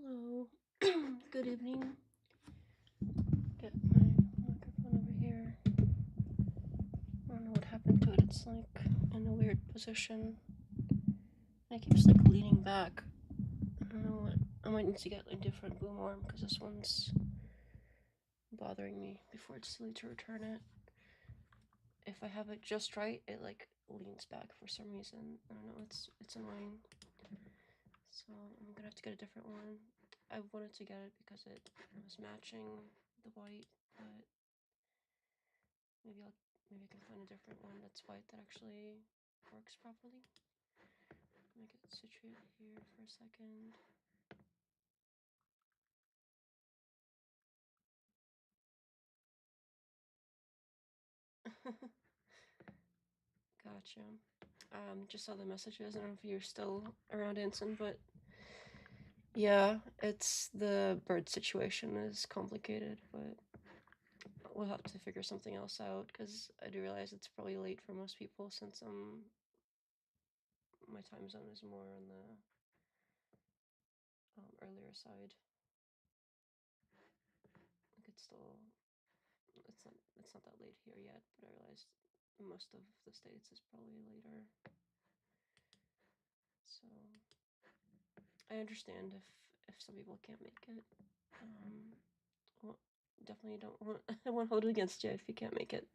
Hello. Good evening. Get my microphone over here. I don't know what happened to it. It's like in a weird position. And it keeps like leaning back. I don't know what. I might need to get a different boom arm because this one's bothering me before it's silly to return it. If I have it just right, it like leans back for some reason. I don't know. It's annoying. So I'm gonna have to get a different one. I wanted to get it because it was matching the white, but maybe I can find a different one that's white that actually works properly. Let me get situated here for a second. Gotcha. Just saw the messages. I don't know if you're still around, Anson, but yeah, it's the bird situation is complicated, but we'll have to figure something else out because I do realize it's probably late for most people since my time zone is more on the earlier side. Like it's not that late here yet, but I realized most of the states is probably later. So I understand if some people can't make it. Well, definitely don't want I won't hold it against you if you can't make it.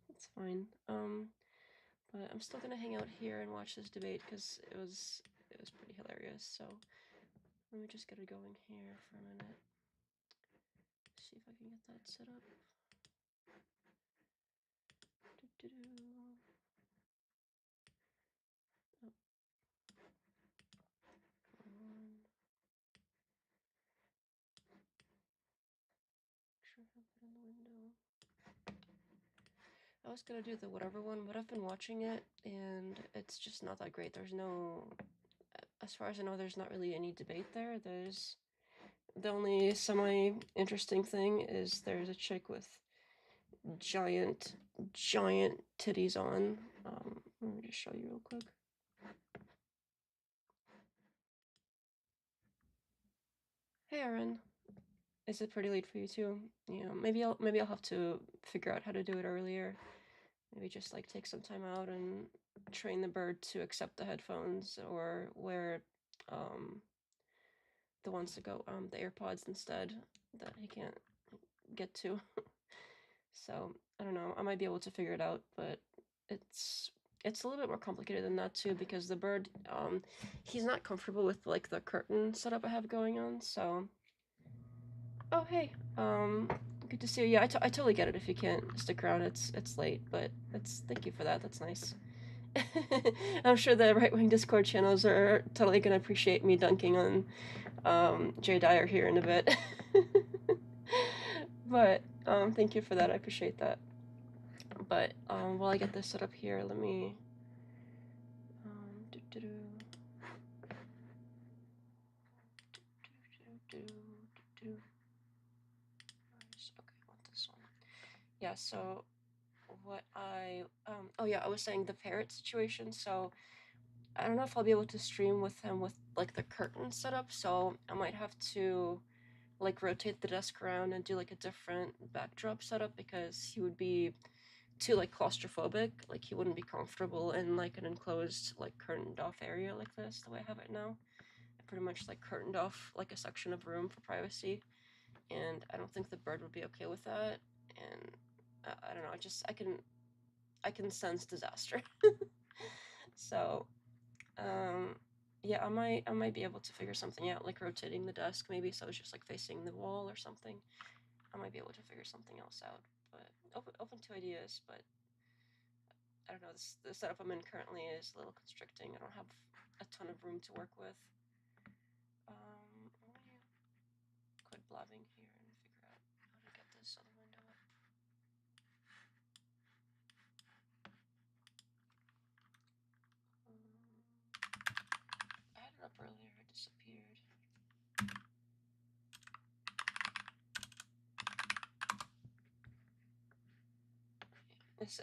It's fine. But I'm still gonna hang out here and watch this debate because it was pretty hilarious. So let me just get it going here for a minute. See if I can get that set up. Oh. Sure have it in the window. I was gonna do the whatever one, but I've been watching it and it's just not that great. There's no, as far as I know, there's not really any debate there. There's the only semi-interesting thing is there's a chick with giant titties on. Let me just show you real quick. Hey, Erin. Is it pretty late for you too? Yeah, maybe I'll have to figure out how to do it earlier. Maybe just like take some time out and train the bird to accept the headphones or wear the ones that go the AirPods instead that he can't get to. So I don't know. I might be able to figure it out, but it's a little bit more complicated than that too because the bird he's not comfortable with like the curtain setup I have going on. So oh hey good to see you. Yeah, I totally get it if you can't stick around. It's late, but thank you for that. That's nice. I'm sure the right wing Discord channels are totally gonna appreciate me dunking on Jay Dyer here in a bit. But thank you for that. I appreciate that. But while I get this set up here, let me. Okay, I want this one. Yeah. So what oh yeah, I was saying the parrot situation. So I don't know if I'll be able to stream with him with like the curtain set up. So I might have to like rotate the desk around and do like a different backdrop setup because he would be too like claustrophobic. Like he wouldn't be comfortable in like an enclosed like curtained off area like this the way I have it now. I pretty much like curtained off like a section of room for privacy, and I don't think the bird would be okay with that. And I don't know. I can sense disaster. So yeah, I might be able to figure something out, like rotating the desk maybe so it's just like facing the wall or something. I might be able to figure something else out, but open to ideas. But I don't know. The setup I'm in currently is a little constricting. I don't have a ton of room to work with. Let me quit blabbing here and figure out how to get this other window up. I had it up earlier. It disappeared.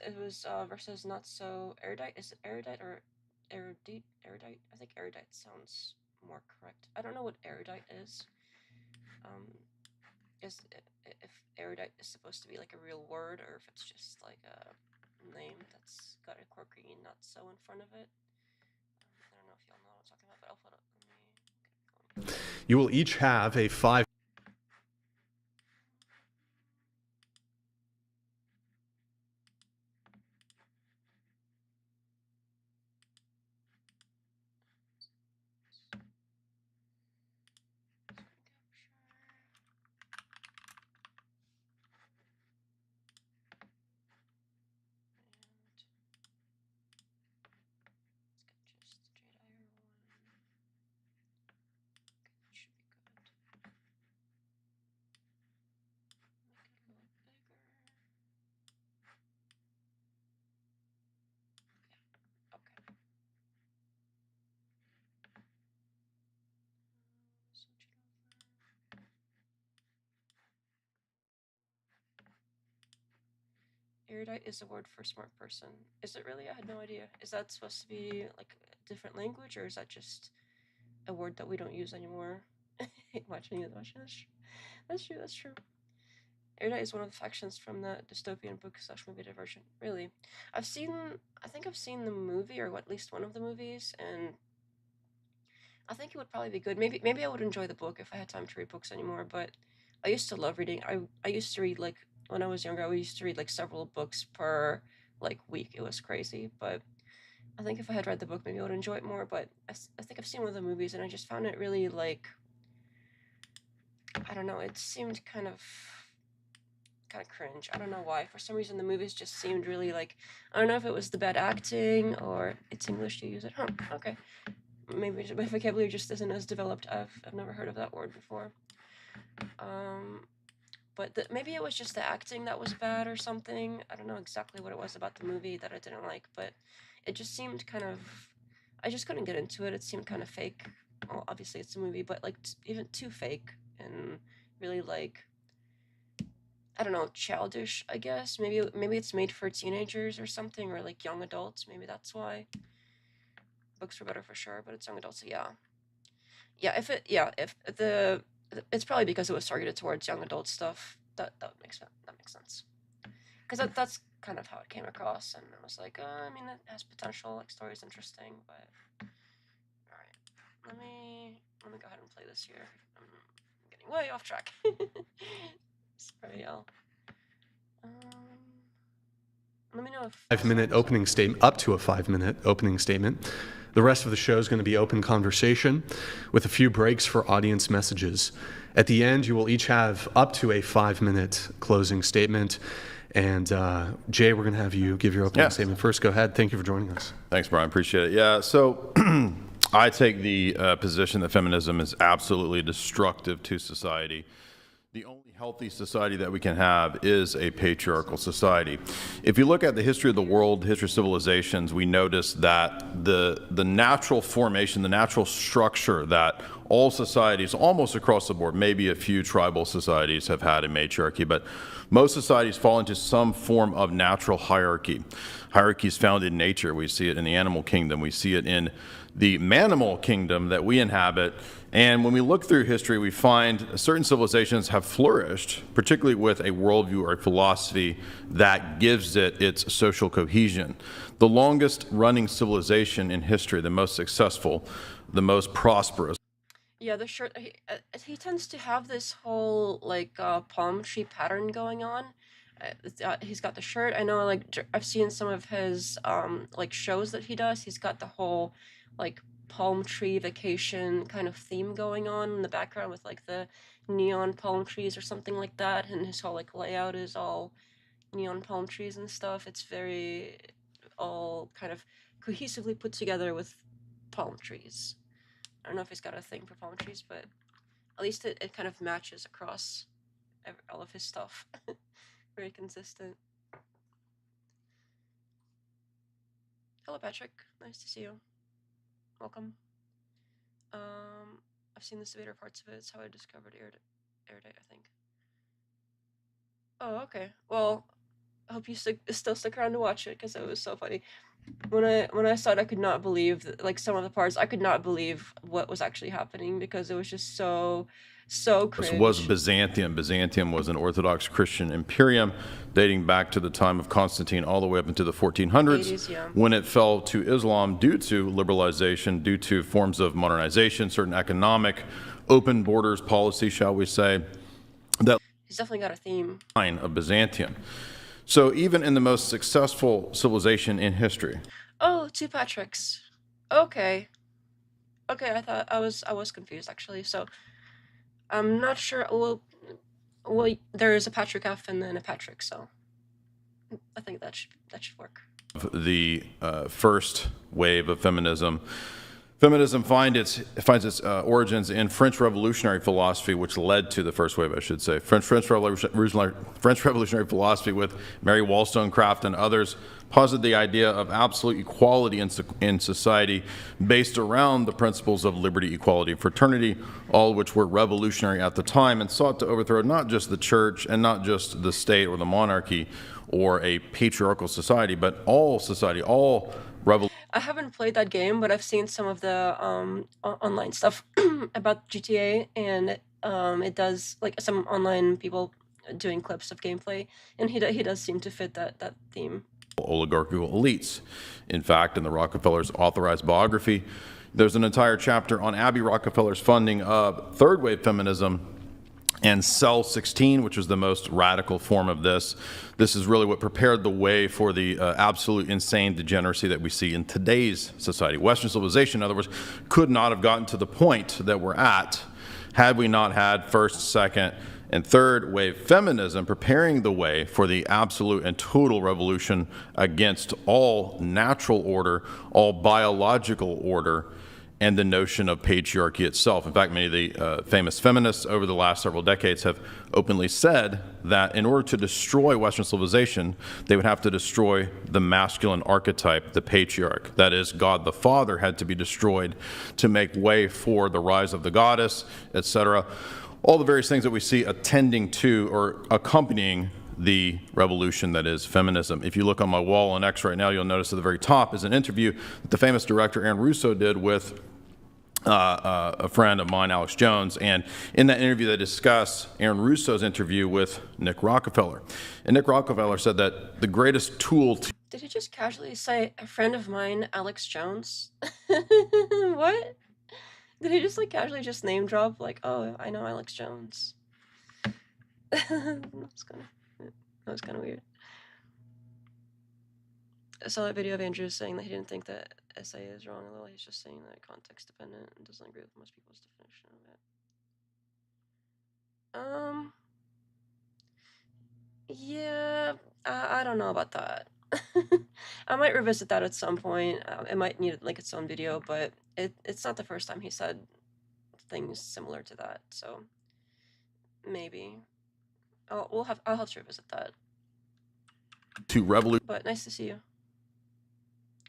It was versus not so erudite. Is it erudite or erudite? Erudite. I think erudite sounds more correct. I don't know what erudite is. is if erudite is supposed to be like a real word or if it's just like a name that's got a quirky not so in front of it. I don't know if y'all know what I'm talking about, but I'll put it. Let me get going. You will each have a 5. Just Jay Dyer one. Okay, that should be good. Make it a little bigger. Yeah, okay. Switch it over. Erudite is a word for smart person. Is it really? I had no idea. Is that supposed to be like a different language, or is that just a word that we don't use anymore? watching it. That's true. That's true. Erudite is one of the factions from the dystopian book/movie diversion. Really, I think I've seen the movie, or at least one of the movies, and I think it would probably be good. Maybe I would enjoy the book if I had time to read books anymore. But I used to love reading. I used to read like when I was younger. I used to read like several books per like week. It was crazy. But I think if I had read the book, maybe I would enjoy it more. But I think I've seen one of the movies, and I just found it really like I don't know. It seemed kind of cringe. I don't know why. For some reason, the movies just seemed really like I don't know if it was the bad acting or it's English to use it. Huh? Okay. Maybe my vocabulary just isn't as developed. I've never heard of that word before. But maybe it was just the acting that was bad or something. I don't know exactly what it was about the movie that I didn't like, but it just seemed kind of. I just couldn't get into it. It seemed kind of fake. Well, obviously it's a movie, but like even too fake and really like. I don't know, childish. I guess maybe it's made for teenagers or something, or like young adults. Maybe that's why. Books were better for sure, but it's young adults. So if the it's probably because it was targeted towards young adult stuff. That makes sense. Because that's kind of how it came across, and I was like, I mean, it has potential. Like, story's interesting, but all right, let me go ahead and play this here. I'm getting way off track. Sorry, y'all. Let me know if 5-minute opening statement, up to a 5-minute opening statement. The rest of the show is going to be open conversation with a few breaks for audience messages. At the end, you will each have up to a 5-minute closing statement. And Jay, we're going to have you give your opening statement first. Go ahead. Thank you for joining us. Thanks, Brian. Appreciate it. Yeah, so I take the position that feminism is absolutely destructive to society. The only healthy society that we can have is a patriarchal society. If you look at the history of the world, history of civilizations, we notice that the natural formation, the natural structure that all societies, almost across the board, maybe a few tribal societies have had a matriarchy, but most societies fall into some form of natural hierarchy. Hierarchy is found in nature. We see it in the animal kingdom. We see it in the manimal kingdom that we inhabit. And when we look through history, we find certain civilizations have flourished, particularly with a worldview or a philosophy that gives it its social cohesion. The longest running civilization in history, the most successful, the most prosperous. Yeah, the shirt. He tends to have this whole like palm tree pattern going on. He's got the shirt. I know, like I've seen some of his like shows that he does. He's got the whole like palm tree vacation kind of theme going on in the background with like the neon palm trees or something like that, and his whole like layout is all neon palm trees and stuff. It's very all kind of cohesively put together with palm trees. I don't know if he's got a thing for palm trees, but at least it kind of matches across all of his stuff. Very consistent. Hello, Patrick. Nice to see you. Welcome. I've seen the Debater parts of it. It's how I discovered Erudite, I think. Oh, okay. Well, I hope you still stick around to watch it because it was so funny. When I saw it, I could not believe like some of the parts. I could not believe what was actually happening because it was just so So This was cringe. Byzantium. Byzantium was an Orthodox Christian imperium dating back to the time of Constantine all the way up into the 1400s, 80s, yeah. when it fell to Islam due to liberalization, due to forms of modernization, certain economic open borders policy, shall we say, that He's definitely got a theme. line of Byzantium. So even in the most successful civilization in history, Oh, two Patricks. Okay. Okay, I was confused actually. So I'm not sure. Well, there is a Patrick F and then a Patrick, so I think that should work. the first wave of feminism. Feminism finds its origins in French Revolutionary philosophy, which led to the first wave, I should say. French Revolutionary philosophy with Mary Wollstonecraft and others posited the idea of absolute equality in society based around the principles of liberty, equality, and fraternity, all of which were revolutionary at the time and sought to overthrow not just the church and not just the state or the monarchy or a patriarchal society, but all society, all revolution. I haven't played that game, but I've seen some of the online stuff about GTA, and it does like some online people doing clips of gameplay, and he does seem to fit that theme. Oligarchical elites. In fact, in the Rockefellers' authorized biography, there's an entire chapter on Abby Rockefeller's funding of third wave feminism and Cell 16, which was the most radical form of this. This is really what prepared the way for the absolute insane degeneracy that we see in today's society. Western civilization, in other words, could not have gotten to the point that we're at had we not had first, second, and third wave feminism preparing the way for the absolute and total revolution against all natural order, all biological order, and the notion of patriarchy itself. In fact, many of the famous feminists over the last several decades have openly said that in order to destroy Western civilization, they would have to destroy the masculine archetype, the patriarch. That is, God the Father had to be destroyed to make way for the rise of the goddess, etc. All the various things that we see attending to or accompanying the revolution that is feminism. If you look on my wall on X right now, you'll notice at the very top is an interview that the famous director Aaron Russo did with a friend of mine, Alex Jones. And in that interview, they discuss Aaron Russo's interview with Nick Rockefeller. And Nick Rockefeller said that the greatest tool to Did he just casually say a friend of mine, Alex Jones? What? Did he just like casually just name drop like, oh, I know Alex Jones? That was kind of weird. I saw that video of Andrew saying that he didn't think that essay is wrong at all. He's just saying that context dependent and doesn't agree with most people's definition of it. Yeah, I don't know about that. I might revisit that at some point. It might need like its own video, but it's not the first time he said things similar to that. So maybe I'll have to revisit that. But nice to see you,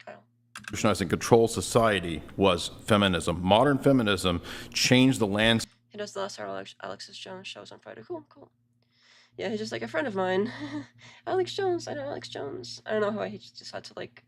Kyle. Revolutionize and control society was feminism. Modern feminism changed the landscape. He does the last Alexis Jones shows on Friday. Cool. Yeah, he's just like a friend of mine. Alex Jones, I know Alex Jones. I don't know why he just had to like.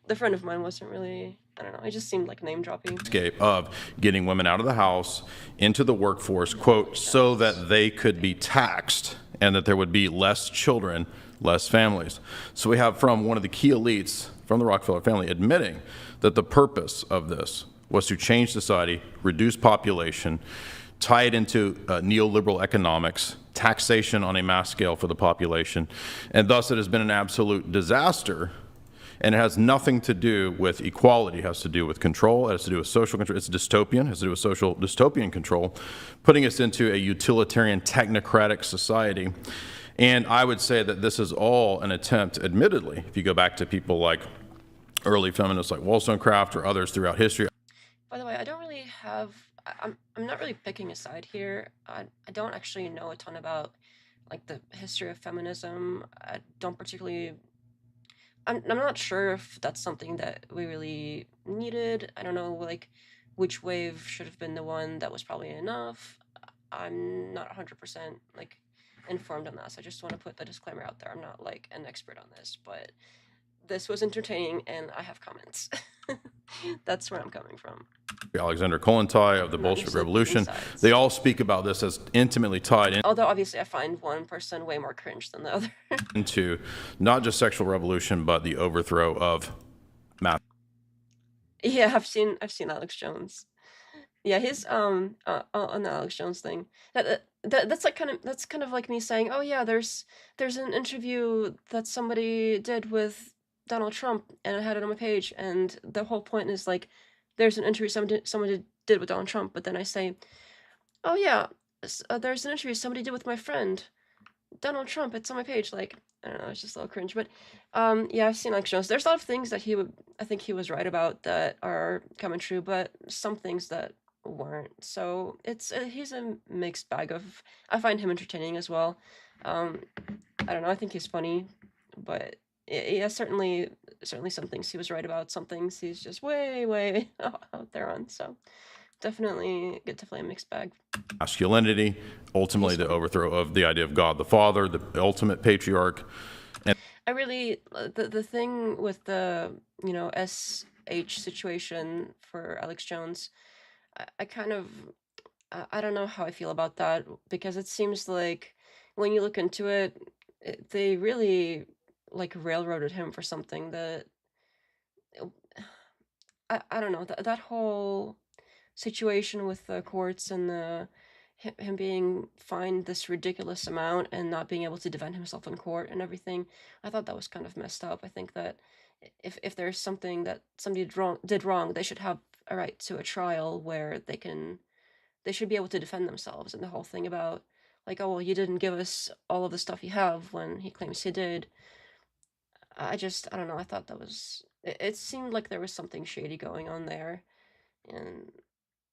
The friend of mine wasn't really. I don't know. It just seemed like name dropping. Of getting women out of the house into the workforce, quote, so that they could be taxed and that there would be less children, less families. So we have from one of the key elites from the Rockefeller family admitting that the purpose of this was to change society, reduce population, tie it into neoliberal economics, taxation on a mass scale for the population, and thus it has been an absolute disaster. And it has nothing to do with equality. It has to do with control. It has to do with social control. It's dystopian. It has to do with social dystopian control, putting us into a utilitarian technocratic society. And I would say that this is all an attempt, admittedly, if you go back to people like early feminists like Wollstonecraft or others throughout history. By the way, I don't really have. I'm not really picking a side here. I don't actually know a ton about like the history of feminism. I don't particularly. I'm not sure if that's something that we really needed. I don't know, like, which wave should have been the one that was probably enough. I'm not 100% like informed on that, so I just want to put the disclaimer out there. I'm not like an expert on this, but this was entertaining and I have comments. That's where I'm coming from. Alexander Kollontai of the Bolshevik Revolution. They all speak about this as intimately tied Although obviously I find one person way more cringe than the other. into not just sexual revolution, but the overthrow of mass. Yeah, I've seen Alex Jones. Yeah, his on the Alex Jones thing. That's kind of like me saying, oh yeah, there's an interview that somebody did with Donald Trump, and I had it on my page, and the whole point is like, there's an interview somebody did with Donald Trump, but then I say, oh yeah, there's an interview somebody did with my friend Donald Trump. It's on my page. Like, I don't know, it's just a little cringe. But yeah, I've seen Alex Jones. There's a lot of things that I think he was right about that are coming true, but some things that weren't. So he's a mixed bag of. I find him entertaining as well. I don't know. I think he's funny, but yeah, certainly some things he was right about. Some things he's just way out there on. So definitely a mixed bag. Masculinity, ultimately the overthrow of the idea of God the Father, the ultimate patriarch. And I really the thing with the SH situation for Alex Jones, I kind of I don't know how I feel about that, because it seems like when you look into it, they really like railroaded him for something that I don't know, that whole situation with the courts and him being fined this ridiculous amount and not being able to defend himself in court and everything. I thought that was kind of messed up. I think that if there's something that somebody did wrong, they should have a right to a trial where they should be able to defend themselves. And the whole thing about like, oh well, you didn't give us all of the stuff you have, when he claims he did. I don't know. I thought that was it seemed like there was something shady going on there, and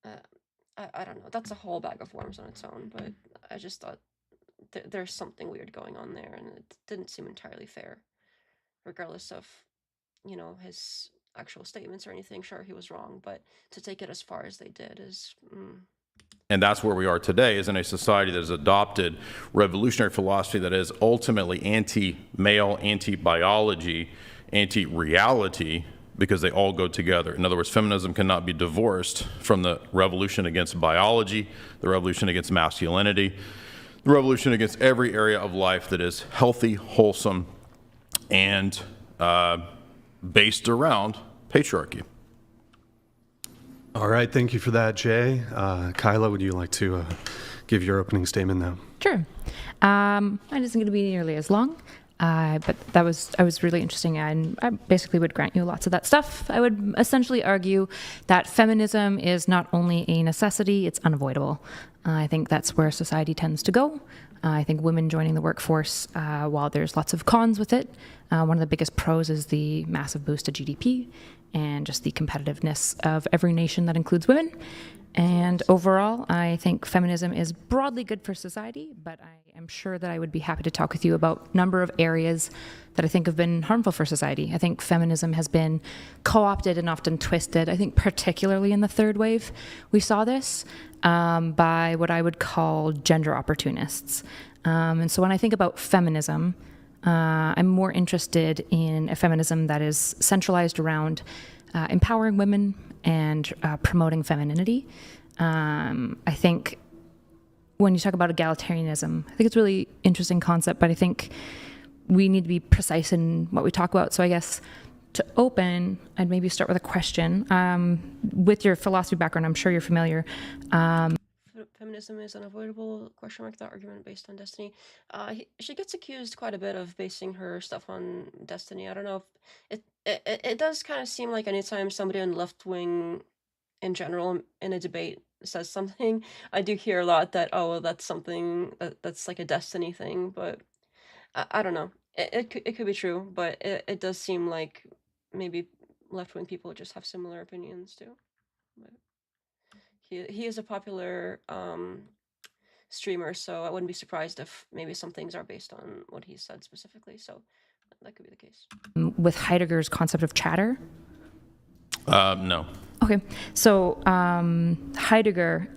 uh, I don't know. That's a whole bag of worms on its own, but I just thought there's something weird going on there, and it didn't seem entirely fair, regardless of, his actual statements or anything. Sure, he was wrong, but to take it as far as they did is. And that's where we are today, is in a society that has adopted revolutionary philosophy that is ultimately anti-male, anti-biology, anti-reality, because they all go together. In other words, feminism cannot be divorced from the revolution against biology, the revolution against masculinity, the revolution against every area of life that is healthy, wholesome, and based around patriarchy. All right, thank you for that, Jay. Kyla, would you like to give your opening statement now? Sure. Mine isn't going to be nearly as long, but I was really interesting, and I basically would grant you lots of that stuff. I would essentially argue that feminism is not only a necessity, it's unavoidable. I think that's where society tends to go. I think women joining the workforce, while there's lots of cons with it, one of the biggest pros is the massive boost to GDP and just the competitiveness of every nation that includes women. And overall, I think feminism is broadly good for society, but I am sure that I would be happy to talk with you about a number of areas that I think have been harmful for society. I think feminism has been co-opted and often twisted. I think particularly in the third wave, we saw this by what I would call gender opportunists. And so when I think about feminism, I'm more interested in a feminism that is centralized around empowering women and promoting femininity. I think when you talk about egalitarianism, I think it's a really interesting concept, but I think we need to be precise in what we talk about. So I guess to open, I'd maybe start with a question. With your philosophy background, I'm sure you're familiar. Feminism is unavoidable, ? The argument based on destiny. She gets accused quite a bit of basing her stuff on destiny. I don't know if it does kind of seem like anytime somebody on left wing in general in a debate says something, I do hear a lot that, oh well, that's something that's like a destiny thing, but I don't know. It could be true, but it does seem like maybe left wing people just have similar opinions too. But he is a popular streamer, so I wouldn't be surprised if maybe some things are based on what he said specifically. So that could be the case. With Heidegger's concept of chatter? No. Okay. Okay, so Heidegger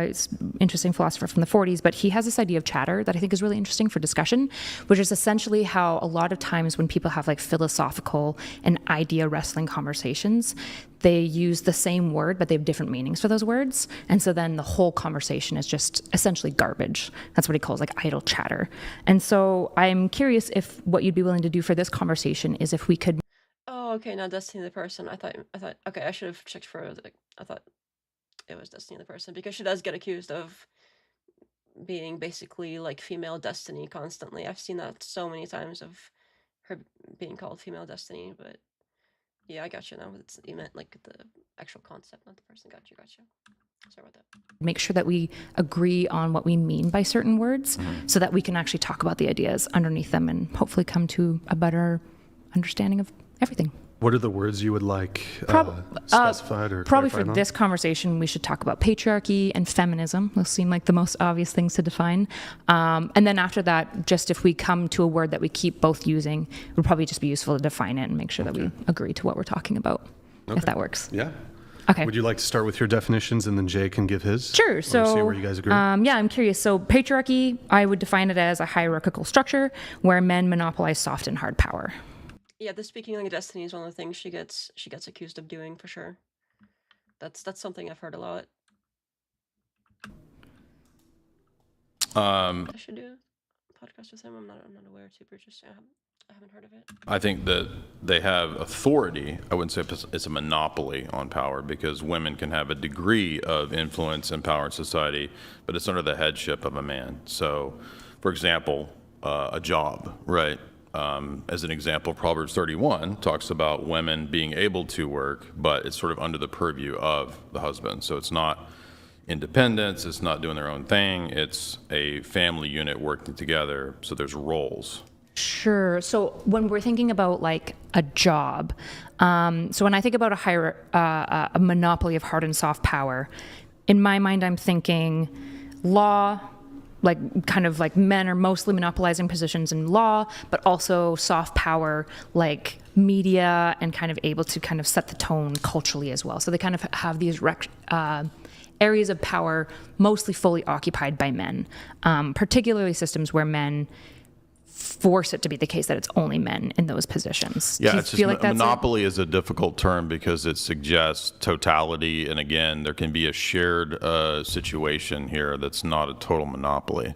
is an interesting philosopher from the 40s, but he has this idea of chatter that I think is really interesting for discussion, which is essentially how a lot of times when people have like philosophical and idea wrestling conversations, they use the same word, but they have different meanings for those words. And so then the whole conversation is just essentially garbage. That's what he calls like idle chatter. And so I'm curious if what you'd be willing to do for this conversation is if we could. Oh, okay, now Destiny the person. I thought, okay, I should have checked for, like, I thought it was Destiny the person, because she does get accused of being basically like female Destiny constantly. I've seen that so many times of her being called female Destiny, but yeah, I got you now. You meant like the actual concept, not the person. Got you. Sorry about that. Make sure that we agree on what we mean by certain words so that we can actually talk about the ideas underneath them and hopefully come to a better understanding of everything. What are the words you would like specified or probably for clarified on? this conversation, we should talk about patriarchy and feminism. Those seem like the most obvious things to define. And then after that, just if we come to a word that we keep both using, it would probably just be useful to define it and make sure that we agree to what we're talking about, if that works. Yeah. Okay. Would you like to start with your definitions and then Jay can give his? Sure. Or So, see where you guys agree? yeah, I'm curious. So, patriarchy, I would define it as a hierarchical structure where men monopolize soft and hard power. Yeah, the speaking like Destiny is one of the things she gets accused of doing for sure. That's something I've heard a lot. I should do a podcast with him. I'm not aware of Superchats. I haven't heard of it. I think that they have authority. I wouldn't say it's a monopoly on power, because women can have a degree of influence and power in society, but it's under the headship of a man. So, for example, a job, right? As an example, Proverbs 31 talks about women being able to work, but it's sort of under the purview of the husband. So it's not independence, it's not doing their own thing, it's a family unit working together, so there's roles. Sure. So when we're thinking about like a job, so when I think about a monopoly of hard and soft power, in my mind I'm thinking law, like kind of like men are mostly monopolizing positions in law, but also soft power like media and kind of able to kind of set the tone culturally as well. So they kind of have these areas of power mostly fully occupied by men, particularly systems where men force it to be the case that it's only men in those positions. Yeah, Do you it's just feel like that's monopoly is a difficult term because it suggests totality, and again, there can be a shared situation here that's not a total monopoly.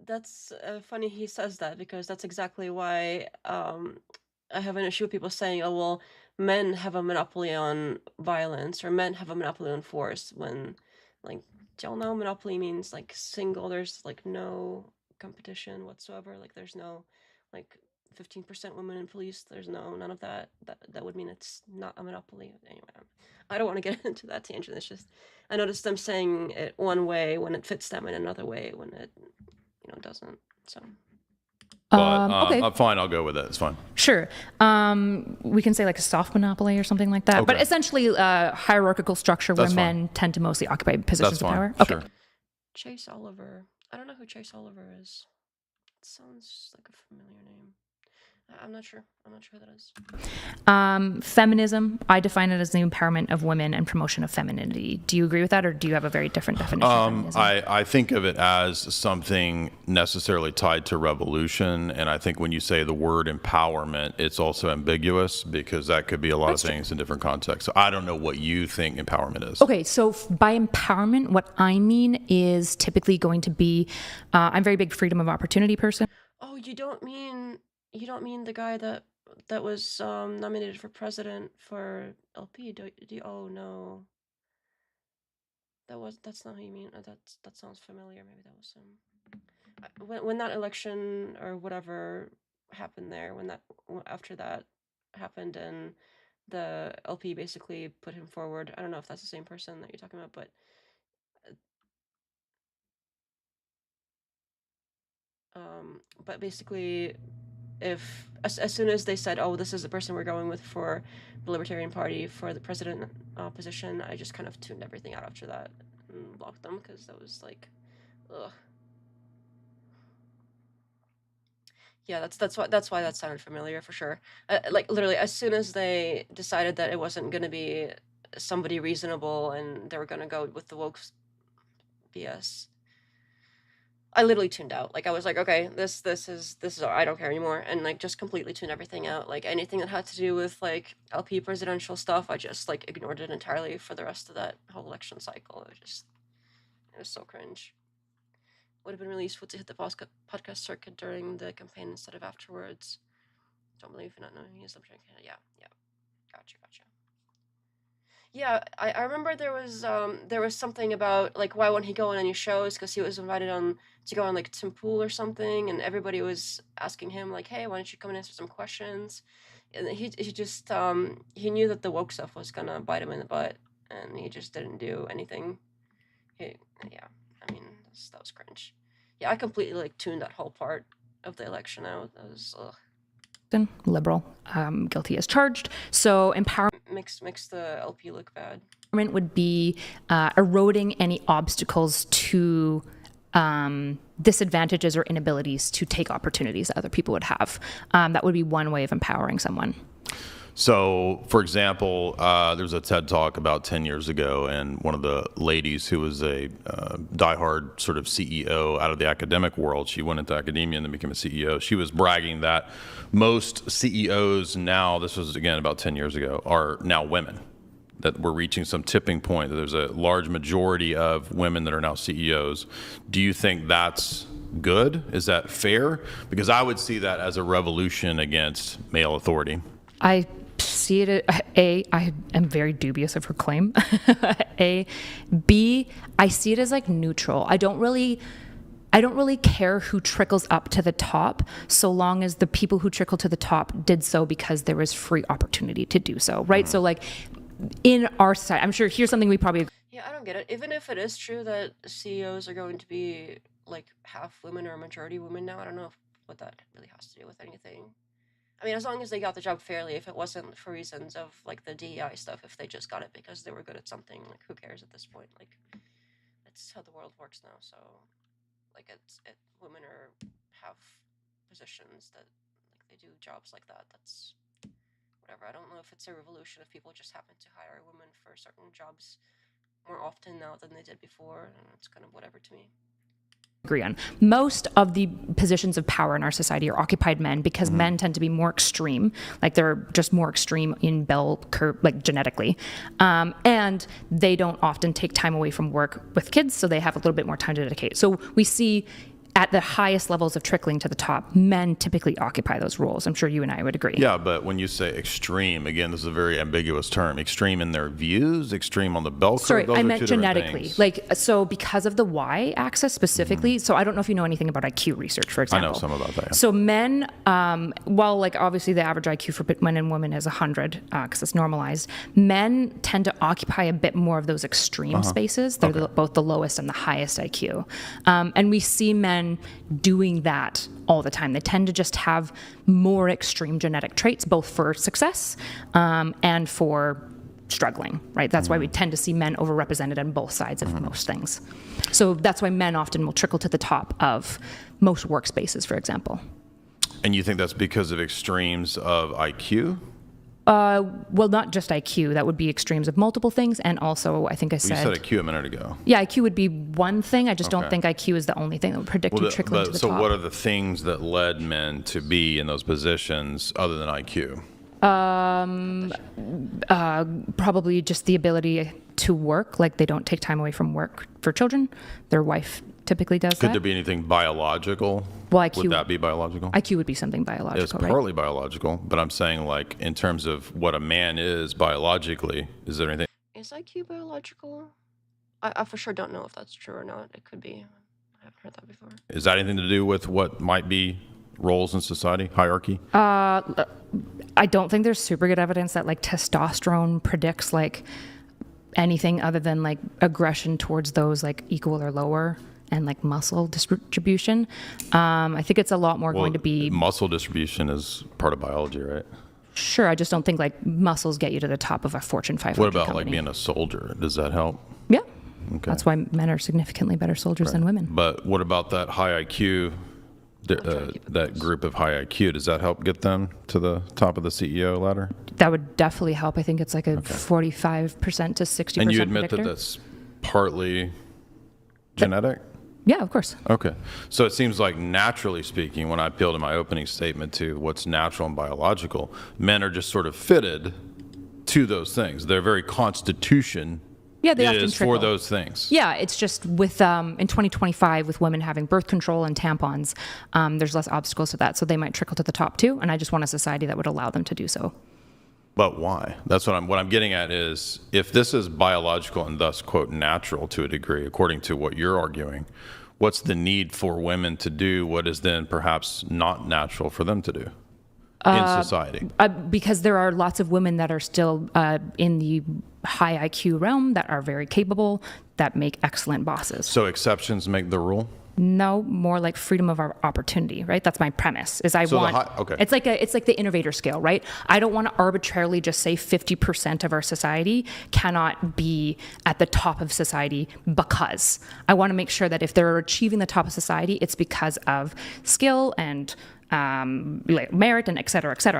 That's funny he says that, because that's exactly why I have an issue with people saying, oh, well, men have a monopoly on violence or men have a monopoly on force, when, like, do y'all know monopoly means like single, there's like no competition whatsoever, like there's no like 15% women in police, there's none of that. That would mean it's not a monopoly. Anyway, I don't want to get into that tangent. It's just I noticed them saying it one way when it fits them and another way when it doesn't. So okay. Fine, I'll go with it. It's fine. Sure. We can say like a soft monopoly or something like that, but Okay. essentially a hierarchical structure where That's fine. men tend to mostly occupy positions That's of fine. power. Sure. Okay. Chase Oliver. I don't know who Chase Oliver is. It sounds like a familiar name. I'm not sure. I'm not sure who that is. Feminism, I define it as the empowerment of women and promotion of femininity. Do you agree with that, or do you have a very different definition of feminism? I think of it as something necessarily tied to revolution, and I think when you say the word empowerment, it's also ambiguous because that could be a lot of things in different contexts. So I don't know what you think empowerment is. Okay, so by empowerment, what I mean is typically going to be, I'm a very big freedom of opportunity person. Oh, you don't mean the guy that was nominated for president for LP? Oh no, that's not who you mean. That sounds familiar. Maybe that was him. When that election or whatever happened there, after that happened and the LP basically put him forward. I don't know if that's the same person that you're talking about, but basically, if as soon as they said, "Oh, this is the person we're going with for the Libertarian Party for the president position," I just kind of tuned everything out after that and blocked them, because that was like, ugh. Yeah, that's why that sounded familiar for sure. Like literally, as soon as they decided that it wasn't going to be somebody reasonable and they were going to go with the woke BS, I literally tuned out. Like I was like, okay, this is I don't care anymore, and like just completely tuned everything out. Like anything that had to do with like LP presidential stuff, I just like ignored it entirely for the rest of that whole election cycle. It was so cringe. Would have been really useful to hit the podcast circuit during the campaign instead of afterwards. Don't believe in not knowing the assumption. Yeah, gotcha. Yeah, I remember there was something about like why won't he go on any shows, because he was invited on to go on like Tim Pool or something, and everybody was asking him like, hey, why don't you come and answer some questions? And he just he knew that the woke stuff was gonna bite him in the butt, and he just didn't do anything. Yeah, I mean that was cringe. Yeah, I completely like tuned that whole part of the election out. That was liberal, guilty as charged. So empowerment makes the LP look bad. Would be eroding any obstacles to disadvantages or inabilities to take opportunities that other people would have. That would be one way of empowering someone. So, for example, there was a TED Talk about 10 years ago, and one of the ladies who was a diehard sort of CEO out of the academic world, she went into academia and then became a CEO. She was bragging that most CEOs now, this was again about 10 years ago, are now women. That we're reaching some tipping point, that there's a large majority of women that are now CEOs. Do you think that's good? Is that fair? Because I would see that as a revolution against male authority. I see it, I am very dubious of her claim. B, I see it as like neutral. I don't really care who trickles up to the top, so long as the people who trickle to the top did so because there was free opportunity to do so, right? Mm-hmm. So like in our society, I'm sure here's something we probably... Yeah, I don't get it. Even if it is true that CEOs are going to be like half women or majority women now, I don't know what that really has to do with anything. I mean, as long as they got the job fairly, if it wasn't for reasons of like the DEI stuff, if they just got it because they were good at something, like who cares at this point? Like, that's how the world works now. So, like, women are have positions that like they do jobs like that. That's whatever. I don't know if it's a revolution if people just happen to hire women for certain jobs more often now than they did before, and it's kind of whatever to me. Agree on. Most of the positions of power in our society are occupied men because men tend to be more extreme, like they're just more extreme in bell curve, like genetically, and they don't often take time away from work with kids, so they have a little bit more time to dedicate. So we see at the highest levels of trickling to the top, men typically occupy those roles. I'm sure you and I would agree. Yeah, but when you say extreme, again, this is a very ambiguous term. Extreme in their views, extreme on the bell curve. Sorry, I meant genetically. Like, so because of the Y-axis specifically, so I don't know if you know anything about IQ research, for example. I know some about that. Yeah. So men, while like obviously the average IQ for men and women is 100 because it's normalized, men tend to occupy a bit more of those extreme spaces. They're both the lowest and the highest IQ. And we see men doing that all the time. They tend to just have more extreme genetic traits, both for success and for struggling, right? That's why we tend to see men overrepresented on both sides of most things. So that's why men often will trickle to the top of most workspaces, for example. And you think that's because of extremes of IQ? Well, not just IQ. That would be extremes of multiple things. And also, I think I said... You said IQ a minute ago. Yeah, IQ would be one thing. I just don't think IQ is the only thing that would predict you trickling to the top. So what are the things that led men to be in those positions other than IQ? Probably just the ability to work. Like they don't take time away from work for children. Their wife typically does that. Could there be anything biological? Well, IQ, would that be biological? IQ would be something biological, it's partly biological, but I'm saying like in terms of what a man is biologically, is there anything? Is IQ biological? I for sure don't know if that's true or not. It could be. I haven't heard that before. Is that anything to do with what might be roles in society, hierarchy? I don't think there's super good evidence that like testosterone predicts like anything other than like aggression towards those like equal or lower and like muscle distribution. I think it's a lot more going to be... Muscle distribution is part of biology, right? Sure, I just don't think like muscles get you to the top of a Fortune 500 What about company. like being a soldier? Does that help? Yeah. Okay. That's why men are significantly better soldiers than women. But what about that high IQ that group of high IQ, does that help get them to the top of the CEO ladder? That would definitely help. I think it's like a 45% to 60% And you admit predictor. that that's partly genetic? Yeah, of course. Okay. So it seems like, naturally speaking, when I appealed in my opening statement to what's natural and biological, men are just sort of fitted to those things. Their very constitution They often is trickle. for those things. Yeah, it's just with in 2025 with women having birth control and tampons, there's less obstacles to that, so they might trickle to the top too. And I just want a society that would allow them to do so. But why? That's what I'm getting at is, if this is biological and thus, quote, natural to a degree, according to what you're arguing, what's the need for women to do what is then perhaps not natural for them to do in society? Because there are lots of women that are still in the high IQ realm that are very capable, that make excellent bosses. So exceptions make the rule? No, more like freedom of our opportunity, right? That's my premise. Is I want okay. It's like the innovator scale, right? I don't want to arbitrarily just say 50% of our society cannot be at the top of society, because I want to make sure that if they're achieving the top of society, it's because of skill and merit and et cetera, et cetera.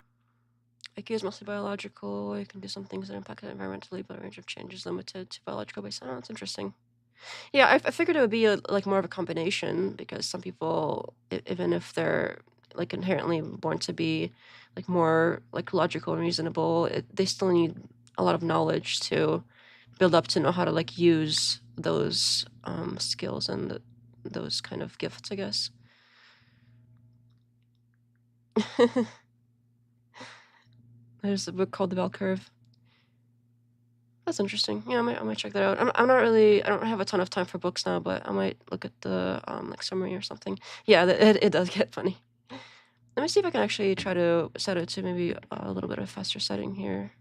IQ is mostly biological. It can do some things that impact it environmentally, but the range of change is limited to biological based. I don't know, it's interesting. Yeah, I figured it would be like more of a combination, because some people, even if they're like inherently born to be like more like logical and reasonable, they still need a lot of knowledge to build up to know how to like use those skills and those kind of gifts, I guess. There's a book called The Bell Curve. That's interesting. Yeah, I might check that out. I'm not really. I don't have a ton of time for books now, but I might look at the like summary or something. Yeah, it does get funny. Let me see if I can actually try to set it to maybe a little bit of a faster setting here,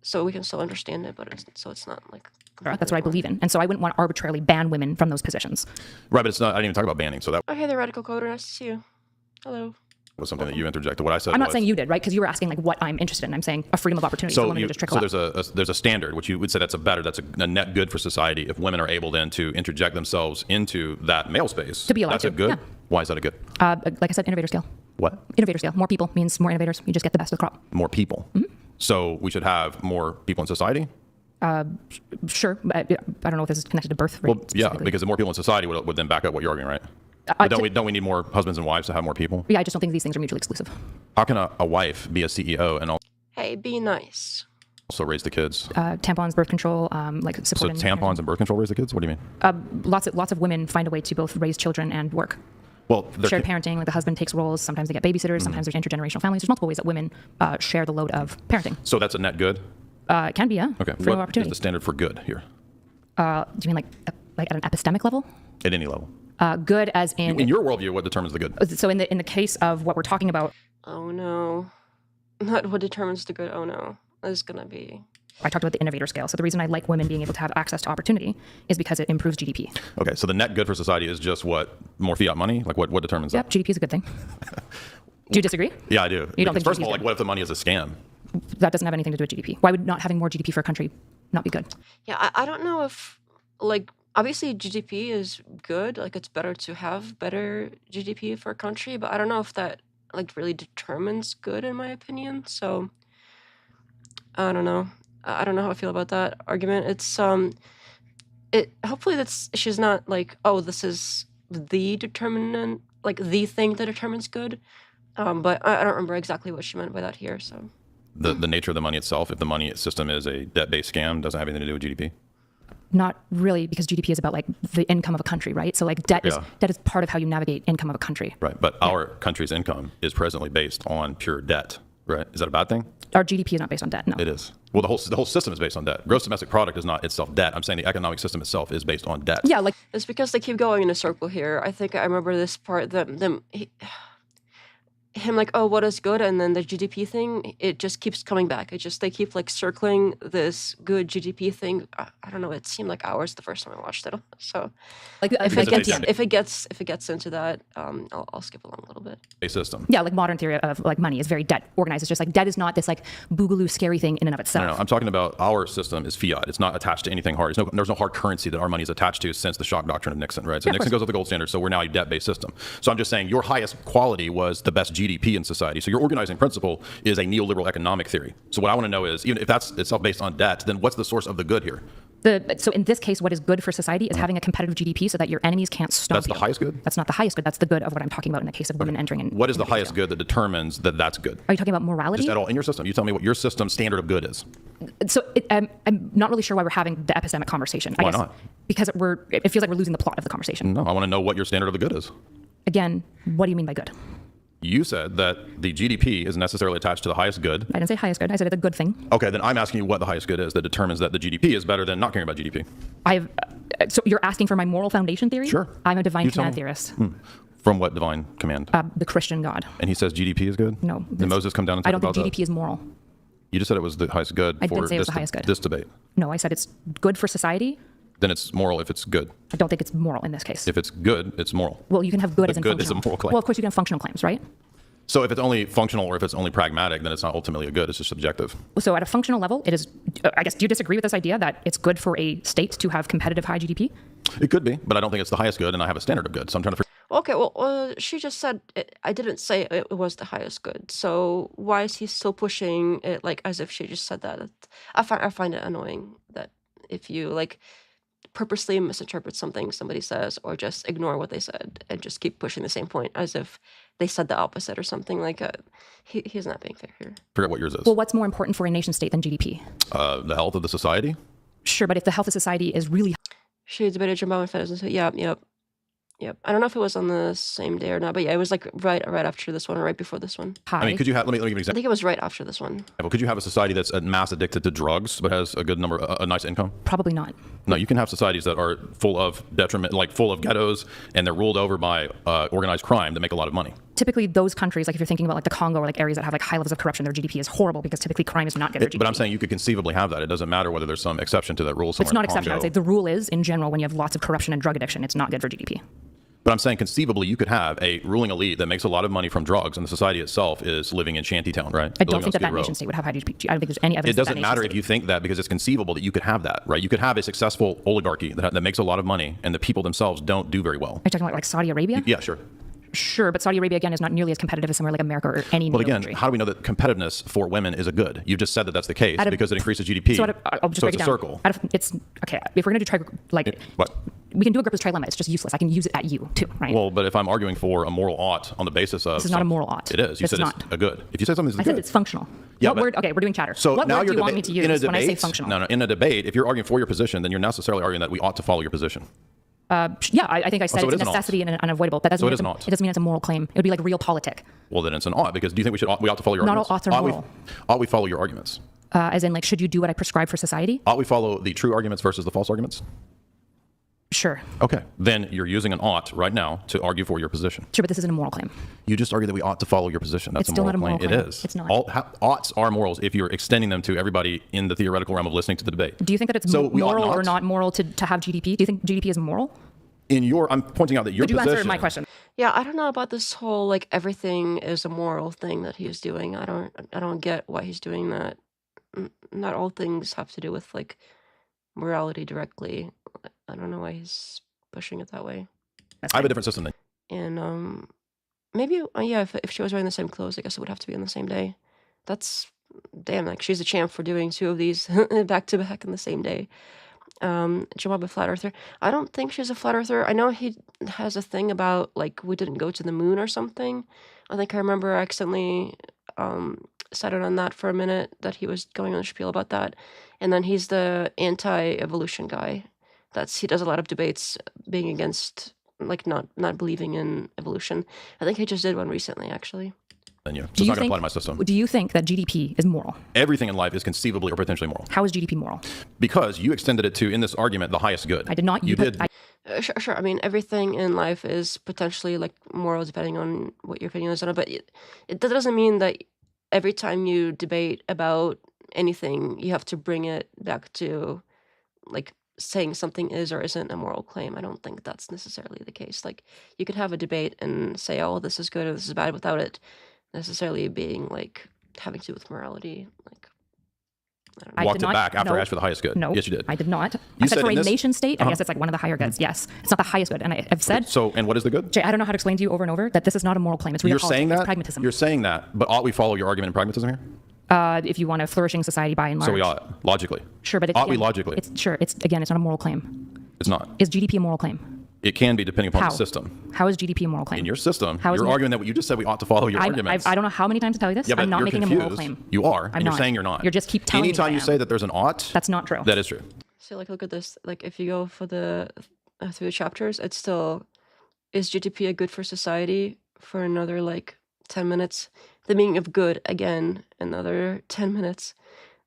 so we can still understand it, but it's not like. That's what I believe in, and so I wouldn't want to arbitrarily ban women from those positions. Right, but it's not. I didn't even talk about banning. So that Oh, hey there, Radical Coder. Nice to see you. Hello. was something that you interjected. What I said I'm not was, saying you did, right? Because you were asking like what I'm interested in. I'm saying a freedom of opportunity for women to just trickle so up. there's a standard which you would say that's a net good for society if women are able then to interject themselves into that male space. To be allowed that's to, a good. yeah. Why is that a good? Like I said, innovator scale. What? Innovator scale. More people means more innovators. You just get the best of the crop. More people. Mm-hmm. So we should have more people in society. Sure. I don't know if this is connected to birth rate. Well, yeah, because the more people in society would then back up what you're arguing, right? But don't we need more husbands and wives to have more people? Yeah, I just don't think these things are mutually exclusive. How can a wife be a CEO and Hey, be nice. also raise the kids? Tampons, birth control, like So support. tampons and birth control raise the kids? What do you mean? Lots of women find a way to both raise children and work. Well, Shared parenting, like the husband takes roles. Sometimes they get babysitters. Sometimes there's intergenerational families. There's multiple ways that women share the load of parenting. so that's a net good? It can be, yeah. Okay. Freedom of What is opportunity. the standard for good here? Do you mean like at an epistemic level? At any level? Good as In your worldview, what determines the good? So in the case of what we're talking about, Oh no. Not what determines the good. Oh no. It's gonna be. I talked about the innovator scale. So the reason I like women being able to have access to opportunity is because it improves GDP. Okay, so the net good for society is just what? More fiat money? Like what determines Yep, that? GDP is a good thing. Do you disagree? Yeah, I do. You don't Because think first of GDP is all, like good? what if the money is a scam? That doesn't have anything to do with GDP. Why would not having more GDP for a country not be good? Yeah, I don't know if like obviously GDP is good. Like it's better to have better GDP for a country, but I don't know if that like really determines good in my opinion. So I don't know. I don't know how I feel about that argument. It's it hopefully she's not like, oh, this is the determinant, like the thing that determines good. But I don't remember exactly what she meant by that here. So The nature of the money itself, if the money system is a debt-based scam, doesn't have anything to do with GDP? Not really, because GDP is about like the income of a country, right? So like debt is part of how you navigate income of a country. Right, but our country's income is presently based on pure debt, right? Is that a bad thing? Our GDP is not based on debt, no. It is. Well, the whole system is based on debt. Gross domestic product is not itself debt. I'm saying the economic system itself is based on debt. Yeah, like it's because they keep going in a circle here. I think I remember this part that him like, oh, what is good, and then the GDP thing, it just keeps coming back. They keep like circling this good GDP thing. I don't know. It seemed like hours the first time I watched it. So Like if it gets into that, I'll skip along a little bit. A system. Yeah, like modern theory of like money is very debt organized. It's just like debt is not this like boogaloo scary thing in and of itself. No, I'm talking about our system is fiat. It's not attached to anything hard. There's no hard currency that our money is attached to since the shock doctrine of Nixon, right? So Nixon goes with the gold standard, so we're now a debt-based system. So I'm just saying your highest quality was the best GDP in society. So your organizing principle is a neoliberal economic theory. So what I want to know is, even if that's itself based on debt, then what's the source of the good here? So in this case, what is good for society is having a competitive GDP so that your enemies can't stop That's the highest good? That's not the highest good. That's the good of what I'm talking about in the case of women entering in. What is the highest good that determines that that's good? Are you talking about morality? Just at all in your system. You tell me what your system standard of good is. So I'm not really sure why we're having the epistemic conversation. Why not? Because it feels like we're losing the plot of the conversation. No, I want to know what your standard of the good is. Again, what do you mean by good? You said that the GDP is necessarily attached to the highest good. I didn't say highest good. I said it's a good thing. Okay, then I'm asking you what the highest good is that determines that the GDP is better than not caring about GDP. So you're asking for my moral foundation theory? Sure. I'm a divine You tell command me. theorist. From what divine command? The Christian God. And he says GDP is good? No. Did Moses come down and talk I don't think about GDP is moral. that? You just said it was the highest good I for did say it was the highest good. this debate. No, I said it's good for society. Then it's moral if it's good. I don't think it's moral in this case. If it's good, it's moral. Well, you can have good But as in good is a functional. moral claim. Well, of course you can have functional claims, right? So if it's only functional or if it's only pragmatic, then it's not ultimately a good. It's just subjective. So at a functional level, it is, I guess, do you disagree with this idea that it's good for a state to have competitive high GDP? It could be, but I don't think it's the highest good, and I have a standard of good. So I'm trying to. Okay, well, she just said I didn't say it was the highest good. So why is he still pushing it like as if she just said that? I find it annoying that if you like purposely misinterpret something somebody says or just ignore what they said and just keep pushing the same point as if they said the opposite or something like he's not being fair here. Forget what yours is. Well, what's more important for a nation state than GDP? The health of the society. Sure, but if the health of society is really She debated Jimbo and feminism. So yep. I don't know if it was on the same day or not, but yeah, it was like right after this one or right before this one. high, I mean, could you have? Let me give you an I example. think it was right after this one. Could you have a society that's mass addicted to drugs but has a good number, a nice income? probably not. No, you can have societies that are full of detriment, like full of ghettos, and they're ruled over by organized crime that make a lot of money. Typically, those countries, like if you're thinking about like the Congo or like areas that have like high levels of corruption, their GDP is horrible because typically crime is not good for GDP. But I'm saying you could conceivably have that. It doesn't matter whether there's some exception to that rule somewhere. It's not in exception. I would say Congo. the rule is, in general, when you have lots of corruption and drug addiction, it's not good for GDP. But I'm saying conceivably you could have a ruling elite that makes a lot of money from drugs, and the society itself is living in shantytown, right? I don't think that nation state would have high GDP. I don't think there's any evidence. It doesn't matter if you think that, because it's conceivable that you could have that, right? You could have a successful oligarchy that makes a lot of money, and the people themselves don't do very well. Are you talking about like Saudi Arabia? Yeah, sure. Sure, but Saudi Arabia again is not nearly as competitive as somewhere like America or any. Well, NATO again, country. how do we know that competitiveness for women is a good? You just said that that's the case because it increases GDP. So I'll just so break it's it a down. circle. It's okay. If we're going to do What? we can do a groupless trilemma. It's just useless. I can use it at you too, right? Well, but if I'm arguing for a moral ought on the basis of This is not a moral ought. It is. You It's said not. it's a good. If you said something is I good, said it's functional. Yeah, What but- word? Okay, we're doing chatter. So what now word do you're you want me to in a use when I say debate. functional? No, in a debate, if you're arguing for your position, then you're necessarily arguing that we ought to follow your position. Yeah, I think I said so it it's is a an ought. necessity and an unavoidable. That doesn't So it mean is an it ought. doesn't mean it's a moral claim. It would be like realpolitik, Well, then it's an ought, because do you think we ought to follow your Not all arguments? oughts are moral. Ought we follow your arguments? as in like, should you do what I prescribe for society? Ought we follow the true arguments versus the false arguments? Sure. Okay, then you're using an ought right now to argue for your position. Sure, but this isn't a moral claim. You just argue that we ought to follow your position. That's It's still not a moral It claim. is. It's not. Oughts are morals if you're extending them to everybody in the theoretical realm of listening to the debate. Do you think that it's So we ought moral or not? not moral to have GDP? Do you think GDP is moral? I'm pointing out that your Did you position. answer my question? Yeah, I don't know about this whole like everything is a moral thing that he's doing. I don't get why he's doing that. Not all things have to do with like morality directly. I don't know why he's pushing it that way. I have a different system than. And maybe yeah, if she was wearing the same clothes, I guess it would have to be on the same day. That's damn, like she's a champ for doing two of these back to back in the same day. Jamal, a flat earther. I don't think she's a flat earther. I know he has a thing about like we didn't go to the moon or something. I think I remember I accidentally settled on that for a minute, that he was going on a spiel about that. And then he's the anti-evolution guy. He does a lot of debates being against like not believing in evolution. I think he just did one recently actually. Than you. So it's not going to apply to my system. Do you think that GDP is moral? Everything in life is conceivably or potentially moral. How is GDP moral? Because you extended it to, in this argument, the highest good. I did not. You did. Sure. I mean, everything in life is potentially like moral, depending on what your opinion is on it. But that doesn't mean that every time you debate about anything, you have to bring it back to like saying something is or isn't a moral claim. I don't think that's necessarily the case. Like, you could have a debate and say, "Oh, this is good or this is bad," without it necessarily being like having to do with morality. Like, I don't know. Walked it back after I asked for the highest good. No. Yes, you did. I did not. You I said said for a in this- nation state, I guess it's like one of the higher goods. Yes. It's not the highest good. And I've said, So, and what is the good? Jay, I don't know how to explain to you over and over that this is not a moral claim. It's real You're politics. saying It's that? pragmatism. You're saying that, but ought we follow your argument in pragmatism here? If you want a flourishing society by and large. So we ought, logically. Sure, but Ought we logically? It's not a moral claim. It's not. Is GDP a moral claim? It can be depending upon How? the system. How is GDP a moral claim? In your system, How is you're it- arguing that what you just said we ought to follow your arguments. I don't know how many times to tell you this. Yeah, but I'm not you're making confused. a moral claim. You are, I'm and you're not. saying you're not. You just keep telling me Anytime I you am. say that there's an ought, That's not true. that is true. So like, look at this. Like, if you go for the through the chapters, it's still, is GDP a good for society for another like 10 minutes? The meaning of good, again, another 10 minutes.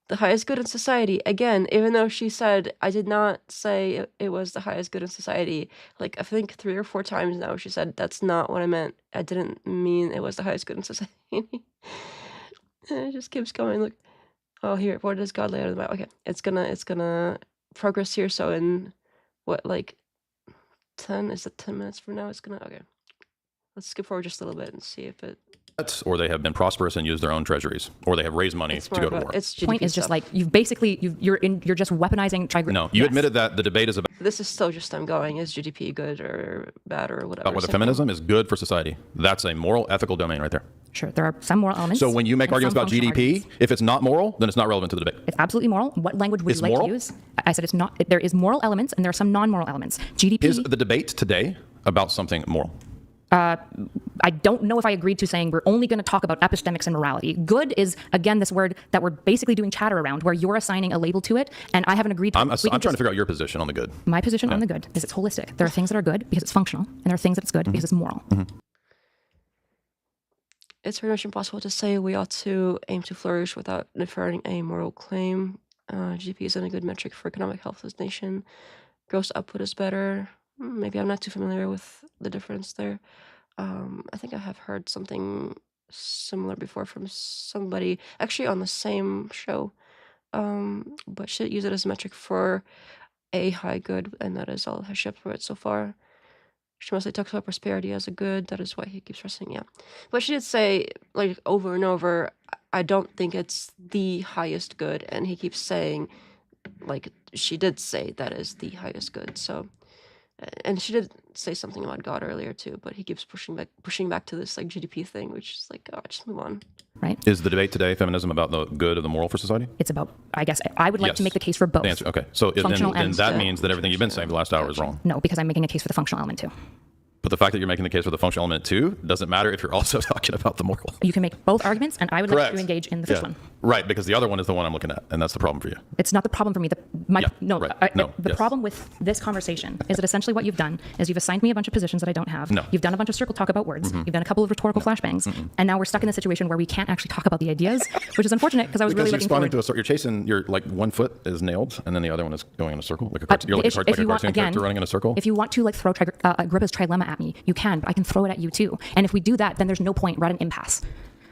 The highest good in society, again, even though she said, I did not say it was the highest good in society. Like, I think 3 or 4 times now she said, that's not what I meant. I didn't mean it was the highest good in society. And it just keeps going. Look, oh, here, what does God lay out of the Bible? Okay, it's gonna progress here. So in what, like 10, is it 10 minutes from now? It's gonna, okay. Let's skip forward just a little bit and see if it, Or they have been prosperous and used their own treasuries, or they have raised money it's to more go to about, war. it's GDP Point is just stuff. like you're just weaponizing. No, you admitted that the debate is about This is still just I'm going, is GDP good or bad or whatever. whether So- feminism is good for society. That's a moral, ethical domain right there. Sure, there are some moral elements. So when you make and arguments some about functional GDP, arguments. if it's not moral, then it's not relevant to the debate. It's absolutely moral. What language would It's you like moral? to use? I said it's not. There is moral elements and there are some non-moral elements. GDP. Is the debate today about something moral? I don't know if I agreed to saying we're only going to talk about epistemics and morality. Good is, again, this word that we're basically doing chatter around, where you're assigning a label to it, and I haven't agreed to I'm it. trying to figure out your position on the good. My position on the good is it's holistic. There are things that are good because it's functional, and there are things that it's good because it's moral. It's very much impossible to say we ought to aim to flourish without deferring a moral claim. GDP isn't a good metric for economic health of this nation. Gross output is better. Maybe I'm not too familiar with the difference there. I think I have heard something similar before from somebody, actually on the same show. But should use it as a metric for a high good, and that is all has shipped for it so far. She mostly talks about prosperity as a good. That is why he keeps stressing, yeah. But she did say, like, over and over, I don't think it's the highest good. And he keeps saying, like, she did say that is the highest good. So, and she did say something about God earlier too, but he keeps pushing back to this, like, GDP thing, which is like, oh, just move on. Right? Is the debate today feminism about the good or the moral for society? It's about, I guess, I would like to Yes. make the case for both. The answer, okay. So Functional then and- that means that everything you've been saying for the last hour is wrong. No, because I'm making a case for the functional element too. But the fact that you're making the case for the functional element too doesn't matter if you're also talking about the moral. You can make both arguments, and I would like Correct. to engage in the first Yeah. one. Right, because the other one is the one I'm looking at, and that's the problem for you. It's not the problem for me. The Yes. problem with this conversation is that essentially what you've done is you've assigned me a bunch of positions that I don't have. No. You've done a bunch of circle talk about words. You've done a couple of rhetorical flashbangs, and now we're stuck in a situation where we can't actually talk about the ideas, which is unfortunate because I was Because really you're looking responding forward. to a you're chasing, you're like one foot is nailed, and then the other one is going in a circle. Like you're like If a you want- cartoon character running in a circle. If you want to like throw Agrippa's trilemma at me, you can, but I can throw it at you too. And if we do that, then there's no point. We're at an impasse.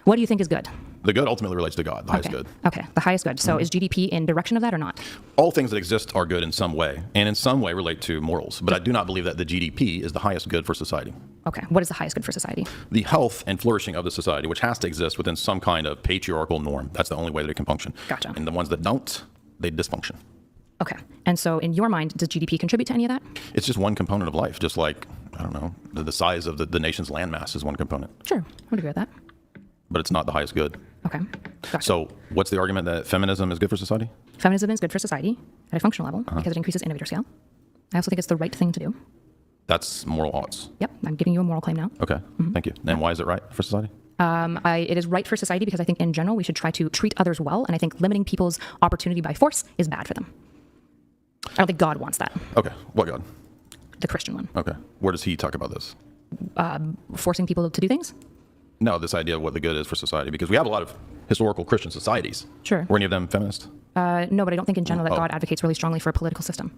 What do you think is good? The good ultimately relates to God, the highest Okay. good. Okay, the highest good. So is GDP in direction of that or not? All things that exist are good in some way, and in some way relate to morals. But I do not believe that the GDP is the highest good for society. Okay, what is the highest good for society? The health and flourishing of the society, which has to exist within some kind of patriarchal norm. That's the only way that it can function. Gotcha. And the ones that don't, they dysfunction. Okay, and so in your mind, does GDP contribute to any of that? It's just one component of life, just like, I don't know, the size of the nation's landmass is one component, Sure, I would agree with that. but it's not the highest good. Okay, gotcha. So what's the argument that feminism is good for society? Feminism is good for society at a functional level Uh-huh. because it increases innovator scale. I also think it's the right thing to do. That's moral odds. Yep, I'm giving you a moral claim now. Okay, thank you. And why is it right for society? It is right for society because I think in general we should try to treat others well, and I think limiting people's opportunity by force is bad for them. I don't think God wants that, Okay, what God? the Christian one. Okay, where does he talk about this? Forcing people to do things? No, this idea of what the good is for society, because we have a lot of historical Christian societies. Sure. Were any of them feminist? No, but I don't think in general that Oh. God advocates really strongly for a political system.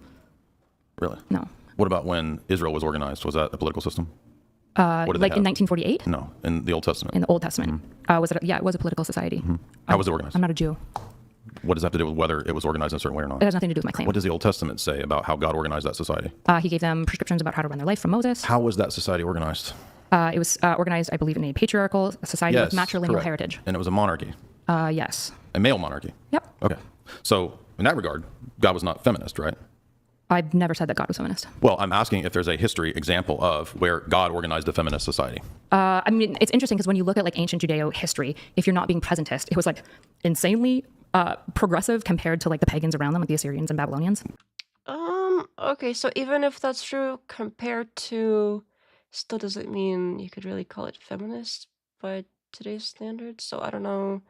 Really? No. What about when Israel was organized? Was that a political system? Like in 1948? No, in the Old Testament. In the Old Testament. Was it? Yeah, it was a political society. How was it organized? I'm not a Jew. What does that have to do with whether it was organized in a certain way or not? It has nothing to do with my claim. What does the Old Testament say about how God organized that society? He gave them prescriptions about how to run their life from Moses. How was that society organized? It was organized, I believe, in a patriarchal society with matrilineal correct. heritage. And it was a monarchy. Yes. A male monarchy. Yep. Okay. So in that regard, God was not feminist, right? I've never said that God was feminist. Well, I'm asking if there's a history example of where God organized a feminist society. I mean, it's interesting because when you look at like ancient Judeo history, if you're not being presentist, it was like insanely progressive compared to like the pagans around them, like the Assyrians and Babylonians. Okay, so even if that's true, compared to, still doesn't mean you could really call it feminist by today's standards. So I don't know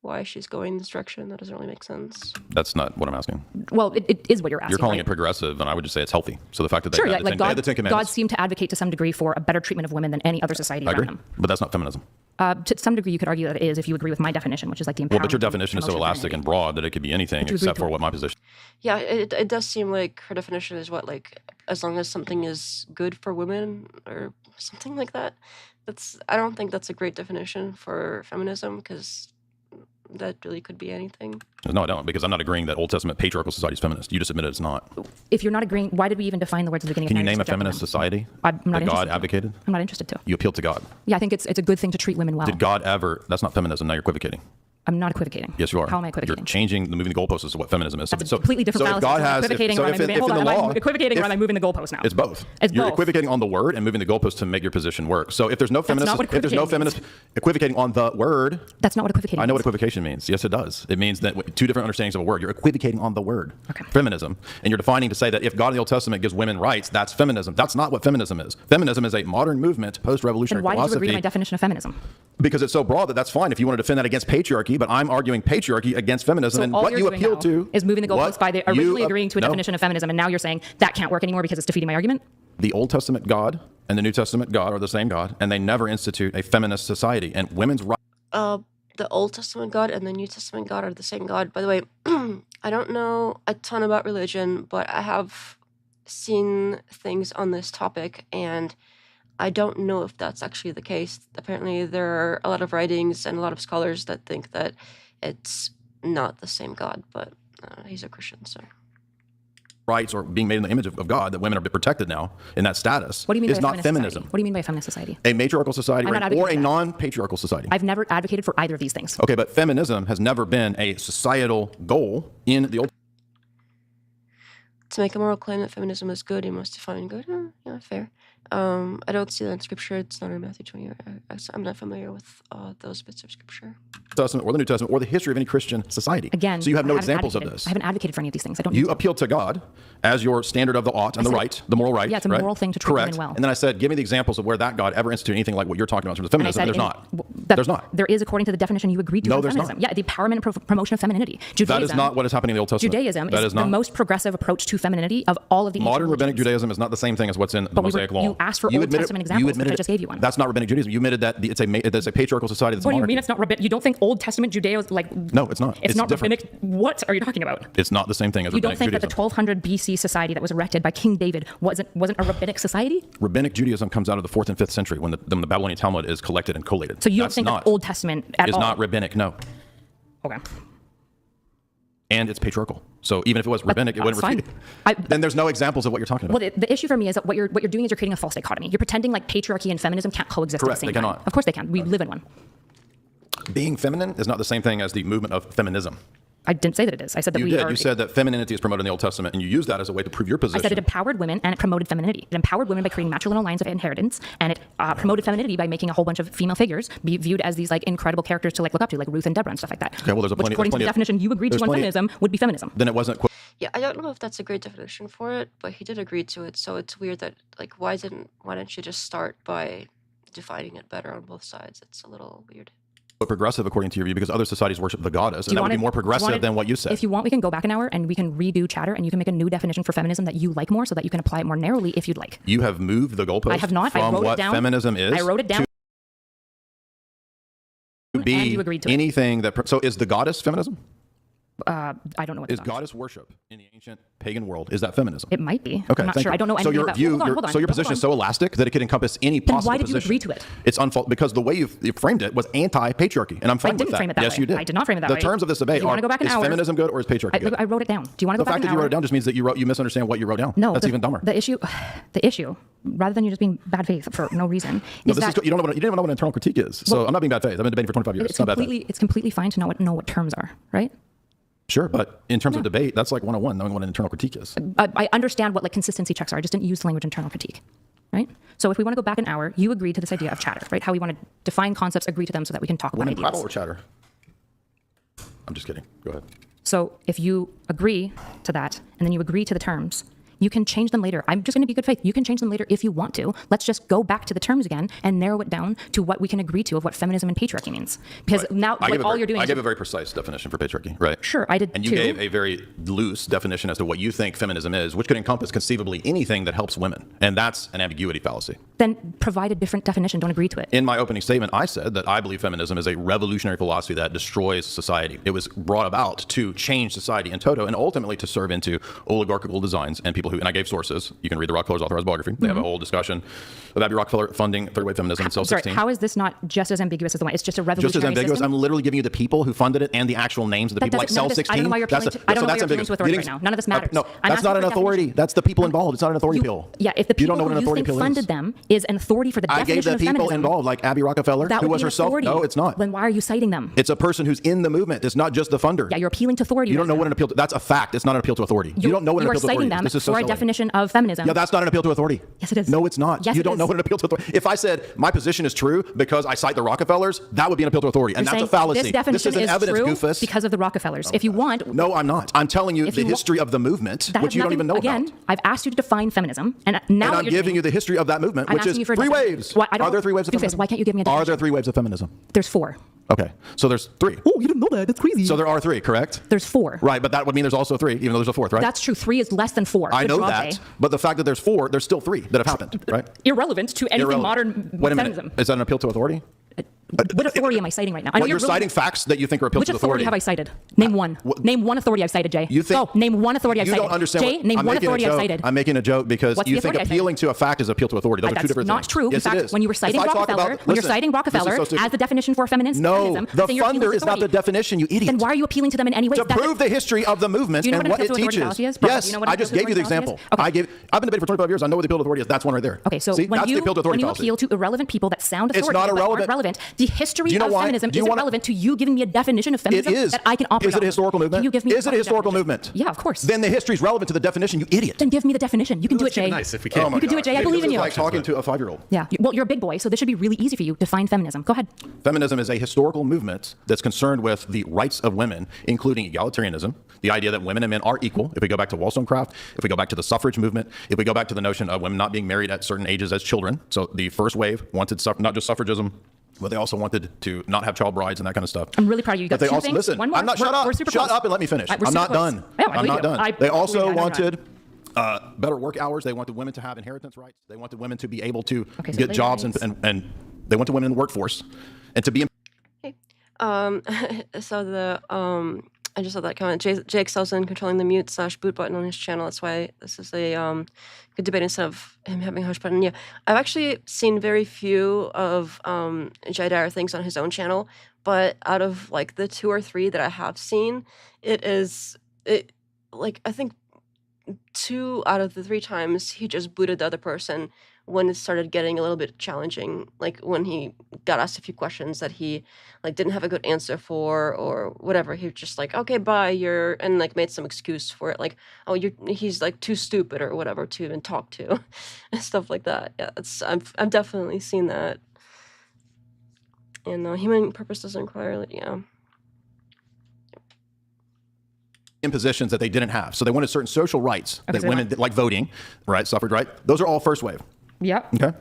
why she's going this direction. That doesn't really make sense. That's not what I'm asking. Well, it is what you're asking. You're calling right? it progressive, and I would just say it's healthy. So the fact that they Sure, had yeah, the like Ten- they had God, the Ten God Commandments, seemed to advocate to some degree for a better treatment of women than any other society I around agree, them. but that's not feminism. To some degree, you could argue that it is if you agree with my definition, which is like the empowerment. Well, but your definition is so promotion of elastic and femininity. broad that it could be anything you agree except to for it? what my position. Yeah, it does seem like her definition is what, like, as long as something is good for women or something like that. I don't think that's a great definition for feminism, because that really could be anything. No, I don't, because I'm not agreeing that Old Testament patriarchal society is feminist. You just admitted it's not. If you're not agreeing, why did we even define the words at the beginning? Can you of name a marriage feminist subjective society them? I'm not that God interested to. advocated? I'm not interested to. You appealed to God. Yeah, I think it's a good thing to treat women well. Did God ever? That's not feminism. Now you're equivocating. I'm not equivocating. Yes, you are. How am I equivocating? You're changing the moving the goalposts is what feminism is. That's a completely different so if fallacy. God Am I has, equivocating so or am I if, moving? if Hold in on, the am law, I equivocating or if- am I moving the goalpost now? It's both. It's You're both. equivocating on the word and moving the goalposts to make your position work. So if there's no feminist, not what if there's no equivocating feminist equivocating on the word, That's not what equivocating I know what means. equivocation means. Yes, it does. It means that two different understandings of a word. You're equivocating on the word. Okay. Feminism, and you're defining to say that if God in the Old Testament gives women rights, that's feminism. That's not what feminism is. Feminism is a modern movement, post-revolutionary Then why did you agree to philosophy. my definition of feminism? Because it's so broad that that's fine if you want to defend that against patriarchy, but I'm arguing patriarchy against feminism. So And all what you're you doing appeal now to is moving the what goalposts by you originally agreeing to a no. definition of feminism, and now you're saying that can't work anymore because it's defeating my argument? The Old Testament God and the New Testament God are the same God, and they never institute a feminist society. And women's rights. The Old Testament God and the New Testament God are the same God. By the way, I don't know a ton about religion, but I have seen things on this topic, and I don't know if that's actually the case. Apparently, there are a lot of writings and a lot of scholars that think that it's not the same God, but he's a Christian, so. Rights or being made in the image of God, that women are protected now in that status, What do you mean is by not feminist feminism. society? What do you mean by feminist society? A matriarchal society I'm not or a advocating that. non-patriarchal society. I've never advocated for either of these things. Okay, but feminism has never been a societal goal in the Old. To make a moral claim that feminism is good, you must define good. Yeah, fair. I don't see that in scripture. It's not in Matthew 20. I'm not familiar with those bits of scripture. Testament or the New Testament or the history of any Christian society. Again, so you have no I haven't examples of advocated- this. I haven't advocated for any of these things. I don't. You need to. appeal to God as your standard of the ought and the said- right, the moral right. Yeah, it's a right? moral thing to treat Correct. women well. And then I said, give me the examples of where that God ever instituted anything like what you're talking about in terms of And I feminism. said There's in- not. that There's not. There is, according to the definition you agreed to. No, of there's feminism. not. Yeah, the empowerment and promotion of femininity. Judaism, That is not what is happening in the Old Testament. Judaism That is not. the most progressive approach to femininity of all of the ancient Modern rabbinic religions. Judaism is not the same thing as what's in the But we were- Mosaic Law. you asked for You Old admitted- Testament you examples, which admitted I just gave you one. That's not rabbinic Judaism. You admitted that it's a patriarchal society that's What do you monarchy. mean it's not rabbinic? You don't think Old Testament Judeo like? No, it's not. It's not different. rabbinic. What are you talking about? It's not the same thing as You don't rabbinic think that the Judaism. 1200 BC society that was erected by King David wasn't a rabbinic society? Rabbinic Judaism comes out of the 4th and 5th century when the Babylonian Talmud is collected and collated. So you don't That's think not, that Old Testament at is all? not rabbinic, no. Okay. And it's patriarchal. So even if it was rabbinic, it wouldn't that's refute fine. it. Then there's no examples of what you're talking about. Well, the issue for me is that what you're doing is you're creating a false dichotomy. You're pretending like patriarchy and feminism can't coexist Correct, at the same they time. cannot. Of course they can. We live in one. Being feminine is not the same thing as the movement of feminism. I didn't say that it is. I said that You we did. are. You said that femininity is promoted in the Old Testament, and you used that as a way to prove your I position. said it empowered women and it promoted femininity. It empowered women by creating matrilineal lines of inheritance, and it promoted femininity by making a whole bunch of female figures be viewed as these like incredible characters to like look up to, like Ruth and Deborah and stuff like that. Okay, well, there's a Which, plenty- according to there's the plenty of- definition you agreed to there's on plenty of- feminism, would be feminism. Then it wasn't. Yeah, I don't know if that's a great definition for it, but he did agree to it. So it's weird that, like, why didn't you just start by defining it better on both sides? It's a little weird. Progressive according to your view because other societies worship the goddess, Do and you that would be want more it- do you progressive want it- than what you said. If you want, we can go back an hour and we can redo chatter, and you can make a new definition for feminism that you like more, so that you can apply it more narrowly if you'd like. You have moved the goalpost I have not. I from wrote it what down. feminism is I wrote it down. to be and you agreed to it. anything that. So is the goddess feminism? I don't know what Is goddess worship in the ancient pagan world, is that feminism? It might be. Okay, I'm not thank sure. you. I don't know So anything your about view, hold on. so your position is so elastic that it could encompass any Then possible why did you position. agree to it? It's because the way you framed it was anti-patriarchy, and I'm fine I with didn't that. frame it that Yes, way. you did. I did not frame it that the way. terms of this debate You wanna are: go back an is hour? feminism good or is patriarchy good? I wrote it down. Do you want to The go back fact an that you hour? wrote it down just means that you misunderstand what you wrote down. No, That's even dumber. The issue, rather than you just being bad faith for no reason, No, is this that is, you didn't even know what internal critique is. So I'm not being bad faith. I've been debating for 25 years. it's not bad faith. it's completely fine to know what terms are, right? Sure, but in terms of debate, that's like 101, knowing what an internal critique is. I understand what like consistency checks are. I just didn't use the language internal critique, right? So if we want to go back an hour, you agreed to this idea of chatter, right? How we want to define concepts, agree to them so that we can talk about Women ideas. prattle or chatter? I'm just kidding. Go ahead. So if you agree to that and then you agree to the terms, you can change them later. I'm just going to be good faith. You can change them later if you want to. Let's just go back to the terms again and narrow it down to what we can agree to of what feminism and patriarchy means. Because now, like, all you're doing I is... gave a very precise definition for patriarchy, right? Sure, I did And you too. gave a very loose definition as to what you think feminism is, which could encompass conceivably anything that helps women. And that's an ambiguity fallacy. Then provide a different definition. Don't agree to it. In my opening statement, I said that I believe feminism is a revolutionary philosophy that destroys society. It was brought about to change society in toto and ultimately to serve into oligarchical designs and people who, and I gave sources. You can read the Rockefeller's authorized biography. They have a whole discussion of Abby Rockefeller funding third wave feminism in cell 16. Sorry, how is this not just as ambiguous as the one? It's just a revolutionary Just as ambiguous. system? I'm literally giving you the people who funded it and the actual names of the That people, like doesn't- cell none of this- 16. I don't know why you're appealing to- I don't know why you're appealing to authority right now. None of this matters. No, I'm that's not asking an for a authority. definition. That's the people involved. It's not an authority pill. Yeah, if the You people don't know what an who you authority think pill funded is. them is an authority for the I gave definition the of people feminism, involved, like Abby Rockefeller, that who would was be an herself. authority. No, it's not. Then why are you citing them? It's a person who's in the movement. It's not just the funder. Yeah, you're appealing to authority. You don't right know now. what an appeal to. That's a fact. It's not an appeal to authority. You don't know what an you are appeal to citing authority them is. This is so for a silly. definition of feminism. Yeah, that's not an appeal to authority. Yes, it is. No, it's not. Yes, You it don't know is. what an appeal to authority. If I said my position is true because I cite the Rockefellers, that would be an appeal to authority, and You're that's a saying fallacy. This definition This isn't is evidence, true goofus. because of the Rockefellers. If you want, No, I'm not. I'm telling you If the you wa- history of the movement, that which has you don't nothing- even know again, about. I've asked you to define feminism, and now And what I'm you're giving doing- you the history of that movement, I'm which asking is you for a three definition. waves. Why- I don't- Are there three waves of Doofus, feminism? why can't you give me a Are there definition? three waves of feminism? There's 4. Okay, so there's 3. Oh, you didn't know that? That's crazy. So there are 3, correct? There's 4. Right, but that would mean there's also 3, even though there's a 4th, right? That's true. 3 is less than 4. I Good know job, that, Jay. but the fact that there's 4, there's still 3 that have happened, right? Irrelevant to anything Irrelevant. modern Wait a minute. feminism. Is that an appeal to authority? What authority am I citing right now? I know Well, you're really- citing facts that you think are appeal Which to authority authority. have I cited? Name one. Name one authority I've cited, Jay. You think- Go. Name one authority I've You cited. don't understand. Jay, what, name I'm one making a authority I've joke. cited. I'm making a joke because What's you the think authority I cited? appealing to a fact is appeal to authority. Those are two That's different not things. true. Yes, In it fact, is. when you were If citing I talk Rockefeller, about- when you're listen, citing this is Rockefeller so stupid. as the definition for feminism, No, the then you're appealing funder to is not the authority. definition, you idiot. Then why are you appealing to them in any way? to prove the history of the movement Do you know and what what an it appeal to authority teaches. fallacy is? Bro, do Yes, you know what an I just appeal to gave you the authority fallacy example. is? Okay. I've been debating for 25 years. I know what the appeal to authority is. That's one right there. Okay, so See, when that's you, the appeal to authority fallacy. appeal to irrelevant people that sound It's authoritative not but aren't irrelevant. relevant, the history Do you know of why? feminism Do you isn't wanna- relevant to you giving me a definition of feminism It is. that I can operate Is it on. a historical movement? Can you give me Is it a historical definition? movement? Yeah, of course. Then the history is relevant to the definition, you idiot. Then give me the definition. You can do it, Let's keep Jay. nice if we can. Oh my You can do God. it, Jay. I Maybe believe this in is you. like talking to a 5-year-old. Yeah. Well, you're a big boy, so this should be really easy for you. Define feminism. Go ahead. Feminism is a historical movement that's concerned with the rights of women, including egalitarianism, the idea that women and men are equal. If we go back to Wollstonecraft, if we go back to the suffrage movement, if we go back to the notion of women not being married at certain ages as children. So the first wave wanted not just suffragism, but they also wanted to not have child brides and that kind of stuff. I'm really proud of you. You But got they two also things. listen. One more. I'm not. We're- Shut up. we're super Shut close. up and let me finish. We're I'm super not close. done. Yeah, I I'm believe not you. done. I They believe also you. I know wanted better work hours. They wanted women to have inheritance rights. They wanted women to be able to Okay, so get labor jobs rights. and they wanted women in the workforce and to be. So I just saw that comment. Jay excels in controlling the mute / boot button on his channel. That's why this is a good debate instead of him having a hush button. Yeah, I've actually seen very few of Jay Dyer things on his own channel, but out of like the 2 or 3 that I have seen, like I think 2 out of the 3 times he just booted the other person when it started getting a little bit challenging, like when he got asked a few questions that he like didn't have a good answer for or whatever. He was just like, okay, bye, and like made some excuse for it, like, oh, he's like too stupid or whatever to even talk to and stuff like that. Yeah, I've definitely seen that. And human purpose doesn't require, yeah. In positions that they didn't have. So they wanted certain social rights Okay, that so women, like voting, right, suffrage right. Those are all first wave. Yep. Okay.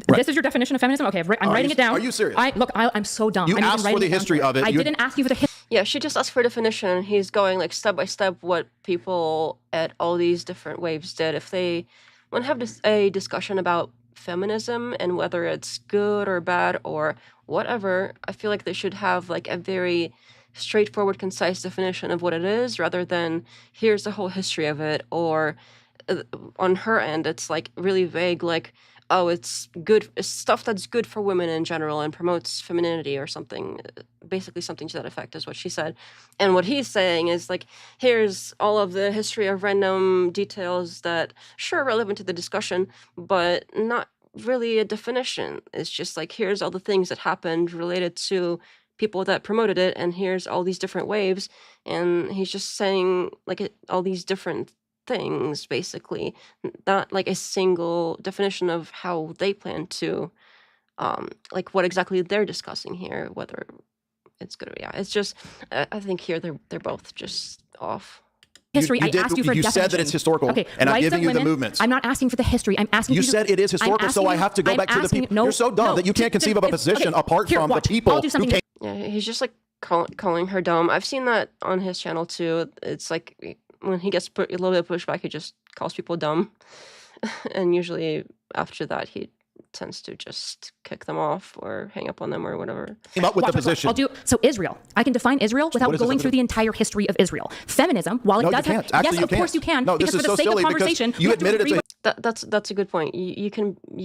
This is your definition of feminism? Okay, I'm writing it down. Are you serious? I'm so dumb. You I'm even asked for writing the it down history for of it. I You- didn't ask you for the history. Yeah, she just asked for a definition, and he's going like step by step what people at all these different waves did. If they want to have a discussion about feminism and whether it's good or bad or whatever, I feel like they should have like a very straightforward, concise definition of what it is, rather than here's the whole history of it. Or on her end, it's like really vague, like, oh, it's good, it's stuff that's good for women in general and promotes femininity or something. Basically, something to that effect is what she said. And what he's saying is like, here's all of the history of random details that, sure, relevant to the discussion, but not really a definition. It's just like, here's all the things that happened related to people that promoted it, and here's all these different waves. And he's just saying like all these different things, basically, not like a single definition of how they plan to like what exactly they're discussing here, whether it's good or it's just I think here they're both just off. History. I asked you for a definition. You said that it's historical, okay, and I'm giving you women, the movements. I'm not asking for the history. I'm asking you. You said it is historical, so I have to go back to the people. No, you're so dumb that you can't conceive of a position apart from the people who came. Yeah, he's just like calling her dumb. I've seen that on his channel too. It's like when he gets a little bit of pushback, he just calls people dumb, and usually after that he tends to just kick them off or hang up on them or whatever. Came up with the position. I'll do so. Israel. I can define Israel without going through the entire history of Israel. Feminism, while it does have, yes, of course you can. No, this because is for the so sake silly of conversation, because you admitted it's that's a good point. You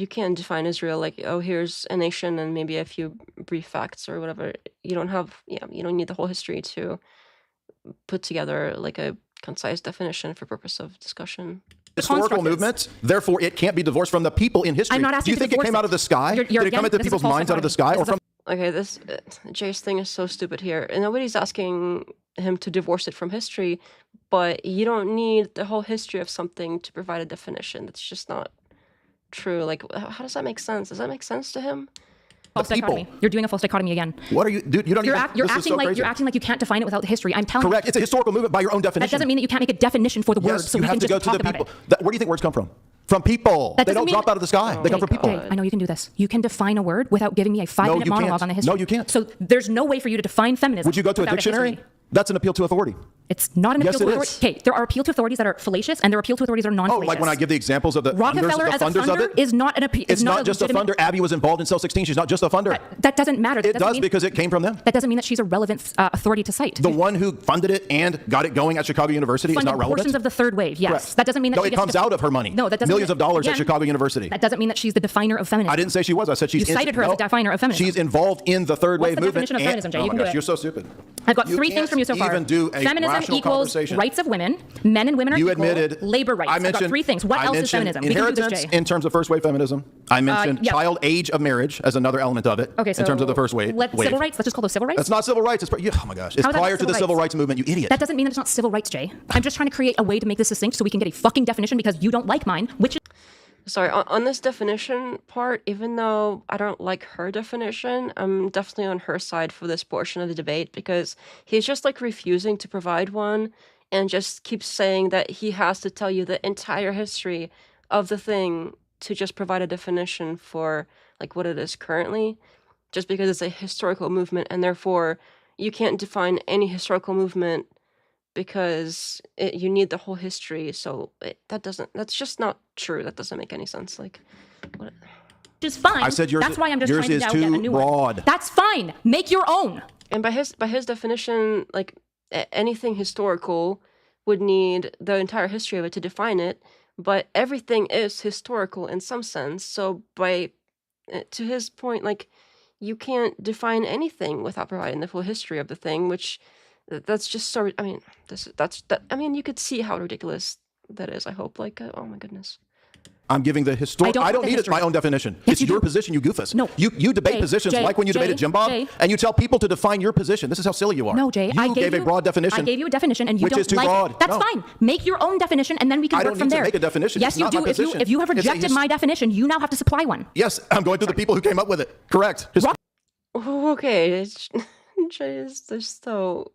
can define Israel like, oh, here's a nation and maybe a few brief facts or whatever. You don't need the whole history to put together like a concise definition for purpose of discussion. Historical movements, therefore it can't be divorced from the people in history. I'm not asking Do you think it came out of the sky? Did it come into people's minds out of the sky, or from? Okay, this Jay's thing is so stupid here, and nobody's asking him to divorce it from history, but you don't need the whole history of something to provide a definition. That's just not true. Like, how does that make sense? Does that make sense to him? False dichotomy. You're doing a false dichotomy again. What are you? Dude, you don't you're even. You're acting like you can't define it without the history. I'm telling you. Correct. It's a historical movement by your own definition. That doesn't mean that you can't make a definition for the word. Yes, so you we have can to just go to talk the about people. it. Where do you think words come from? From people. They don't drop out of the sky. They come from people. Okay, I know you can do this. You can define a word without giving me a 5-minute monologue on the history. No, you can't. So there's no way for you to define feminism. Would you go to a dictionary? That's an appeal to authority. It's not an appeal to authority. Yes, Okay, there are appeal to authorities that are fallacious, and there are appeal to authorities that are non-fallacious. Oh, like when I give the examples of the Rockefeller as a funders of funder it? is not an appeal. It's not just a funder. Abby was involved in Cell 16. She's not just a funder. That doesn't matter. It does because it came from them. That doesn't mean that she's a relevant authority to cite. The one who funded it and got it going at Chicago University is not relevant? Portions of the third wave, yes. Correct. That doesn't mean that no, it comes out of her money. No, that doesn't millions mean of dollars again, at Chicago University. That doesn't mean that she's the definer of feminism. I didn't say she was. I said she's. You cited her as a definer of feminism. She's involved in the third wave movement. What's the definition of feminism, Jay? Oh You my can do gosh, it. you're so stupid. I've got three things from you so far. Even do a feminism rational equals conversation. rights of women. Men and women are you equal. Admitted, Labor rights. I've got three things. What else is feminism? We can do this, Inheritance Jay. in terms of first wave feminism. I mentioned child age of marriage as another element of it. Okay, so in terms of the first wave. Civil rights. Let's just call those civil rights. That's not civil rights. It's oh my gosh. It's prior to the civil rights movement. You idiot. That doesn't mean that it's not civil rights, Jay. I'm just trying to create a way to make this succinct so we can get a fucking definition because you don't like mine, which is. Sorry, on this definition part, even though I don't like her definition, I'm definitely on her side for this portion of the debate because he's just like refusing to provide one and just keeps saying that he has to tell you the entire history of the thing to just provide a definition for like what it is currently, just because it's a historical movement and therefore you can't define any historical movement because you need the whole history. So that's just not true. That doesn't make any sense. Like, what? Which is fine. I said yours. That's why I'm just yours trying to is now get a too new broad. one. That's fine. Make your own. And by his definition, like anything historical would need the entire history of it to define it. But everything is historical in some sense. So to his point, like you can't define anything without providing the full history of the thing, which. That's just so. I mean, I mean, you could see how ridiculous that is. I hope. Like, oh my goodness. I'm giving the historic. I don't need it my own definition. Yes, it's your position, you goofus. No. You debate positions like when you debated Jim Bob, and you tell people to define your position. This is how silly you are. No, Jay. You gave a broad definition. I gave you a definition, and you which don't is too like broad. it. That's No. fine. Make your own definition, and then we can I work don't from need there. to make a definition. Yes, It's you not do. my position. If you have It's a rejected my definition, you now have to supply one. Yes, I'm going to the people who came up with it. Correct. Okay, Jay is just so.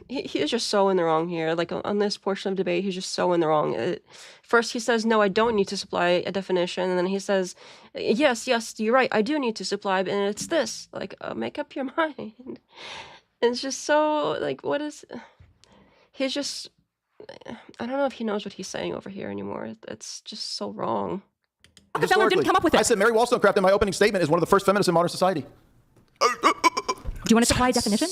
He is just so in the wrong here. Like on this portion of debate, he's just so in the wrong. First, he says, "No, I don't need to supply a definition," and then he says, "Yes, you're right. I do need to supply, and it's this. Like, make up your mind." It's just so like, what is? He's just. I don't know if he knows what he's saying over here anymore. It's just so wrong. Rockefeller didn't come up with it. I said Mary Wollstonecraft in my opening statement is one of the first feminists in modern society. Do you want to supply a definition?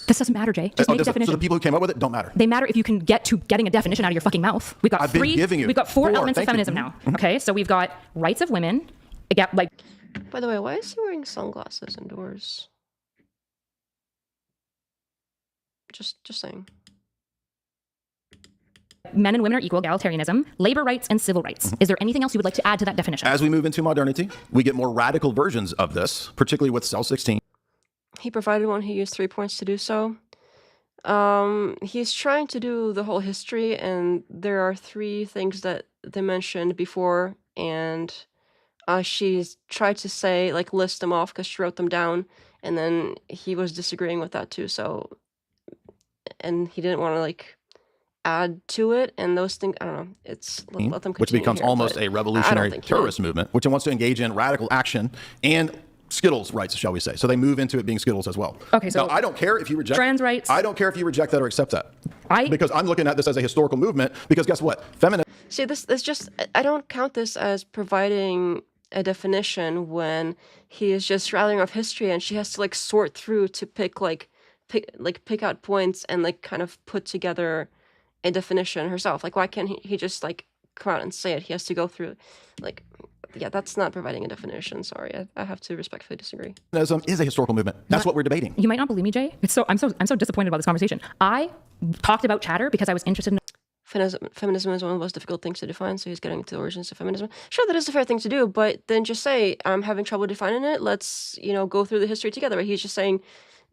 This doesn't matter, Jay. Just make a definition. So the people who came up with it don't matter. They matter if you can get to getting a definition out of your fucking mouth. We've got I've been giving you We've got four elements of Thank you. feminism now. Okay, so we've got rights of women. Again, like, By the way, why is he wearing sunglasses indoors? Just saying. men and women are equal, egalitarianism, labor rights, and civil rights. Is there anything else you would like to add to that definition? As we move into modernity, we get more radical versions of this, particularly with cell 16. He provided one. He used 3 points to do so. He's trying to do the whole history, and there are 3 things that they mentioned before, and she's tried to say, like, list them off because she wrote them down, and then he was disagreeing with that too, so, and he didn't want to, like, add to it, and those things, I don't know, it's, let them continue. Which becomes here, almost but a revolutionary think he terrorist did. movement, which wants to engage in radical action and Skittles rights, shall we say. So they move into it being Skittles as well. Okay, so now, I don't care if you reject trans rights. I don't care if you reject that or accept that. Because I'm looking at this as a historical movement, because guess what? See, this just, I don't count this as providing a definition when he is just rattling off history and she has to, like, sort through to pick out points and, like, kind of put together a definition herself. Like, why can't he just, like, come out and say it? He has to go through, like, yeah, that's not providing a definition. Sorry, I have to respectfully disagree. Feminism is a historical movement. That's what we're debating. You might not believe me, Jay. I'm so disappointed about this conversation. I talked about chatter because I was interested in Feminism is one of the most difficult things to define, so he's getting into the origins of feminism. Sure, that is a fair thing to do, but then just say, I'm having trouble defining it. Let's, go through the history together. He's just saying,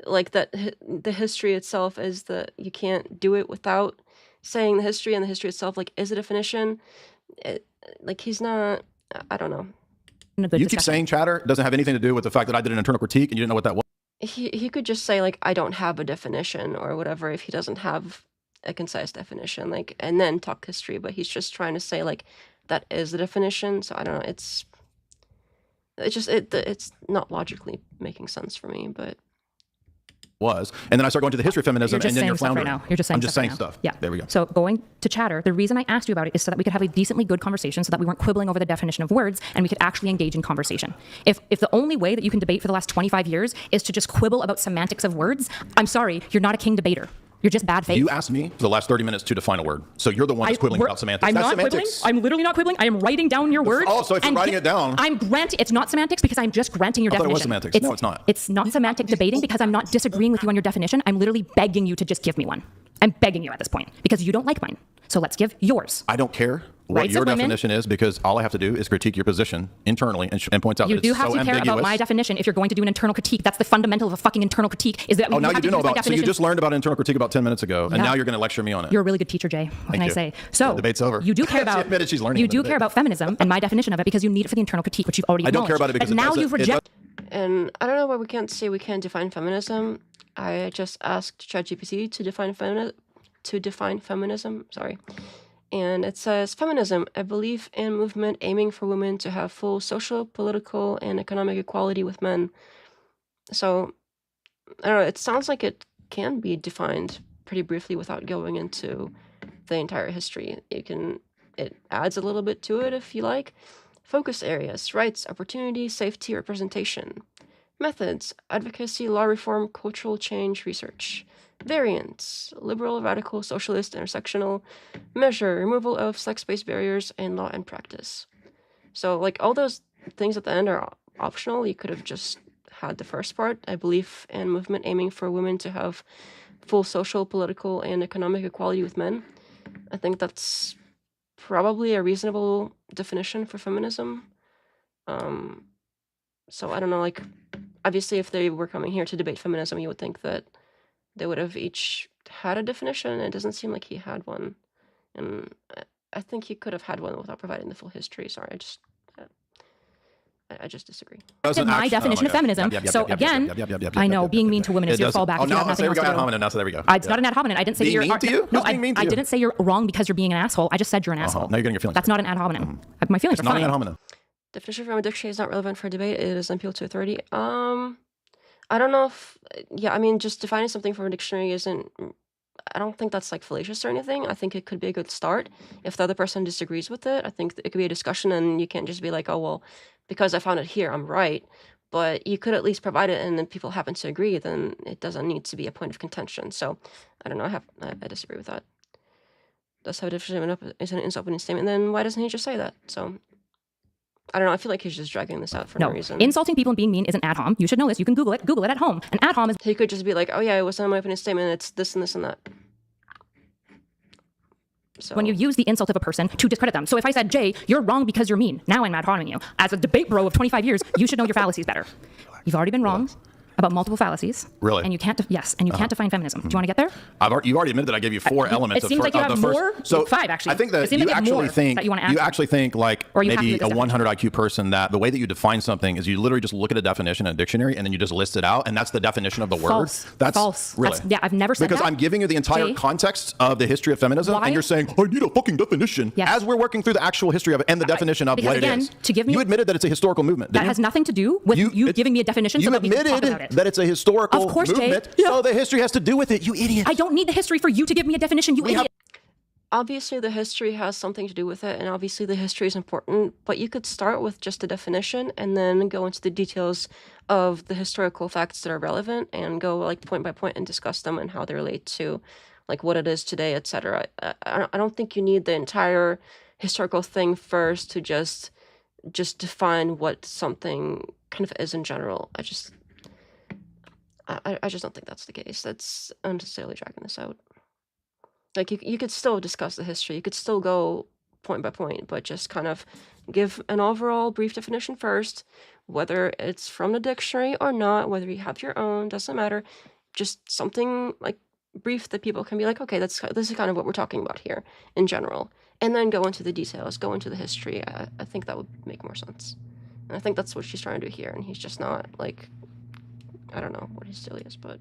like, that the history itself is you can't do it without saying the history, and the history itself, like, is a definition. He's not, I don't know. You keep saying chatter doesn't have anything to do with the fact that I did an internal critique and you didn't know what that was. He could just say, like, I don't have a definition or whatever if he doesn't have a concise definition, like, and then talk history, but he's just trying to say, like, that is the definition. So I don't know, it's not logically making sense for me, but And then I start going to the history of feminism, and then you're floundering. Right now. You're just saying I'm just saying stuff. stuff. Yeah. There we go. So going to chatter, the reason I asked you about it is so that we could have a decently good conversation, so that we weren't quibbling over the definition of words, and we could actually engage in conversation. If the only way that you can debate for the last 25 years is to just quibble about semantics of words, I'm sorry, you're not a king debater. You're just bad faith. You asked me for the last 30 minutes to define a word. So you're the one that's quibbling about semantics. I'm That's not semantics. quibbling. I'm literally not quibbling. I am writing down your words. Oh, so if you're writing it down. It's not semantics because I'm just granting your definition. I thought it was semantics. No, it's not. It's not semantic debating because I'm not disagreeing with you on your definition. I'm literally begging you to just give me one. I'm begging you at this point because you don't like mine. So let's give yours. I don't care what Rights your of women. definition is, because all I have to do is critique your position internally and point out that You it's do so have to care ambiguous. about my definition if you're going to do an internal critique. That's the fundamental of a fucking internal critique. Is that now have you to do know use my about. So you definition. just learned about internal critique about 10 minutes ago, and now you're going to lecture me on it. You're a really good teacher, Jay. What can I you. say? So The debate's over. You do care about. She admitted she's learning You in the do debate. care about feminism and my definition of it because you need it for the internal critique, which you've already I don't care acknowledged. about it because But now you've rejected. And I don't know why we can't say we can't define feminism. I just asked ChatGPT to define feminism. Sorry. And it says, feminism, a belief and movement aiming for women to have full social, political, and economic equality with men. So, I don't know, it sounds like it can be defined pretty briefly without going into the entire history. It adds a little bit to it if you like. Focus areas, rights, opportunity, safety, representation. Methods, advocacy, law reform, cultural change, research. Variants, liberal, radical, socialist, intersectional. Measure, removal of sex-based barriers, and law and practice. So, like, all those things at the end are optional. You could have just had the first part, a belief and movement aiming for women to have full social, political, and economic equality with men. I think that's probably a reasonable definition for feminism. So I don't know, like, obviously if they were coming here to debate feminism, you would think that they would have each had a definition. It doesn't seem like he had one. And I think he could have had one without providing the full history. Sorry, I just disagree. My definition of feminism. So again, I know being mean to women is your fallback. Oh, if you have now nothing there we else go. to do. Ad hominem. Now so there we go. It's not an ad hominem. I didn't say Being you're mean to you? No, Who's being mean to I you? didn't say you're wrong because you're being an asshole. I just said you're an asshole. Now you're getting your feelings. That's not an ad hominem. My feelings It's are not fine. an ad hominem. Definition from a dictionary is not relevant for debate. It is appeal to authority. I don't know if, just defining something from a dictionary isn't, I don't think that's, like, fallacious or anything. I think it could be a good start. If the other person disagrees with it, I think it could be a discussion, and you can't just be like, oh, well, because I found it here, I'm right. but you could at least provide it, and then people happen to agree, then it doesn't need to be a point of contention. So I don't know. I disagree with that. Does have a different statement is an opening statement, then why doesn't he just say that? So I don't know. I feel like he's just dragging this out for no reason. Insulting people and being mean isn't ad hom. You should know this. You can Google it. Google it at home. An ad hom is... He could just be like, oh yeah, it was in my opening statement. It's this and this and that. So when you use the insult of a person to discredit them. So if I said, Jay, you're wrong because you're mean, now I'm ad homing you. As a debate bro of 25 years, you should know your fallacies better. You've already been wrong about multiple fallacies. Really? And you can't, can't define feminism. Do you want to get there? You've already admitted that I gave you 4 elements. It seems like you have more. So 5 actually. I think that you actually think like maybe a 100 IQ person that the way that you define something is you literally just look at a definition in a dictionary and then you just list it out, and that's the definition of the word. False. That's false. Really? I've never said because that. I'm giving you the entire context of the history of feminism, and you're saying I need a fucking definition as we're working through the actual history of it and the definition of what it is. To give me, you admitted that it's a historical movement. That has nothing to do with you giving me a definition. You admitted that it's a historical movement, so the history has to do with it, you idiot. I don't need the history for you to give me a definition, you idiot. Obviously, the history has something to do with it, and obviously the history is important, but you could start with just a definition and then go into the details of the historical facts that are relevant and go like point by point and discuss them and how they relate to like what it is today, etc. I don't think you need the entire historical thing first to just define what something kind of is in general. I just don't think that's the case. That's unnecessarily dragging this out. Like, you could still discuss the history. You could still go point by point, but just kind of give an overall brief definition first, whether it's from the dictionary or not, whether you have your own, doesn't matter. Just something, like, brief that people can be like, okay, this is kind of what we're talking about here in general. And then go into the details, go into the history. I think that would make more sense. And I think that's what she's trying to do here, and he's just not, like... I don't know what his deal is, but...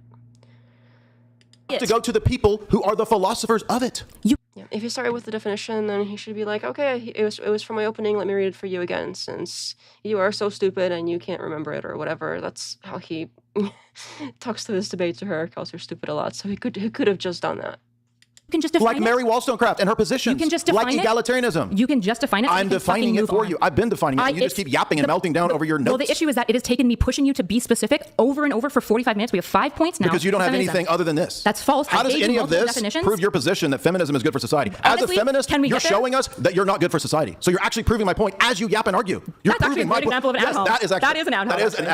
To go to the people who are the philosophers of it. Yeah. If he started with the definition, then he should be like, okay, it was from my opening, let me read it for you again, since you are so stupid and you can't remember it or whatever. That's how he talks to this debate to her, calls her stupid a lot, so he could have just done that. You can just define like Mary Wollstonecraft and her positions. You can just define like egalitarianism. You can just define it. I'm defining it for you. I've been defining it. And you just keep yapping and melting down over your notes. Well, the issue is that it has taken me pushing you to be specific over and over for 45 minutes. We have 5 points now. Because you don't have anything other than this. That's false. How does any of this prove your position that feminism is good for society? Honestly, as a feminist, you're showing us that you're not good for society. So you're actually proving my point as you yap and argue. You're That's actually a great example of an ad hominem. That is an ad hominem. That is an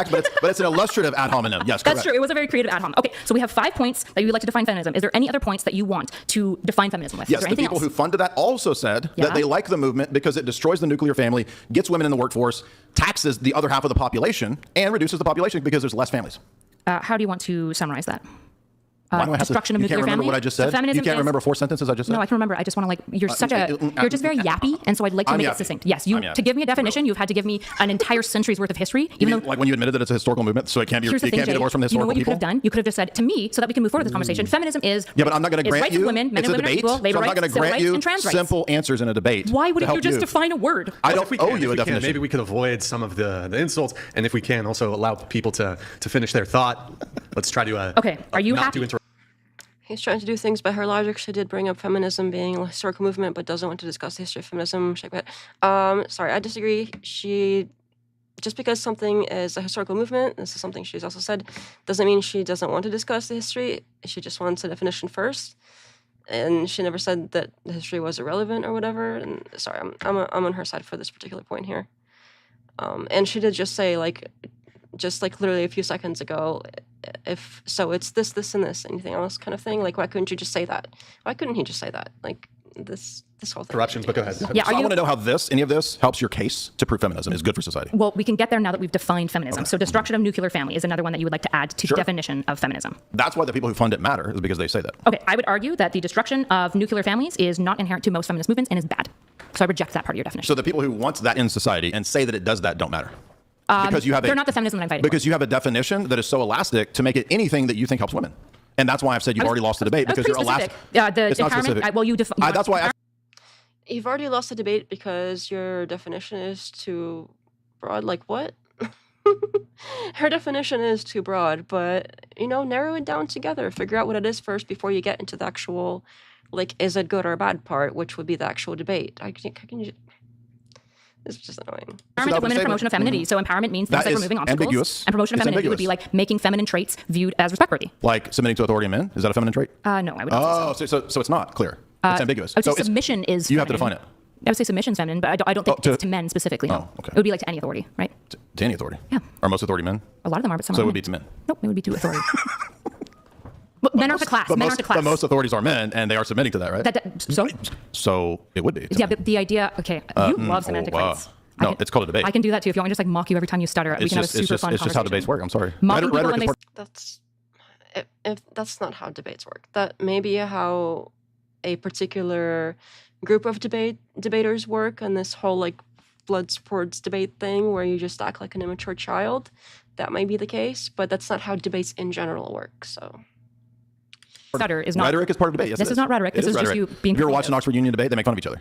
but it's an illustrative ad hominem. Yes, correct. That's true. It was a very creative ad hominem. Okay, so we have 5 points that you would like to define feminism. Is there any other points that you want to define feminism with? Yes, the people who funded that also said that they like the movement because it destroys the nuclear family, gets women in the workforce, taxes the other half of the population, and reduces the population because there's less families. How do you want to summarize that? Why do I have destruction of you nuclear can't remember family? what I just said? You can't remember 4 sentences I just said? No, I can remember. I just want to like, you're just very yappy, and so I'd like to make it succinct. Yes, to give me a definition, you've had to give me an entire century's worth of history. Even though, like when you admitted that it's a historical movement, so it can't be divorced from the historical people. You know what you people? could have done? You could have just said to me, so that we can move forward with this conversation, feminism is but I'm not going to grant you. Women, men it's and a women debate, equal, labor so I'm not going to grant you simple answers in a debate. Why would you just define a word? I don't owe you a definition. Maybe we could avoid some of the insults, and if we can, also allow people to finish their thought. Let's try to okay. Are you happy? He's trying to do things by her logic. She did bring up feminism being a historical movement, but doesn't want to discuss the history of feminism. Sorry, I disagree. Just because something is a historical movement, this is something she's also said, doesn't mean she doesn't want to discuss the history. She just wants a definition first. And she never said that the history was irrelevant or whatever. And sorry, I'm on her side for this particular point here. And she did just say, just literally a few seconds ago, if so, it's this, and this, anything else kind of thing. Like, why couldn't you just say that? Why couldn't he just say that? Like, this whole thing. Corruptions, but go ahead. Yeah, so I want to know how any of this helps your case to prove feminism is good for society. Well, we can get there now that we've defined feminism. Okay. So destruction of nuclear family is another one that you would like to add to the definition of feminism. That's why the people who fund it matter, is because they say that. Okay, I would argue that the destruction of nuclear families is not inherent to most feminist movements and is bad. So I reject that part of your definition. So the people who want that in society and say that it does that don't matter. Because they're not the feminism that I'm fighting because for. You have a definition that is so elastic to make it anything that you think helps women. And that's why I've said you've already lost the debate, because you're elastic. It's not specific. That's why you've already lost the debate because your definition is too broad. Like, what? Her definition is too broad, but, narrow it down together. Figure out what it is first before you get into the actual, is it good or bad part, which would be the actual debate. It's just annoying. Empowerment of women and promotion of femininity. So empowerment means things That like is removing obstacles. ambiguous. And promotion of It's femininity would be ambiguous. like making feminine traits viewed as respect-worthy. Like submitting to authority in men? Is that a feminine trait? No, I would not say so. So it's not clear. It's ambiguous. I would say So it's- submission is You have to feminine. define it. I would say submission's feminine, but I don't think it's to men specifically. No. Oh, okay. It would be like to any authority, right? To any authority. Yeah. Are most authority men? A lot of them are, but some So are it would women. be to men. Nope, it would be to authority. But men aren't a class. But Men most, aren't a class. but most authorities are men, and they are submitting to that, right? So? So it would be. to Yeah, men. but the idea, okay, you love semantic wow. fights. No, it's called a debate. I can do that too. If you want me to just like mock you every time you stutter, we can have a super fun it's just conversation. how debates work. I'm sorry. Mocking people Rhetoric when is they part- If that's not how debates work. That may be how a particular group of debaters work, and this whole like blood sports debate thing where you just act like an immature child. That might be the case, but that's not how debates in general work. So stutter is not Rhetoric is part of debate. Yes, This it is not rhetoric. It This is just rhetoric. you being If you ever watched creative. an Oxford Union debate, they make fun of each other.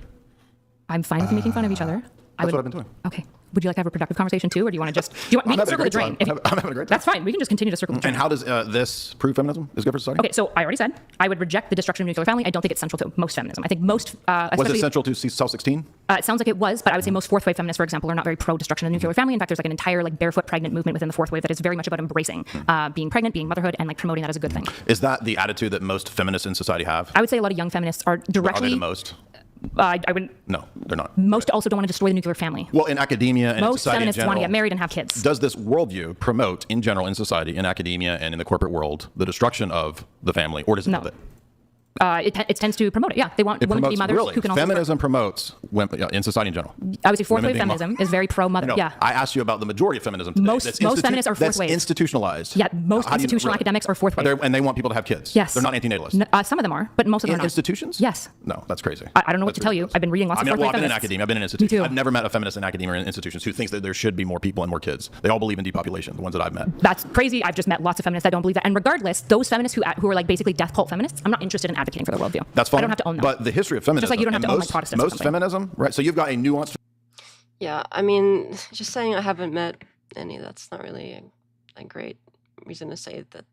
I'm fine with making fun of each other. That's what I've been doing. Okay. Would you like to have a productive conversation too, or do you want to just? Do you want me I'm to having a circle the great drain? time. If you- I'm having a great time. That's fine. We can just continue to circle the drain. And how does this prove feminism is good for society? Okay, so I already said I would reject the destruction of the nuclear family. I don't think it's central to most feminism. I think most, Was especially, it central to self-16? it sounds like it was, but I would say most fourth wave feminists, for example, are not very pro destruction of the nuclear family. In fact, there's like an entire like barefoot pregnant movement within the fourth wave that is very much about embracing being pregnant, being motherhood, and like promoting that as a good thing. Is that the attitude that most feminists in society have? I would say a lot of young feminists are Are directly. they the most? I wouldn't. No, they're not. Most also don't want to destroy the nuclear family. Well, in academia and in Most society in feminists want to general, get married and have kids. does this worldview promote, in general, in society, in academia, and in the corporate world, the destruction of the family, or does it No. promote it? It tends to promote it. Yeah, they want It women to be promotes, mothers really. who can also. Feminism promotes women, in society in general. I would say fourth women wave being feminism is very pro mother. No, Yeah. I asked you about the majority of feminism today. Most feminists are fourth that's wave. institutionalized. Yeah, most How do you- institutional really? academics are fourth wave. And they want people to have kids. Yes. They're not antinatalists. No, some of them are, but most of them In are not. institutions? Yes. No, that's crazy. I don't know what That's to tell you. ridiculous. I've been reading lots I of mean, fourth well, wave I've been in feminists. academia. I've been in institutions. too. I've never met a feminist in academia or in institutions who thinks that there should be more people and more kids. They all believe in depopulation, the ones that I've met. That's crazy. I've just met lots of feminists that don't believe that. And regardless, those feminists who are like basically death cult feminists, I'm not interested in advocating for their worldview. That's fine. I don't have to own them. But the history of feminism, like you don't have and to own, like, most, Protestants or most something. feminism, right? So you've got a nuanced. yeah, I mean, just saying I haven't met any. That's not really a great reason to say that.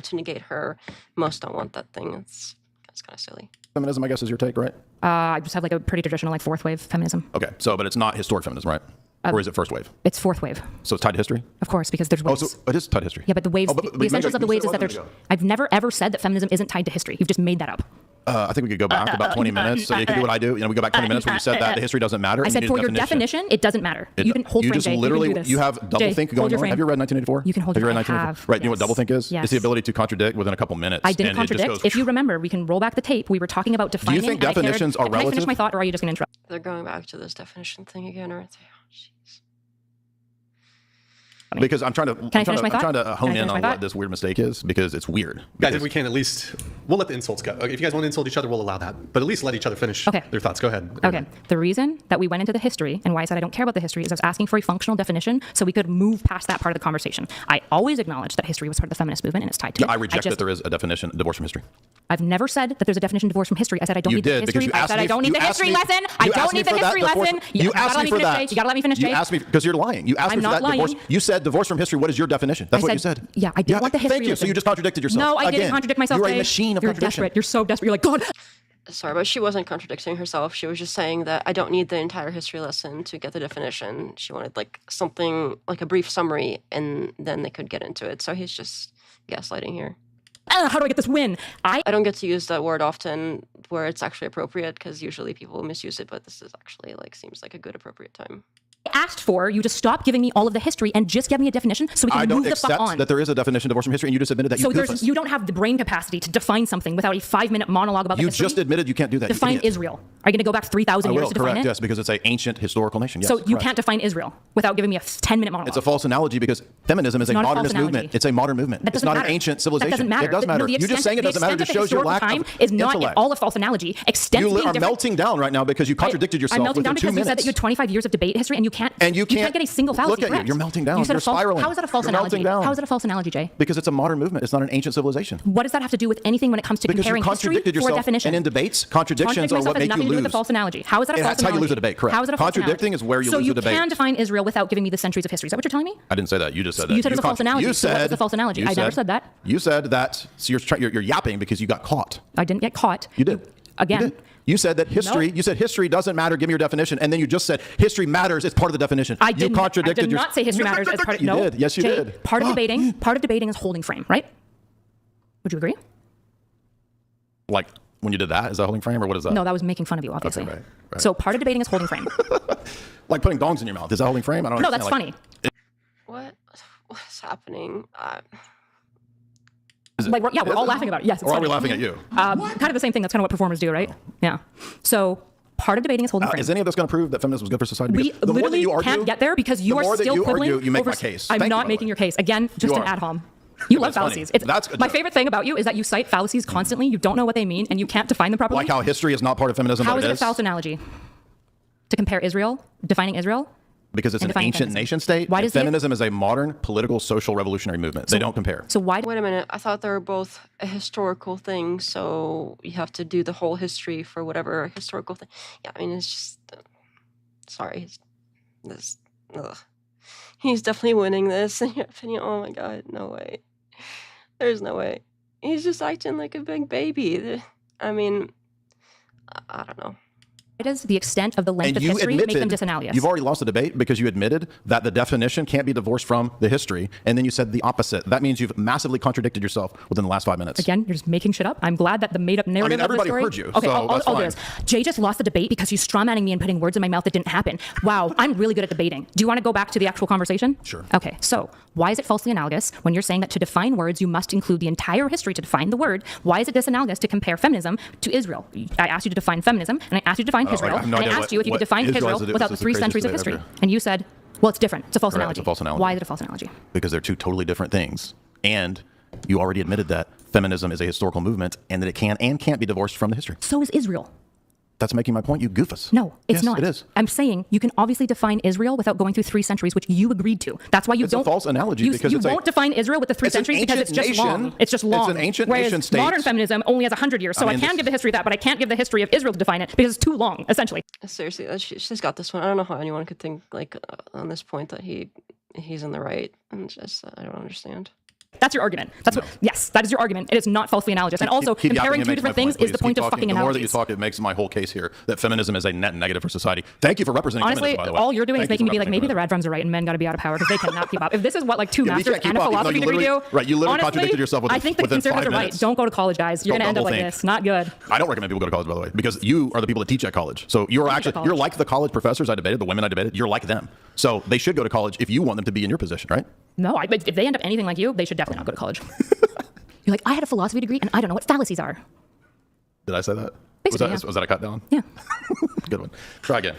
To negate her. Most don't want that thing. That's kind of silly. Feminism, I guess, is your take, right? I just have like a pretty traditional like fourth wave feminism. Okay, so but it's not historic feminism, right? Or is it first wave? It's fourth wave, So it's tied to history? of course, because there's Oh, waves. so it is tied to history. Yeah, but the waves, Oh, but the essentials of the you waves said is that it there's. wasn't ago. I've never ever said that feminism isn't tied to history. You've just made that up. I think we could go back about 20 minutes. So you can do what I do. We go back 20 minutes where you said that the history doesn't matter. I and said you for need a your definition, it doesn't matter. You can hold you frame, just Jay. literally, You can do this. you have double Jay, think hold going your on. frame. Have you read 1984? You can hold Have you your read frame. I 1984? have. Right. You know what Yes. double think is? Yes. It's the ability to contradict within a couple minutes. I didn't and it just contradict. goes- If you remember, we can roll back the tape. We were talking about defining. think and I cared- definitions are Can I finish relative? my thought, or are you just going to interrupt? They're going back to this definition thing again, aren't they? Oh, jeez. Because I'm trying to, Can I finish my thought? I'm trying to Can I hone in finish my on thought? what this weird mistake is because it's weird. Guys, Because if we can at least, we'll let the insults go. Okay, if you guys want to insult each other, we'll allow that. But at least let each other finish Okay. their thoughts. Go ahead. Okay. The reason that we went into the history and why I said I don't care about the history is I was asking for a functional definition so we could move past that part of the conversation. I always acknowledge that history was part of the feminist movement and it's tied to Yeah, it. I reject that there is a definition divorce from history. I've never said that there's a definition divorced from history. I said I don't You need the did because history. you I asked said me. I don't need you the asked history me- lesson. I you don't asked me need the for that history divorce- lesson. You gotta asked let me for finish, that. Jay. You gotta let me finish, You Jay. asked me because you're lying. You asked I'm me for not that divorce. lying. You said divorce from history. What is your definition? That's I what you said- said. yeah, I didn't want the history Thank you. So lesson. you just contradicted yourself. No, I Again, didn't contradict myself. You're a Jay. machine of You're contradiction. desperate. You're so desperate. You're like, God. Sorry, but she wasn't contradicting herself. She was just saying that I don't need the entire history lesson to get the definition. She wanted like something like a brief summary, and then they could get into it. So he's just gaslighting here. How do I get this win? I don't get to use that word often where it's actually appropriate because usually people misuse it, but this is actually like seems like a good appropriate time. asked for you to stop giving me all of the history and just give me a definition so we can I don't move the fuck accept on. that there is a definition of divorce from history, and you just admitted that So you goofus. you don't have the brain capacity to define something without a 5-minute monologue about the You history. just admitted you can't do that. You Define idiot. Israel. Are you going to go back 3,000 I years will, to define correct, it? yes, because it's an ancient historical nation. Yes, So you correct. can't define Israel without giving me a 10-minute monologue. It's a false analogy because feminism is a not a false modernist analogy. movement. It's a modern movement. That It's doesn't not matter. an ancient civilization. That doesn't matter. It does matter. No, the You just extent- saying it the doesn't matter extent just of the shows your lack historical of time is not intellect. all a false analogy. Extent You being are different. melting down right now because you contradicted yourself I'm melting within down 2 because you said that minutes. you had 25 years of debate history and you can't get a single fallacy Look at you. correct. You're melting down. You said You're a false, spiraling. How is that a false You're analogy? melting down. How is that a false analogy, Jay? Because it's a modern movement. It's not an ancient civilization. What does that have to do with anything when it comes to Because you comparing history contradicted for a yourself. definition? And in debates, contradictions are what has make nothing you to do with lose. a false analogy. How is that a false That's how analogy? you lose a debate, correct. How is it a false Contradicting analogy? is where you so lose a debate. So you can define Israel without giving me the centuries of history. Is that what you're telling me? I didn't say that. You just said that. You said it was a false analogy. You So what said was the false analogy? you I never said that. You said that. So you're yapping because you got caught. I didn't get caught. You did. Again, You did. You said that history. No. You said history doesn't matter. Give me your definition, and then you just said history matters. It's part of the definition. I did not say history matters as part of. You No, did. Yes, you Jay, did. Part of debating is holding frame, right? Would you agree? Like when you did that, is that holding frame or what is that? No, that was making fun of you, obviously. Okay, right. So part of debating is holding frame. Like putting dongs in your mouth. Is that holding frame? I don't No, understand. that's Like, funny. What's happening? We're all laughing about it. Yes, it's or are funny. we laughing at you? Kind of the same thing. That's kind of what performers do, right? Yeah. So part of debating is holding frame. Is any of this going to prove that feminism is good for society? We Because the more that literally you argue, can't get there because you the are more that still you quibbling argue, you make over. my case. I'm Thank you, not by the making way. your case. Again, just You an are. ad hom. You love That's funny. fallacies. It's, That's a my joke. favorite thing about you is that you cite fallacies constantly. You don't know what they mean and you can't define them properly. like how history is not part of feminism, How but is it a false analogy? To compare Israel, defining Israel? Because it's and an defining ancient feminism. nation state. Why and does the- feminism is a modern political, social, revolutionary movement. They don't compare. So why? Wait a minute. I thought they were both a historical thing, so you have to do the whole history for whatever historical thing. Yeah, I mean, it's just. Sorry. This. Ugh. He's definitely winning this, in your opinion. Oh my god, no way. There's no way. He's just acting like a big baby. I mean, I don't know. It is the extent of the length And of you history make them admitted, disanalogous. you've already lost the debate because you admitted that the definition can't be divorced from the history, and then you said the opposite. That means you've massively contradicted yourself within the last 5 minutes. Again, you're just making shit up. I'm glad that the made-up narrative of the everybody story. heard you, Okay, so I'll that's do fine. this. Jay just lost the debate because he's strawmanning me and putting words in my mouth that didn't happen. Wow, I'm really good at debating. Do you want to go back to the actual conversation? Sure. Okay, so why is it falsely analogous when you're saying that to define words, you must include the entire history to define the word? Why is it disanalogous to compare feminism to Israel? I asked you to define feminism, and I asked you to define Israel, I have no and I idea asked you if you what could define Israel Israel has to do- without this the is the 3 centuries of craziest history. debate ever. And you said, well, it's different. It's a false Correct, analogy. it's a false analogy. Why is it a false analogy? Because they're two totally different things. And you already admitted that feminism is a historical movement and that it can and can't be divorced from the history. So is Israel. That's making my point, you goofus. No, it's Yes, not. it is. I'm saying you can obviously define Israel without going through 3 centuries, which you agreed to. That's why you It's a don't. false analogy You, because you it's a- won't define Israel with the 3 It's an centuries because it's ancient just nation. long. It's just long. It's an ancient Whereas nation state. modern feminism only has 100 years, so I, mean, can this- give the history of that, but I can't give the history of Israel to define it because it's too long, essentially. Seriously, she's got this one. I don't know how anyone could think like on this point that he's in the right. I'm just I don't understand. That's your argument. That's what. Yes, that is your argument. It is not falsely analogous. And also, Keep comparing yapping, it 2 makes different my things point, is the please. point Keep of talking. fucking The more that you analogies. talk, it makes my whole case here that feminism is a net negative for society. Thank you for representing Honestly, feminism, by the way. all you're doing is Thank making you me for be like, maybe the representing rad drums are right and men got to be out of power because they cannot keep up. If this is what like 2 Yeah, you masters can't keep and a up. You know, philosophy you degree do, literally- right, you literally honestly, contradicted yourself I think the within conservatives 5 are right. minutes. Don't go to college, guys. You're Don't going to end up like double think. this. Not good. I don't recommend people go to college, by the way, because you are the people that teach at college. So you're teach at actually, college. you're like the college professors I debated, the women I debated, you're like them. So they should go to college if you want them to be in your position, right? No, but if they end up anything like you, they should definitely not go to college. You're like, I had a philosophy degree and I don't know what fallacies are. Did I say that? Basically, was yeah. that a cut down? Yeah. Good one. Try again.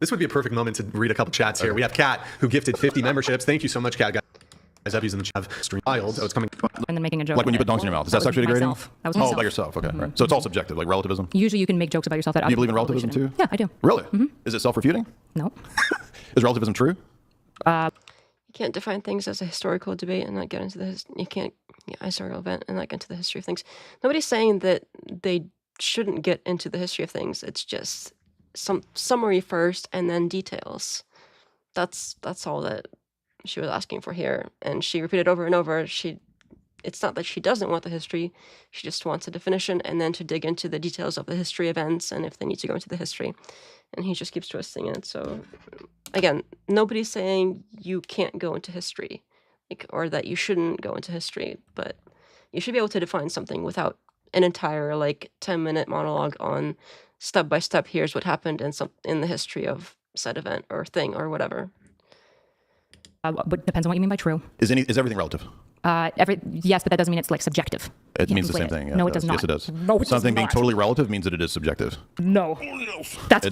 This would be a perfect moment to read a couple chats here. We have Kat, who gifted 50 memberships. Thank you so much, Kat. Guys, up using the chat. Stream wild. Oh, it's coming. And then making a joke. Like when you put about dongs in it. your mouth. Is that was sexually degrading? myself. That was Oh, myself. by yourself. Okay, right. So it's all subjective, like relativism? Usually you can make jokes about yourself that Do you believe in relativism too? Yeah, I do. Really? Is it self-refuting? No. Is relativism true? You can't define things as a historical debate and not get into the you can't historical event and not get into the history of things. Nobody's saying that they shouldn't get into the history of things. It's just some summary first and then details. That's all that she was asking for here, and she repeated over and over. It's not that she doesn't want the history, she just wants a definition and then to dig into the details of the history events and if they need to go into the history. And he just keeps twisting it. So again, nobody's saying you can't go into history, or that you shouldn't go into history, but you should be able to define something without an entire 10-minute monologue on step by step. Here's what happened in the history of said event or thing or whatever. But depends on what you mean by true. Is everything relative? Yes, but that doesn't mean it's subjective. It You means can't the same conflate thing. it. Yeah, No, it does not. Yes, it does. No, it does Something being not. totally relative means that it is subjective. No.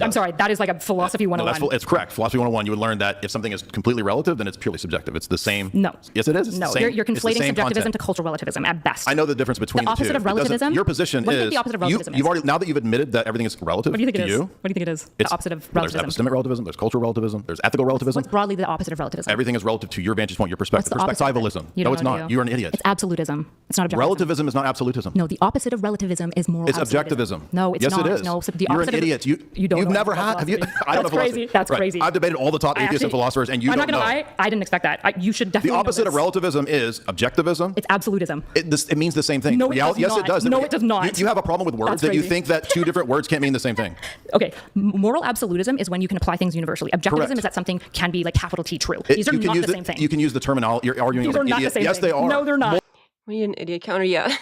I'm sorry. That is like a philosophy No, 101. it's correct. Philosophy 101, you would learn that if something is completely relative, then it's purely subjective. It's the same. No. Yes, it is. It's No, the same, you're it's the conflating same subjectivism content. to cultural relativism at best. I know the difference between The opposite two. of It doesn't- relativism? Your position What do you is think the opposite of relativism you've is? already, now that you've admitted that everything is relative What do you think to it is? you, What do you think it is? it's- The opposite of well, there's relativism. epistemic relativism, there's cultural relativism, there's ethical relativism. What's broadly the opposite of relativism? Everything is relative to your vantage point, your perspective. What's the opposite of it? Perspectivalism. You No, don't it's know, not. do you? You're an idiot. It's absolutism. It's not objectivism. Relativism is not absolutism. No, the opposite of relativism is moral It's absolutism. objectivism. No, it's yes, not. It is. No, so the You're opposite an idiot. You don't You've know never anything about had. Have you? philosophy. I don't That's know crazy. philosophy. That's Right. crazy. I've debated all the top atheists and philosophers, and you I'm don't not gonna know. lie. I didn't expect that. You should The definitely. opposite of relativism is objectivism. It's absolutism. It means the same thing. No, it does yes, not. it does. No, it does not. You have a problem with words That's that you crazy. think that two different words can't mean the same thing. Okay, moral absolutism is when you can apply things universally. Objectivism Correct. is that something can be like capital T true. These are You can not use the same thing. You can use the terminology. You're arguing These over are not idiot. the same Yes, thing. they are. No, they're not. We need an idiot counter, yeah.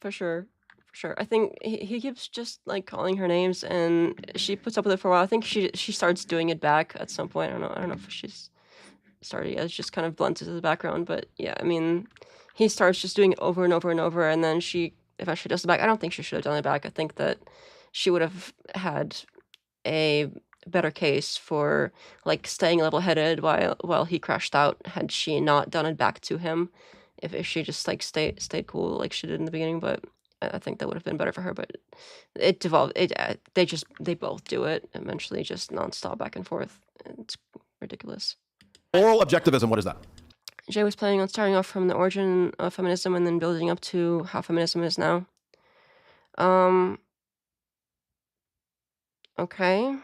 For sure. For sure. I think he keeps just like calling her names and she puts up with it for a while. I think she starts doing it back at some point. I don't know if she's started yet. It's just kind of blends into the background. But yeah, I mean, he starts just doing it over and over and over, and then she eventually does it back. I don't think she should have done it back. I think that she would have had a better case for like staying level-headed while he crashed out had she not done it back to him. If she just like stayed cool like she did in the beginning, but I think that would have been better for her. But it devolved. They both do it eventually, just nonstop back and forth. It's ridiculous. Moral objectivism. What is that? Jay was planning on starting off from the origin of feminism and then building up to how feminism is now. Okay,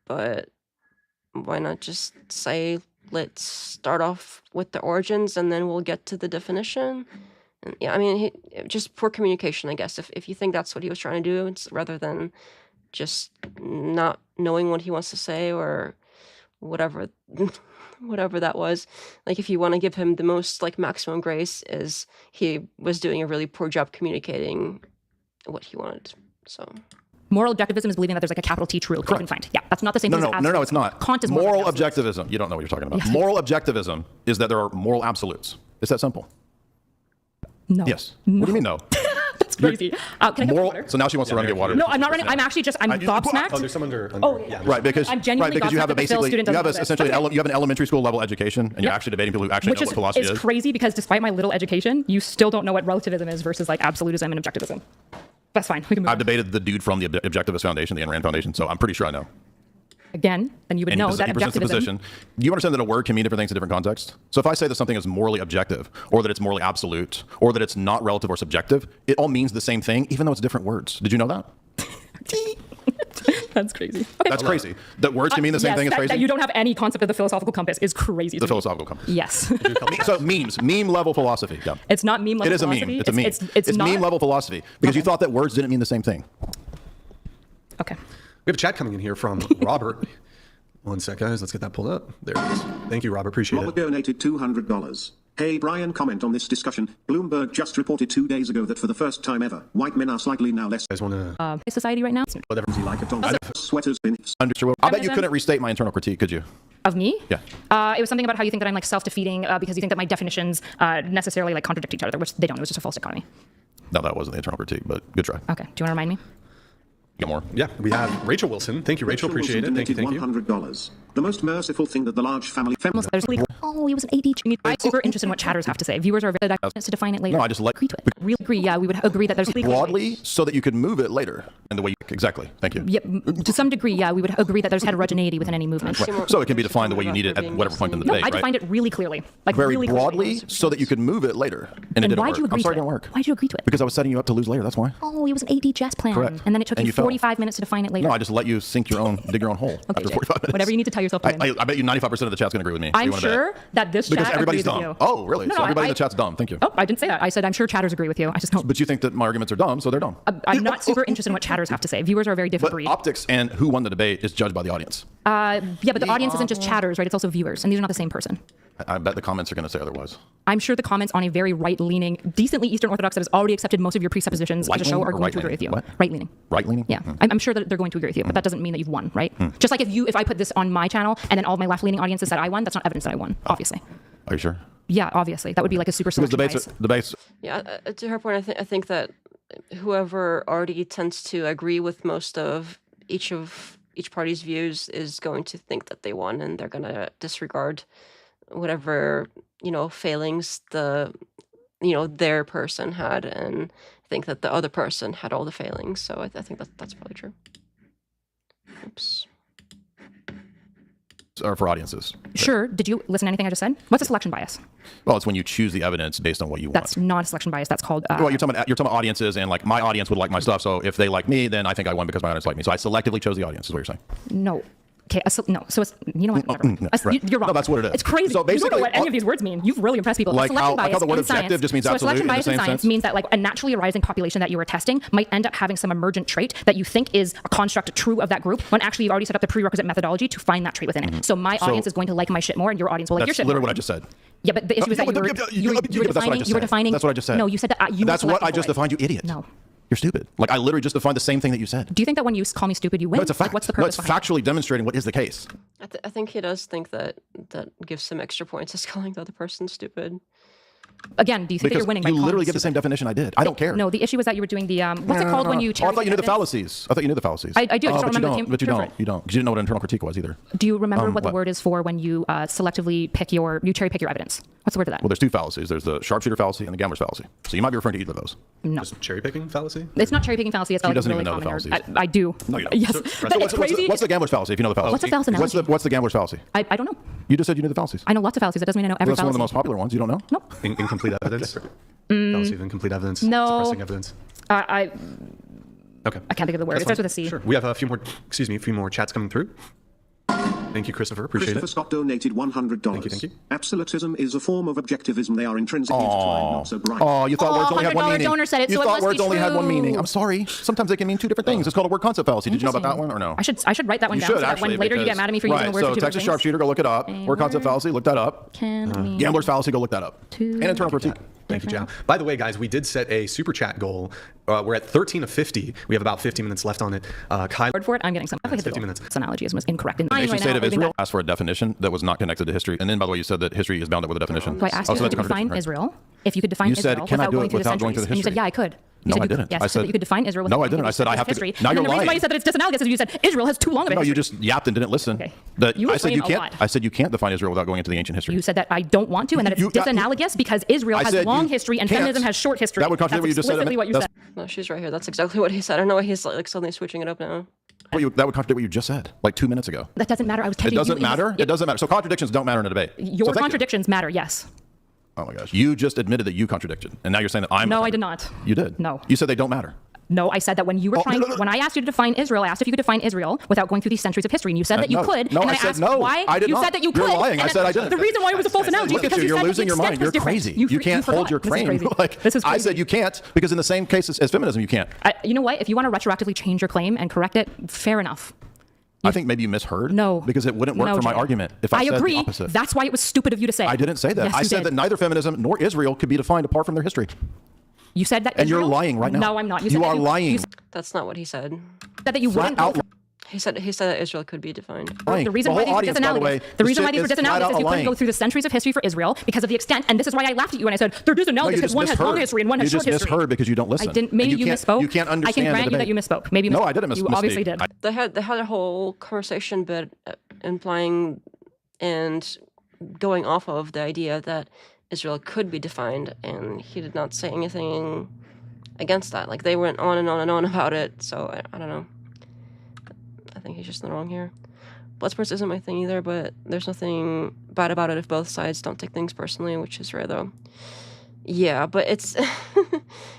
but why not just say let's start off with the origins and then we'll get to the definition? And yeah, I mean, just poor communication, I guess. If you think that's what he was trying to do, it's rather than just not knowing what he wants to say or whatever, whatever that was. Like, if you want to give him the most like maximum grace, is he was doing a really poor job communicating what he wanted. So. Moral objectivism is believing that there's like a capital T true. Proven find. Yeah, that's not the same thing as No, it's not. Kant is moral more objectivism. You don't know what you're talking about. Moral objectivism is that there are moral absolutes. It's that simple. No. Yes. No. What do you mean no? That's crazy. Can I get Moral. water? So now she wants to run and get water. No, I'm not running. I'm actually just. I'm gobsmacked. Oh, there's some under Oh, yeah. Right, because I'm genuinely you have gobsmacked that the Phil student you doesn't have know this. essentially Okay. you have an elementary school level education, and you're actually debating people who actually Which know what philosophy is is. crazy because despite my little education, you still don't know what relativism is versus like absolutism and objectivism. That's fine. We can move I've on. debated the dude from the Objectivist Foundation, the Ayn Rand Foundation, so I'm pretty sure I know. Again, then you would And know he that presents the objectivism. position. Do you understand that a word can mean different things in different contexts? So if I say that something is morally objective, or that it's morally absolute, or that it's not relative or subjective, it all means the same thing, even though it's different words. Did you know that? That's crazy. Okay. That's crazy. That words can mean the same yes, thing is crazy? that you don't have any concept of the philosophical compass is crazy. The to me. philosophical compass. Yes. So meme level philosophy. Yeah. It's not meme level It is a philosophy. meme. It's a meme. It's not meme level philosophy because you Okay. thought that words didn't mean the same thing. Okay. We have a chat coming in here from Robert. One sec, guys. Let's get that pulled up. There it is. Thank you, Robert. Appreciate Robert it. donated $200. Hey Brian, comment on this discussion. Bloomberg just reported 2 days ago that for the first time ever, white men are slightly now less You guys want to Society right now whatever. like a dog. Sweaters in I bet you couldn't restate my internal critique, could you? of me. Yeah. It was something about how you think that I'm like self-defeating because you think that my definitions necessarily like contradict each other, which they don't. It was just a false dichotomy. No, that wasn't the internal critique, but good try. Okay. Do you want to remind me? Get more. Yeah, we have Rachel Wilson. Thank you, Rachel. Appreciate it. Thank you. Thank you. $100. The most merciful thing that the large family There's like, oh, he was an AD. I'm super interested in what chatters have to say. Viewers are very to define it later. No, I just like agree to it. Really agree. Yeah, we would agree that there's broadly so that you could move it later in the way you exactly. Thank you. Yeah, to some degree, yeah, we would agree that there's heterogeneity within any movement. So it can be defined the way you need it at whatever point in the No, debate, I right? defined it really clearly, like Very really broadly, clearly. so that you could move it later, and it And didn't why'd work. you agree I'm sorry, to it didn't it? work. Why'd you agree to it? Because I was setting you up to lose later. That's why. Oh, it was an AD chess plan. Correct. And then it took And you you fell. 45 minutes to define it later. No, I just let you dig your own hole after Jay. 45 minutes. Whatever you need to tell yourself to win. I bet you 95% of the chat's going to agree with me. I'm You wanna bet? sure that this Because chat everybody's agrees dumb. with you. Oh, really? No, So no, everybody in the chat's dumb. Thank you. Oh, I didn't say that. I said I'm sure chatters agree with you. I just don't. But you think that my arguments are dumb, so they're dumb. I'm not super interested in what chatters have to say. Viewers are a very different But breed. optics and who won the debate is judged by the audience. Yeah, but the audience isn't just chatters, right? It's also viewers, and these are not the same person. I bet the comments are going to say otherwise. I'm sure the comments on a very right-leaning, decently Eastern Orthodox that has already accepted most of your presuppositions as a show Right-leaning are or going to agree with you. right-leaning? What? Right-leaning. Right-leaning? Yeah, I'm sure that they're going to agree with you, but that doesn't mean that you've won, right? Just like if I put this on my channel and then all of my left-leaning audiences said I won, that's not evidence that I won, obviously. Are you sure? Yeah, obviously. That would be like a super Because selection bias. debates. Yeah, to her point, I think that whoever already tends to agree with most of each party's views is going to think that they won, and they're going to disregard whatever failings their person had, and think that the other person had all the failings. So I think that's probably true. Oops. Or for audiences. Sure. Did you listen to anything I just said? What's a selection bias? Well, it's when you choose the evidence based on what you want. That's not a selection bias. That's called... well, you're talking about audiences, and like my audience would like my stuff, so if they like me, then I think I won because my audience like me. So I selectively chose the audience, is what you're saying. No. Okay, no. So it's, you know what? Never. Right. You're wrong. No, that's what it is. It's crazy. So you basically, don't know what any of these words mean. You've really impressed people. Like a selection bias how the word in objective science, just means so absolute a selection in the bias same in science sense? means that like a naturally arising population that you were testing might end up having some emergent trait that you think is a construct true of that group, when actually you've already set up the prerequisite methodology to find that trait within it. So my audience is going to like my shit more, and your audience will like your shit more. That's literally what I just said. Yeah, but the issue is that you were defining. That's what I just said. No, you said that you. That's what I just defined. You idiot. No. You're stupid. Like I literally just defined the same thing that you said. Do you think that when you call me stupid, you win? No, it's a fact. Like, what's the No, purpose? it's factually demonstrating what is the case. I think he does think that gives some extra points as calling the other person stupid. Again, do you think that you're winning? You by literally give the same definition I did. I don't care. No, the issue was that you were doing the what's it called when you? Oh, I thought you knew the fallacies. I thought you knew the fallacies. I do. I just don't remember the But you don't. You don't. Because you didn't know what internal critique was either. Do you remember what the word is for when you selectively cherry pick your evidence? What's the word for that? Well, there's two fallacies. There's the sharpshooter fallacy and the gambler's fallacy. So you might be referring to either of those. No. Just cherry picking fallacy? It's not cherry picking fallacy. It's doesn't really even know the common. fallacies. I do. No, you don't. Yes. So But it's crazy. what's the gambler's fallacy? If you know the fallacy. What's a false analogy? What's the gambler's fallacy? I don't know. You just said you knew the fallacies. I know lots of fallacies. That doesn't mean I know every That's one of fallacy. the most popular ones. You don't know? No. Incomplete evidence? Fallacy of incomplete evidence? No. Suppressing evidence? Okay. I can't think of the word. That's It starts fine. with a C. Sure. We have a few more chats coming through. Thank you, Christopher. Appreciate Christopher it. Scott donated $100. Thank you. Absolutism is a form of objectivism. They are intrinsically intertwined, not so bright. Oh, you thought words only had one $100 meaning. donor said it, You so it thought must words be only had one true. meaning. I'm sorry. Sometimes they can mean two different things. It's called a word concept fallacy. Did you know about that one or no? I should write that one You down should so that actually. when later you get mad at me for using a word so for two Texas different sharpshooter, go look it up. things. Word concept fallacy, look that up. Can mean Gambler's fallacy, go look that up. And internal critique. Thank you, Jao. By the way, guys, we did set a super chat goal. We're at 13 of 50. We have about 50 minutes left on it. word for it. I'm getting some. 50 minutes. This analogy was incorrect. In The nation right state now, of Israel asked for a definition that was not connected to history. And then, by the way, you said that history is bound up with a definition. So I asked you that's to a define contradiction, right? Israel. If you could define You said, Israel "Can I without do going it through the without going centuries," through the and you said, history? "Yeah, I could." You No, said I you could. didn't. Yes, I you said said- that you could define Israel. No, I without didn't. going I said through I the have to- history. now And you're then the reason why lying. you said that it's disanalogous is you said Israel has too long of a No, history. you just yapped and didn't listen. Okay. That You were I said you explaining a can't. lot. I said you can't define Israel without going into the ancient history. You said that I don't want to, and that it's disanalogous because Israel I has said long you history and can't. feminism has short history. That would contradict what you just said. Explicitly what you said. No, she's right here. That's exactly what he said. I don't know why he's like suddenly switching it up now. That would contradict what you just said like 2 minutes ago. That doesn't matter. I was It telling you. doesn't matter. It doesn't matter. So contradictions don't matter in a debate. Your So thank you. contradictions matter. Yes. Oh my gosh. You just admitted that you contradicted, and now you're saying that I'm. No, I did not. You did. No. You said they don't matter. No, I said that when you were trying, when I asked you to define Israel, I asked if you could define Israel without going through these centuries of history, and you said that you No. could. No, and I then said asked no. why. I did you not. said that you You're could. lying. I and said I then didn't. The reason why it was a false analogy is Look at because you. You're said losing the your mind. extent You're was different. crazy. You can't hold your This is claim. crazy. Like This is I crazy. said, you can't because in the same case as feminism, you can't. You know what? If you want to retroactively change your claim and correct it, fair enough. I think maybe you misheard. No. Because it wouldn't work No, for my Jay. argument if I said agree. the opposite. That's why it was stupid of you to say. I didn't say that. Yes, I you said did. that neither feminism nor Israel could be defined apart from their history. You said that. And you're Israel- lying right now. No, I'm not. You said that are lying. You That's not what he said. said that you Flat wouldn't. out He said that Israel could be defined. lying. The reason The why whole these were audience, by the way, disanalogous. The reason why these were shit is flat disanalogous out is you couldn't lying. go through the centuries of history for Israel because of the extent. And this is why I laughed at you when I said they're disanalogous No, you because just one has long misheard. history and one has You short just history. misheard because you don't listen. I didn't. Maybe And you can't- misspoke. You can't understand I can grant the you that debate. you misspoke. Maybe you No, misspoke. I didn't You obviously misspeak. did. They had a whole conversation, but implying and going off of the idea that Israel could be defined, and he did not say anything against that. Like they went on and on and on about it. So I don't know. I think he's just in the wrong here. Bloodsports isn't my thing either, but there's nothing bad about it if both sides don't take things personally, which is rare though. Yeah, but it's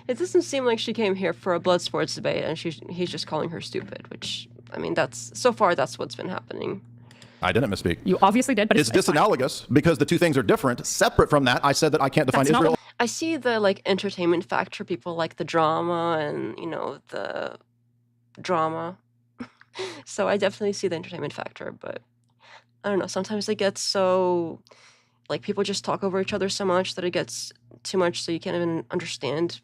it doesn't seem like she came here for a Bloodsports debate, and he's just calling her stupid. Which I mean, that's what's been happening. I didn't misspeak. You obviously did, but It's fine. disanalogous because the two things are different. Separate from that, I said that I can't define That's not Israel. what- I see the like entertainment factor. People like the drama and the drama. So I definitely see the entertainment factor, but I don't know. Sometimes it gets so like people just talk over each other so much that it gets too much, so you can't even understand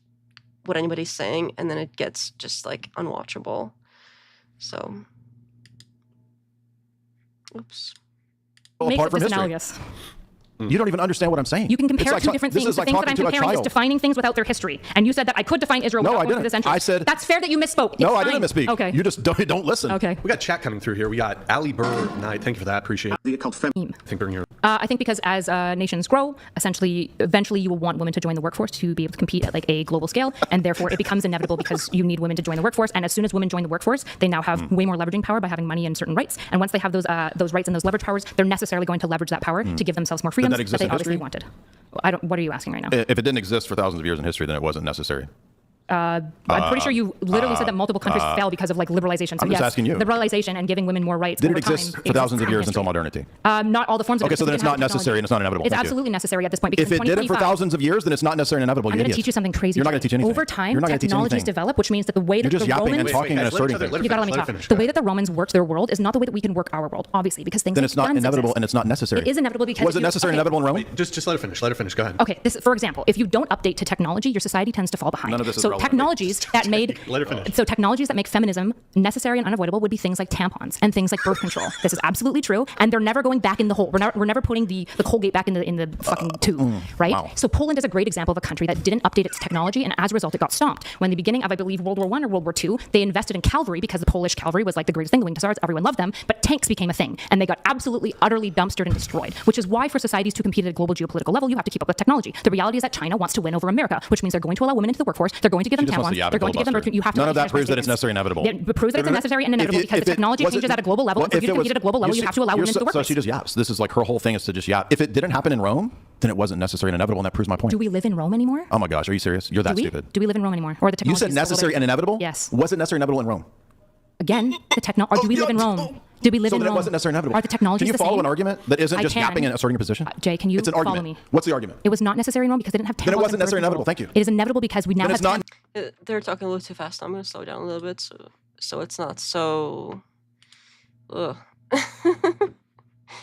what anybody's saying, and then it gets just like unwatchable. So, oops. Makes apart it from history. disanalogous. You don't even understand what I'm saying. You can compare It's like two different this things. is The like thing that I'm talking to a comparing is child. defining things without their history. And you said that I could define Israel No, without I going through didn't. the centuries. I said- That's fair that you misspoke. No, It's I didn't fine. misspeak. Okay. You just don't listen. Okay. We got chat coming through here. We got Ali Burr Knight. Thank you for that. Appreciate it. The occult fem. I think during your I think because as nations grow, essentially, eventually you will want women to join the workforce to be able to compete at like a global scale, and therefore it becomes inevitable because you need women to join the workforce. And as soon as women join the workforce, they now have way more leveraging power by having money and certain rights. And once they have those rights and those leverage powers, they're necessarily going to leverage that power to give themselves more freedoms that exist they in obviously history? wanted. What are you asking right now? If it didn't exist for thousands of years in history, then it wasn't necessary. I'm pretty sure you literally said that multiple countries fell because of like liberalization. So I'm just yes, asking you. liberalization and giving women more rights. Did over it exist time for thousands of exists years in until history. modernity? Not all the forms of Okay, it. so then because it's we not didn't have the necessary and it's not inevitable. It's Thank you. absolutely necessary at this point because If it did it for 2025 thousands of years, then it's not necessary and inevitable. I'm You going to idiot. teach you something crazy. You're not going to teach anything. Over time, You're not going to teach technologies anything. develop, which means that the way that You're just the yapping and Romans... talking and guys, let her asserting finish, things. You gotta let me Let her talk. finish. The way that the Romans worked their world is not the way that we can work our world, obviously, because things Then like it's not guns inevitable exist. and it's not necessary. It is inevitable because Was it you- necessary and okay. inevitable in Rome? just let her finish. Let her finish. Go ahead. Okay, for example, if you don't update to technology, your society tends to fall behind. None of this is so relevant. technologies that made Let her finish. so technologies that make feminism necessary and unavoidable would be things like tampons and things like birth control. This is absolutely true, and they're never going back in the hole. We're never putting the Colgate back in the fucking tube, right? wow. So Poland is a great example of a country that didn't update its technology, and as a result, it got stomped. When the beginning of, I believe, World War I or World War II, they invested in cavalry because the Polish cavalry was like the greatest thing. The Winged Hussars, everyone loved them, but tanks became a thing, and they got absolutely, utterly dumpstered and destroyed. Which is why, for societies to compete at a global geopolitical level, you have to keep up with technology. The reality is that China wants to win over America, which means they're going to allow women into the workforce. They're going to give them She just wants tampons. to yap They're and going to give them birth. filibuster. You have to. None of that make proves that it's statements. necessary and inevitable. It proves that it's necessary and inevitable because the technology changes at a global level. And for you to compete at a global level, you have to allow women into the So workforce. she just yaps. This is like her whole thing is to just yap. If it didn't happen in Rome, then it wasn't necessary and inevitable, and that proves my point. Do we live in Rome anymore? Oh my gosh, are you serious? You're that stupid. Do we live in Rome anymore? Or the You technology said is still necessary there? and inevitable? Yes. Was it necessary and inevitable in Rome? Again, the technology. Or do we live in Rome? Do we live So in then Rome? it wasn't necessary and inevitable. Are the technologies Can you the follow same? an argument that isn't I just can. yapping and asserting a position? Jay, can you It's an follow argument. me? What's the argument? It was not necessary in Rome because they didn't have tampons. Then it wasn't and birth necessary and control. inevitable. Thank you. It is inevitable because we now Then have it's not. They're talking a little too fast. I'm gonna slow down a little bit so it's not so. Ugh.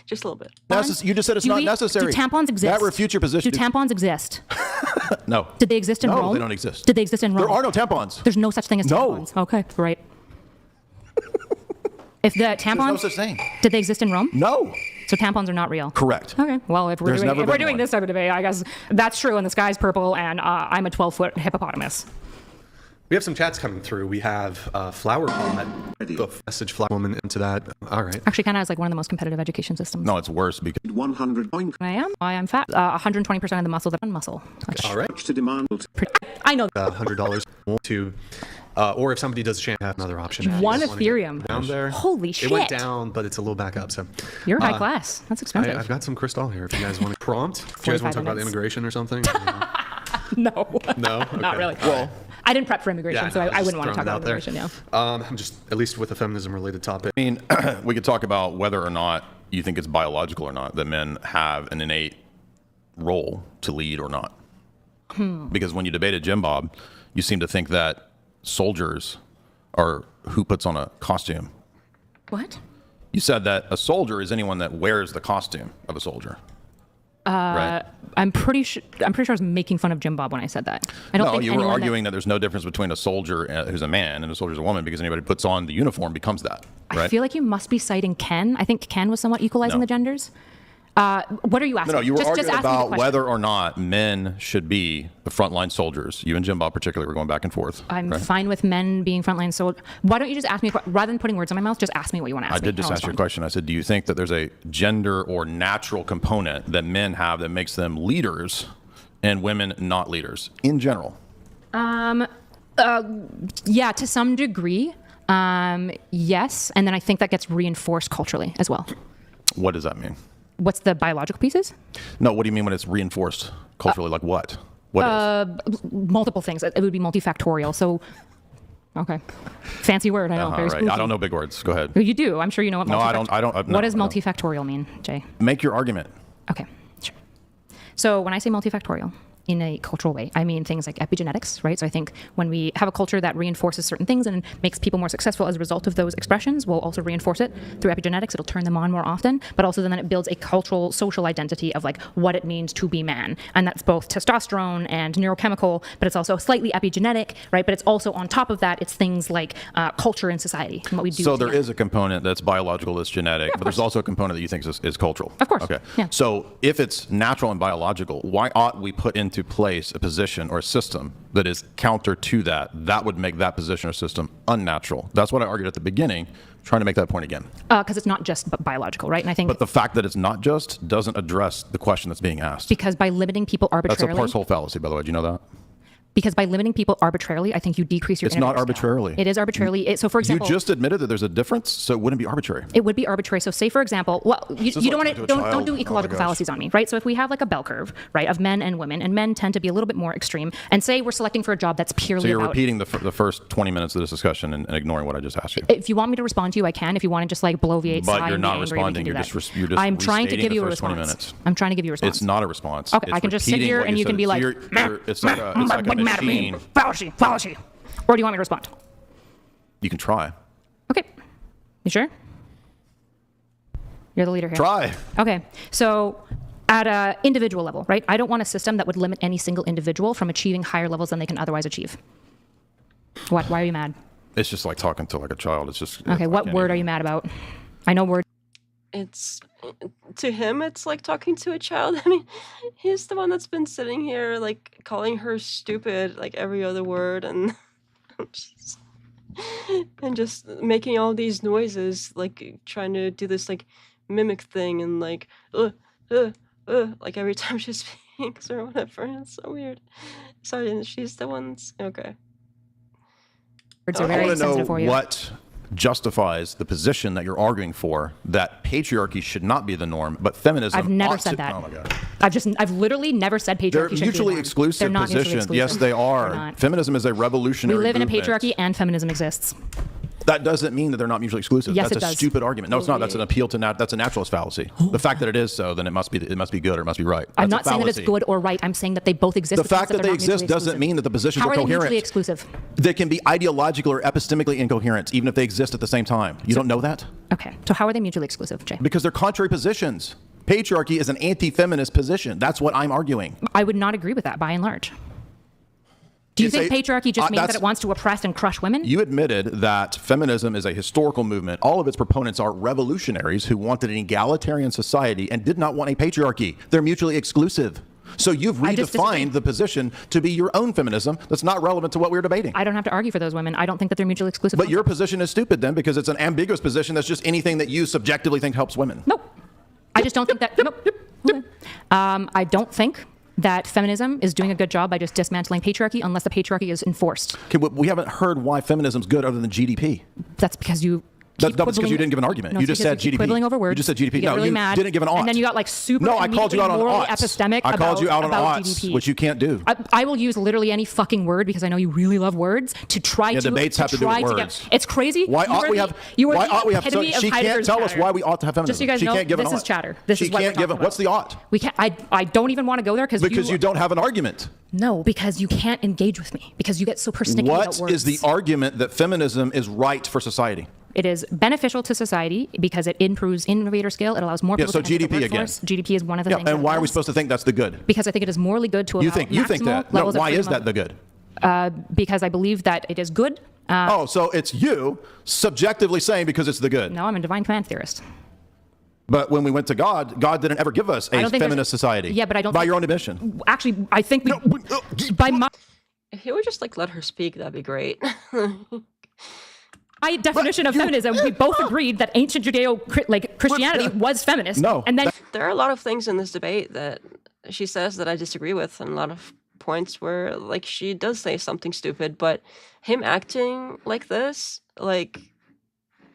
Just a little bit. You just said it's not necessary. Do tampons exist? That refutes your position. Do tampons exist? No. Did they exist in No, Rome? they don't exist. Did they exist in Rome? There are no tampons. There's no such thing as No. tampons. Okay, great. If the tampons, There's no such thing. did they exist in Rome? No. So tampons are not real. Correct. Okay. Well, if we're There's doing, never if we're been doing one. this type of debate, I guess that's true. And the sky's purple, and I'm a 12-foot hippopotamus. We have some chats coming through. We have Flower Pot. The message Flower Woman into that. All right. Actually, kind of has like one of the most competitive education systems. No, it's worse because 100 point I am. I am fat. 120% of the muscle that I'm muscle. All right. to demand. I know. $100 to, or if somebody does a chant, have another option. If you One just wanna get Ethereum. down there. Holy It went shit. down, but it's a little back up. So You're high class. That's expensive. I've got some crystal here. If you guys want to prompt, if you guys want to talk about 45 minutes. immigration or something. No. No, Not Okay. really. Well, I didn't prep for immigration, yeah, so no, I was wouldn't want to just talk throwing about it out immigration. there. Yeah. I'm just at least with a feminism related topic. I mean, we could talk about whether or not you think it's biological or not that men have an innate role to lead or not. Because when you debated Jim Bob, you seem to think that soldiers are who puts on a costume. What? You said that a soldier is anyone that wears the costume of a soldier. Right? I'm pretty sure I was making fun of Jim Bob when I said that. I don't No, think you were anyone arguing that there's no difference between a soldier who's a man and a soldier who's a woman because anybody who puts on the uniform becomes that. Right? I feel like you must be citing Ken. I think Ken was somewhat equalizing No. the genders. What are you asking? No, you were just arguing ask me the about question. whether or not men should be the frontline soldiers. You and Jim Bob particularly were going back and forth. I'm right? fine with men being frontline soldiers. Why don't you just ask me, rather than putting words in my mouth, just ask me what you want to ask I me. did just I'll ask you a respond. question. I said, do you think that there's a gender or natural component that men have that makes them leaders and women not leaders in general? Yeah, to some degree, yes. And then I think that gets reinforced culturally as well. What does that mean? What's the biological pieces? No, what do you mean when it's reinforced culturally? Like what? What is? Multiple things. It would be multifactorial. So, okay. Fancy word, I know. All Very right. spooky. I don't know big words. Go ahead. You do. I'm sure you know what No, I don't. What No, does I don't. multifactorial mean, Jay? Make your argument. Okay, sure. So when I say multifactorial, in a cultural way. I mean things like epigenetics, right? So I think when we have a culture that reinforces certain things and makes people more successful as a result of those expressions, we'll also reinforce it through epigenetics. It'll turn them on more often, but also then it builds a cultural, social identity of like what it means to be man. And that's both testosterone and neurochemical, but it's also slightly epigenetic, right? But it's also on top of that, it's things like culture and society and what we do. So there is a component that's biological, that's genetic, but there's also a component that you think is cultural. Of course. Okay. Yeah. So if it's natural and biological, why ought we put into place a position or a system that is counter to that? That would make that position or system unnatural. That's what I argued at the beginning, trying to make that point again. Because it's not just biological, right? And I think But the fact that it's not just doesn't address the question that's being asked. because by limiting people That's a arbitrarily, parse-hole fallacy, by the way. Do you know that? because by limiting people arbitrarily, I think you decrease your. It's not innovation scale. arbitrarily. It is arbitrarily. So, for example, You just admitted that there's a difference, so it wouldn't be arbitrary. it would be arbitrary. So, say for example, well, you don't want to don't do ecological gosh. fallacies on me, right? So, if we have like a bell curve, right, of men and women, and men tend to be a little bit more extreme, and say we're selecting for a job that's purely So you're about. repeating the first 20 minutes of this discussion and ignoring what I just asked you. If you want me to respond to you, I can. If you want to just like bloviate, But sigh, you're and not be angry, we can responding. do You're that. just I'm trying to restating give the you a first 20 response. minutes. I'm trying to give you a response. It's not a response. Okay, It's I can just sit repeating here what and you said. can be like, it's like a machine. fallacy. Or do you want me to respond? You can try. Okay. You sure? You're the leader here. Try. Okay. So at an individual level, right? I don't want a system that would limit any single individual from achieving higher levels than they can otherwise achieve. What? Why are you mad? It's just like talking to like a child. It's just. Okay. What word are you mad about? I know words. It's to him it's like talking to a child. I mean, he's the one that's been sitting here like calling her stupid like every other word and and just making all these noises like trying to do this like mimic thing and like like every time she speaks or whatever. It's so weird. Sorry, and she's the one's okay. Words are I very want to know sensitive for you. what justifies the position that you're arguing for, that patriarchy should not be the norm, but feminism. I've never ought said to- that. Oh my God. I've literally never said patriarchy They're should be mutually the norm. exclusive They're not mutually positions. exclusive. Yes, they They're are. not. Feminism is a We revolutionary live in a movement. patriarchy and feminism exists. That doesn't mean that they're not mutually exclusive. Yes, That's it a does. stupid argument. No, it's not. That's an appeal to that's a naturalist fallacy. The fact that it is so, then it must be good or it must be right. I'm That's not a saying that it's fallacy. good or right. I'm saying that they both exist. The which means fact that they're they not exist mutually doesn't exclusive. mean that the positions How are are they coherent. mutually exclusive? They can be ideologically or epistemically incoherent, even if they exist at the same time. You don't know that? Okay, so how are they mutually exclusive, Jay? Because they're contrary positions. Patriarchy is an anti-feminist position. That's what I'm arguing. I would not agree with that by and large. Do you It's think a- patriarchy just means that that's- it wants to oppress and crush women? You admitted that feminism is a historical movement. All of its proponents are revolutionaries who wanted an egalitarian society and did not want a patriarchy. They're mutually exclusive. So you've I just disagree. redefined the position to be your own feminism that's not relevant to what we're debating. I don't have to argue for those women. I don't think that they're mutually exclusive. But your position is stupid then, because it's an ambiguous position that's just anything that you subjectively think helps women. Nope. I just don't think that. Nope. Okay. I don't think that feminism is doing a good job by just dismantling patriarchy unless the patriarchy is enforced. Okay, we haven't heard why feminism's good other than GDP. That's because you. That's keep because you quibbling- didn't give an argument. No, You it's just because said you keep GDP. quibbling over words. You just said GDP. You get No, really you mad, didn't give an ought. And then you got like super. No, I called you out on morally oughts. epistemic I called you out on about oughts, GDP. which you can't do. I will use literally any fucking word because I know you really love words to try to. debates have to do with try words. It's crazy. Why You ought are we the- have? You are Why the ought we have? So epitome of she can't Heidegger's tell us chatter. why we ought to have feminism. Just so you guys she know, can't give this an is ought. chatter. This she is what can't we're give. talking What's the about. ought? We can't. I don't even want to go there because Because you don't have an argument. No, because you can't engage with me because you get so persnickety about What words. is the argument that feminism is right for society? It is beneficial to society because it improves innovator skill. It allows more Yeah, people so to enter the GDP again. workforce. GDP is one of the Yeah, things. and that why are we does. supposed to think that's the good? Because I think it is morally good to allow You think maximal that? No, levels of why is freedom that the good? because I believe that it is good. Oh, so it's you subjectively saying because it's the good. No, I'm a divine command theorist. But when we went to God, God didn't ever give us I a don't think feminist society. Yeah, but I don't By think- your own admission. Actually, I think we, by my If he would just like let her speak, that'd be great. definition of feminism, we both agreed that ancient Christianity was feminist. No, and then There are a lot of things in this debate that she says that I disagree with, and a lot of points where like she does say something stupid, but him acting like this, like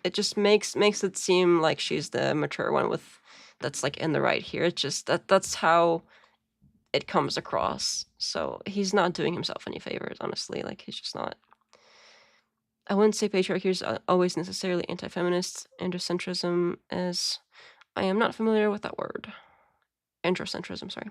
it just makes it seem like she's the mature one with that's like in the right here. It's just that's how it comes across. So he's not doing himself any favors, honestly. Like he's just not. I wouldn't say patriarchy is always necessarily anti-feminist. Androcentrism is. I am not familiar with that word. Androcentrism, sorry.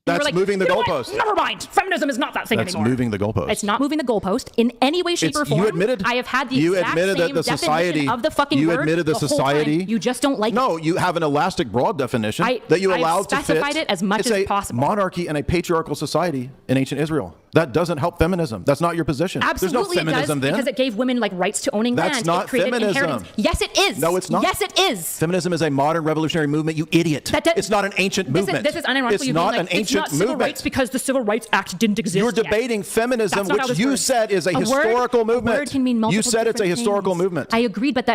You were That's like, moving the "You know what? goalpost." Never mind. Feminism is not that thing That's anymore. moving the goalpost. It's not moving the goalpost in any way, shape, or form. You admitted. I have had the you exact admitted same that the society definition of the fucking you word admitted the whole society. time. You just don't like No, it. you have an elastic, broad definition I- that you I've allowed to fit. specified it as much it's as a possible. monarchy and a patriarchal society in ancient Israel. That doesn't help feminism. That's not your position. Absolutely, There's no feminism it does, then. because it gave women like rights to owning That's land. not It created feminism. inheritance. Yes, it is. No, it's not. Yes, it is. Feminism is a modern revolutionary movement, you idiot. It's not an ancient movement. This is unironically It's you not being an like, ancient it's not civil movement. rights because the Civil Rights Act didn't exist You're yet. debating feminism, That's not how which this you works. said is a word- historical movement. A word can mean multiple You said it's a different historical things. movement. I agreed, but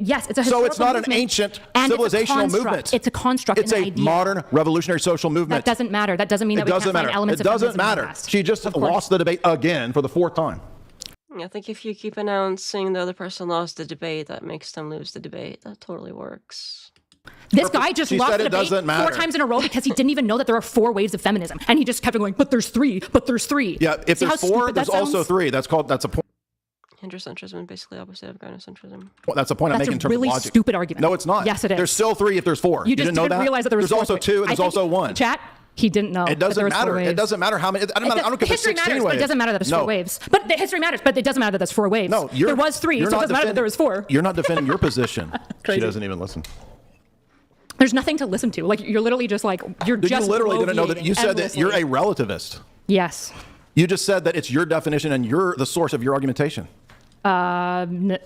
yes, it's a historical So it's not an movement, ancient and it's a civilizational construct. movement. It's a construct. It's and a an idea. modern revolutionary social movement. That doesn't matter. That doesn't mean that It we doesn't can't find matter. elements It of doesn't feminism in the matter. past. She just Of course. lost the debate again for the fourth time. I think if you keep announcing the other person lost the debate, that makes them lose the debate. That totally works. This guy just She lost said the it debate doesn't 4 matter. times in a row because he didn't even know that there are 4 waves of feminism, and he just kept going. But there's 3. But there's 3. Yeah, if See how there's 4, stupid there's that also sounds? 3. That's a point. Androcentrism is basically opposite of gynocentrism. Well, that's the point I'm That's making a in terms really of logic. stupid argument. No, it's not. Yes, it is. There's still 3 if there's 4. You just didn't know didn't that? realize that there was There's 4 also waves. 2 and I there's think- also 1. Chat. He didn't know. It that there doesn't was 4 matter. It waves. doesn't matter how many. I don't care if it's History 16 matters, waves. but it doesn't matter that it's No. 4 waves. But the history matters, but it doesn't matter that there's 4 waves. No, there was 3, so it doesn't matter that there was 4. You're not defending your position. She Crazy. doesn't even listen. There's nothing to listen to. Like you're literally just like you're Did you just literally didn't know that? You said that endlessly. you're a relativist. Yes. You just said that it's your definition and you're the source of your argumentation. I'm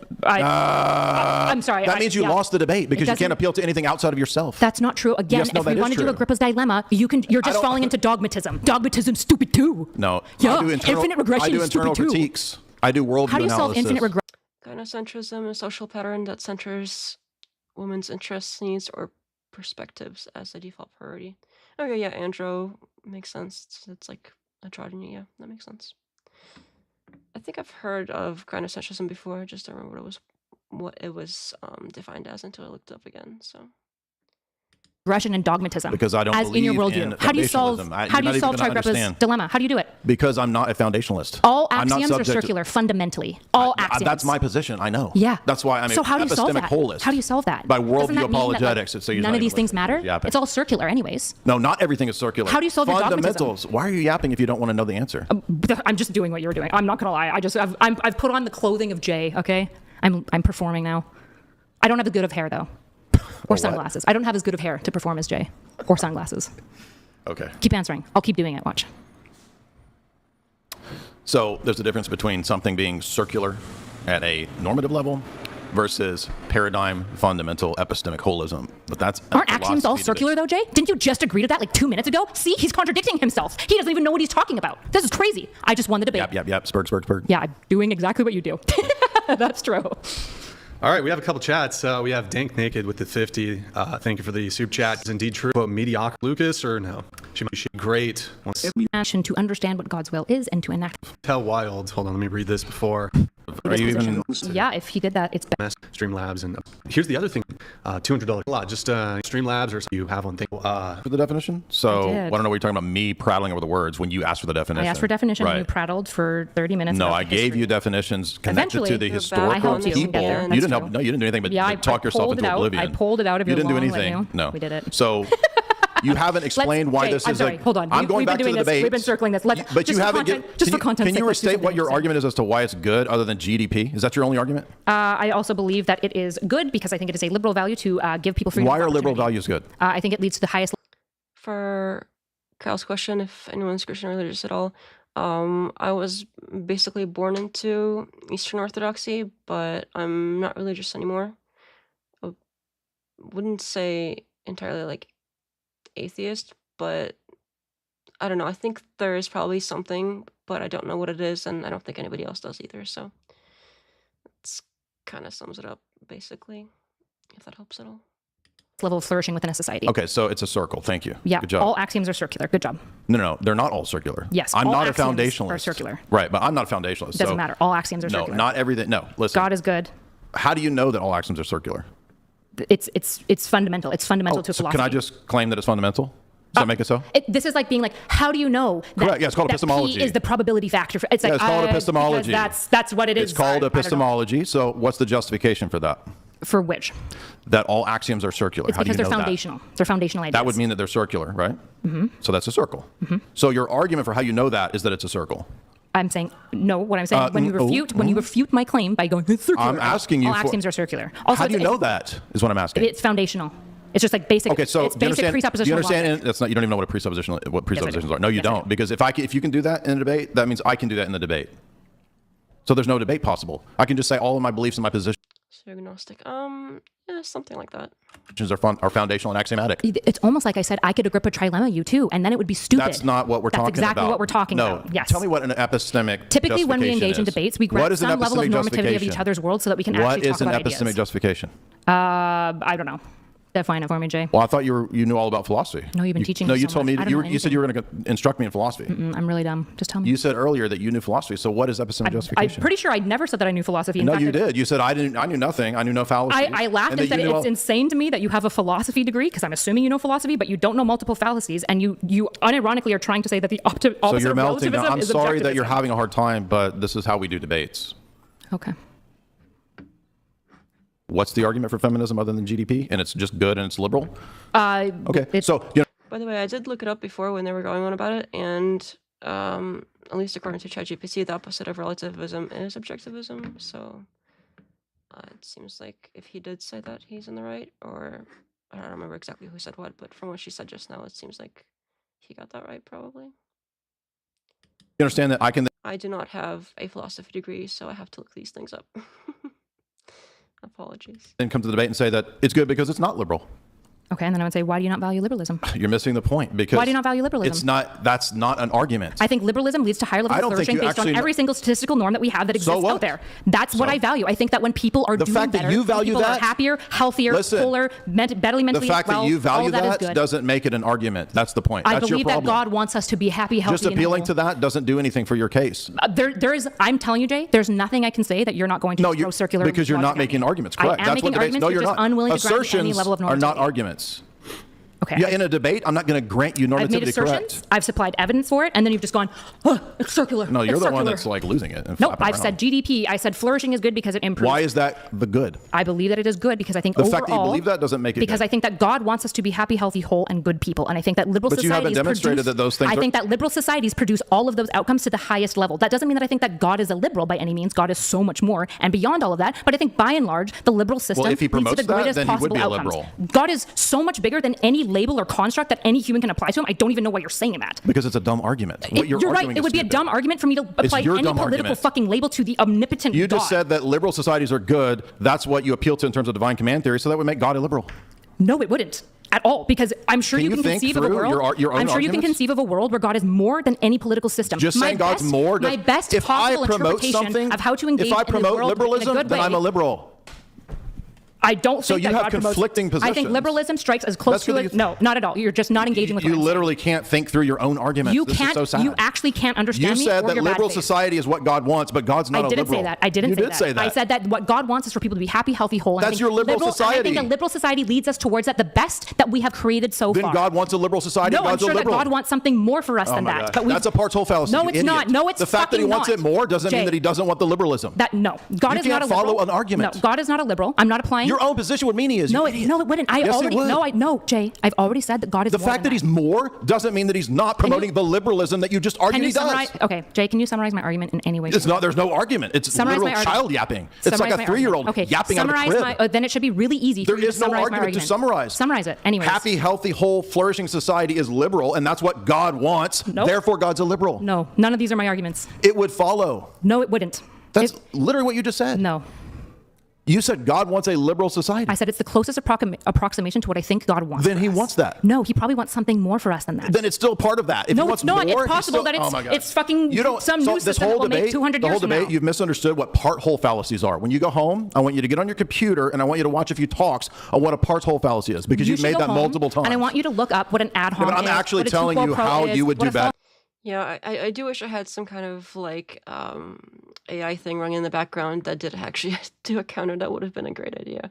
sorry. That means you lost the debate because you can't appeal to anything outside of yourself. That's not true. Again, Yes, no, if we that is want to do true. Agrippa's dilemma, you're just falling into dogmatism. Dogmatism's stupid too. No. Yeah, I do infinite regression I do is internal stupid too. critiques. I do worldview How do you solve analysis. infinite regression? Gynocentrism is a social pattern that centers women's interests, needs, or perspectives as the default priority. Okay, yeah, andro makes sense. It's like androgyny. Yeah, that makes sense. I think I've heard of gynocentrism before. I just don't remember what it was defined as until I looked it up again. So And dogmatism. Because I don't as in your believe worldview. in How do you solve? foundationalism. How You're do you not even solve gonna Agrippa's understand. dilemma? How do you do it? Because I'm not a foundationalist. All I'm not axioms are subject to- circular fundamentally. All axioms. That's my position. I know. Yeah. That's why I'm So a how do you solve epistemic that? holist. How do you solve that? By Doesn't worldview that mean that, apologetics. So you're none not of these even things listening. matter. Yapping. It's all circular, anyways. No, not everything is circular. How do you solve your dogmatism? fundamentals? Why are you yapping if you don't want to know the answer? I'm just doing what you're doing. I'm not gonna lie. I've put on the clothing of Jay. Okay, I'm performing now. I don't have as good of hair though, or sunglasses. I don't have as good of hair to perform as Jay, or sunglasses. Okay. Keep answering. I'll keep doing it. Watch. So there's a difference between something being circular at a normative level versus paradigm fundamental epistemic holism. But that's a Aren't axioms all philosophy circular though, Jay? Didn't you just agree to that like 2 minutes ago? See, he's contradicting himself. He doesn't even know what he's talking about. This is crazy. I just won the debate. Yep. Spurg. Yeah, I'm doing exactly what you do. That's true. All right, we have a couple chats. We have Dank Naked with the 50. Thank you for the super chat. Is indeed true about mediocre Lucas or no? She great. Wants to Action to understand what God's will is and to enact. tell Wild. Hold on, let me read this before. Are you even? Yeah, if he did that, it's bad. Streamlabs and here's the other thing. $200 a lot. Just Streamlabs or something you have on thing. For the definition? So I I did. don't know what you're talking about. Me prattling over the words when you asked for the definition. I asked for definition Right. and you prattled for 30 minutes. No, about I gave history. you definitions connected Eventually. to the You're historical I helped you people. get there. You That's didn't true. help. No, you didn't do anything but Yeah, I talk yourself pulled into it out. oblivion. I pulled it out of You your didn't do long anything. litany. No, We did it. So you haven't explained why Jay, this I'm is sorry, a. hold on. I'm going We've back been to doing the this. debate. We've been circling this. But you haven't. Just for content. Can you restate what your argument is as to why it's good, other than GDP? Is that your only argument? I also believe that it is good because I think it is a liberal value to give people freedom. Why of are liberal opportunity. values good? I think it leads to the highest. for Kyle's question, if anyone's Christian or religious at all, I was basically born into Eastern Orthodoxy, but I'm not religious anymore. I wouldn't say entirely like atheist, but I don't know. I think there is probably something, but I don't know what it is, and I don't think anybody else does either. So it's kind of sums it up, basically, if that helps at all. Level of flourishing within a society. Okay, so it's a circle. Thank you. Yeah. Good job. All axioms are circular. Good job. No, they're not all circular. Yes, I'm all not a axioms foundationalist. are circular. Right, but I'm not a foundationalist. It doesn't so matter. All axioms are No, circular. not everything. No, listen. God is good. How do you know that all axioms are circular? It's fundamental. It's fundamental to So philosophy. can I just claim that it's fundamental? Does that make it so? This is like being like, how do you know that, Correct. Yeah, it's called that epistemology. P is the probability factor? For, it's Yeah, like it's called because epistemology. That's what it is. It's called I don't know. epistemology. So what's the justification for that? For which? That all axioms are circular. It's How do because you they're know foundational. that? They're foundational ideas. That would mean that they're circular, right? Mm-hmm. So that's a circle. Mm-hmm. So your argument for how you know that is that it's a circle. I'm saying no. What I'm saying when you refute my claim by going it's circular. I'm asking you. All axioms are circular. Also, how do you know that? Is what I'm asking. It's foundational. It's just like basic. Okay, so it's basic presuppositional. Do you understand? Logic. That's not. You don't even know what presuppositions are. No, you don't. Because if you can do that in a debate, that means I can do that in the debate. So there's no debate possible. I can just say all of my beliefs and my positions. So agnostic. Something like that. Are foundational and axiomatic. It's almost like I said I could Agrippa trilemma you too, and then it would be stupid. That's not what we're talking about. That's exactly what we're talking about. Yes. Tell me what an epistemic Typically, when we engage in debates, we grant some level of normativity of each justification? other's world so that we can actually talk about What is an epistemic justification? I don't know. Define it for me, Jay. Well, I thought you knew all about philosophy. No, you've been teaching No, me you so told me much. you said you were going to instruct me in philosophy. I'm really dumb. Just tell me. You said earlier that you knew philosophy. So what is epistemic I'm justification? pretty sure I never said that I knew philosophy. In No, fact, you did. You said I knew nothing. I knew no fallacies. I laughed and said it's insane to me that you have a philosophy degree because I'm assuming you know philosophy, but you don't know multiple fallacies, and you unironically are trying to say that the opposite So you're of melting relativism down. I'm is sorry that you're objectivism. having a hard time, but this is how we do debates. Okay. What's the argument for feminism other than GDP? And it's just good and it's liberal? Okay. So, By the way, I did look it up before when they were going on about it, and at least according to ChatGPT, the opposite of relativism is objectivism. So it seems like if he did say that, he's in the right, or I don't remember exactly who said what, but from what she said just now, it seems like he got that right, probably. you understand that I do not have a philosophy degree, so I have to look these things up. Apologies. then come to the debate and say that it's good because it's not liberal. Okay, and then I would say, why do you not value liberalism? You're missing the point because Why do you not value liberalism? That's not an argument. I think liberalism leads to higher levels I of don't think flourishing you based on actually every single statistical norm that we have that exists what? out there. That's what So? I value. I think that when people are The doing fact that better, you value people that- are happier, healthier, Listen, fuller, better The mentally fact well, that you all value of that is that good. doesn't make it an argument. That's the point. I That's your believe that problem. God wants us to be happy, healthy, Just appealing and to that doesn't do anything for your case. there is. I'm telling you, Jay. There's nothing I can say that you're not going to No, throw circular because you're not logic at making me. arguments. I Correct. am That's making what debates. arguments. No, you're you're just not. unwilling to grant me any Assertions level of are not normativity. arguments. Okay. Yeah, in a debate, I'm not going to grant you I've made normativity assertions. correct. I've supplied evidence for it, and then you've just gone, oh, it's circular. No, you're it's the one circular. that's like losing it. And Nope, flapping I've around. said GDP. I said flourishing is good because it improves. Why is that the good? I believe that it is good because I think The overall, fact that you believe that doesn't make it because good. I think that God wants us to be happy, healthy, whole, and good people, and I think that liberal But you haven't societies demonstrated produce, that those things I are- think that liberal societies produce all of those outcomes to the highest level. That doesn't mean that I think that God is a liberal by any means. God is so much more and beyond all of that. But I think by and large, the liberal system if he leads to promotes the that, greatest then he would possible be a outcomes. liberal. God is so much bigger than any label or construct that any human can apply to him. I don't even know why you're saying that. Because it's a dumb argument. What You're right. arguing It is would be a stupid. dumb argument for me to apply your any dumb political argument. fucking label to the omnipotent You just God. said that liberal societies are good. That's what you appeal to in terms of divine command theory. So that would make God illiberal. No, it wouldn't. At all, because I'm sure Can you you can think conceive of a through world. your own I'm sure you can arguments? conceive of a world where God is more than any political system. Just saying God's more. My best if I possible promote interpretation something, of how to engage if I in the promote world liberalism, in a good then way, I'm a liberal. I don't So think you that have God promotes- conflicting I think positions. liberalism strikes as close That's to good it. that No, not at all. You're just not engaging with You what I'm saying. literally can't think through your own arguments. You This can't. is so sad. You actually can't understand You me. said or that your bad liberal faith. society is what God wants, but God's not I a didn't liberal. say that. I didn't you say did that. say that. I said that what God wants is for people to be happy, healthy, whole. And I That's think your liberal And I society. think a liberal society leads us towards that, the best that we have created so Then far. God wants a liberal society. No, I'm God's sure a that liberal. God wants something more for us Oh than my that. gosh. But we That's a parts whole fallacy. No, you it's idiot. not. No, it's the fact that he fucking wants not. it more doesn't mean Jay, that he doesn't want the liberalism. God You is not a can't liberal. follow an argument. No, God is not a liberal. I'm not applying. Your own position would mean he is. No, you idiot. no, it wouldn't. Yes, it would. No, Jay. I've already said that God is The more fact than that he's more doesn't mean that he's not promoting the liberalism that you just Can argued you he does. summarize? Okay, Jay, can you summarize my argument in any way? It's not. There's no argument. It's Summarize literal my argument. child yapping. It's like Summarize a my 3-year-old argument. yapping out of a Summarize crib. then it should be really easy for There you to is no summarize my argument to summarize. Summarize it. Anyways. Happy, healthy, whole, flourishing society is liberal, and that's what God wants. Nope. Therefore, God's a liberal. No, none of these are my arguments. It would follow. No, it wouldn't. That's literally what you just said. No. You said God wants a liberal society. I said it's the closest approximation to what I think God wants. Then for he us. wants that. No, he probably wants something more for us than that. Then it's still part of that. If No, he wants it's not. More, It's possible that oh my God. it's fucking some new this system whole that will make debate, 200 the years whole from debate, now. you've misunderstood what part whole fallacies are. When you go home, I want you to get on your computer and I want you to watch a few talks on what a part whole fallacy is because You you've should made go that home, multiple times. And I want you to look up what an ad hoc but I'm is, actually what a telling 2-4 you pro how is, you would what do a better. Yeah, I do wish I had some kind of like AI thing running in the background that did actually do a counter. That would have been a great idea.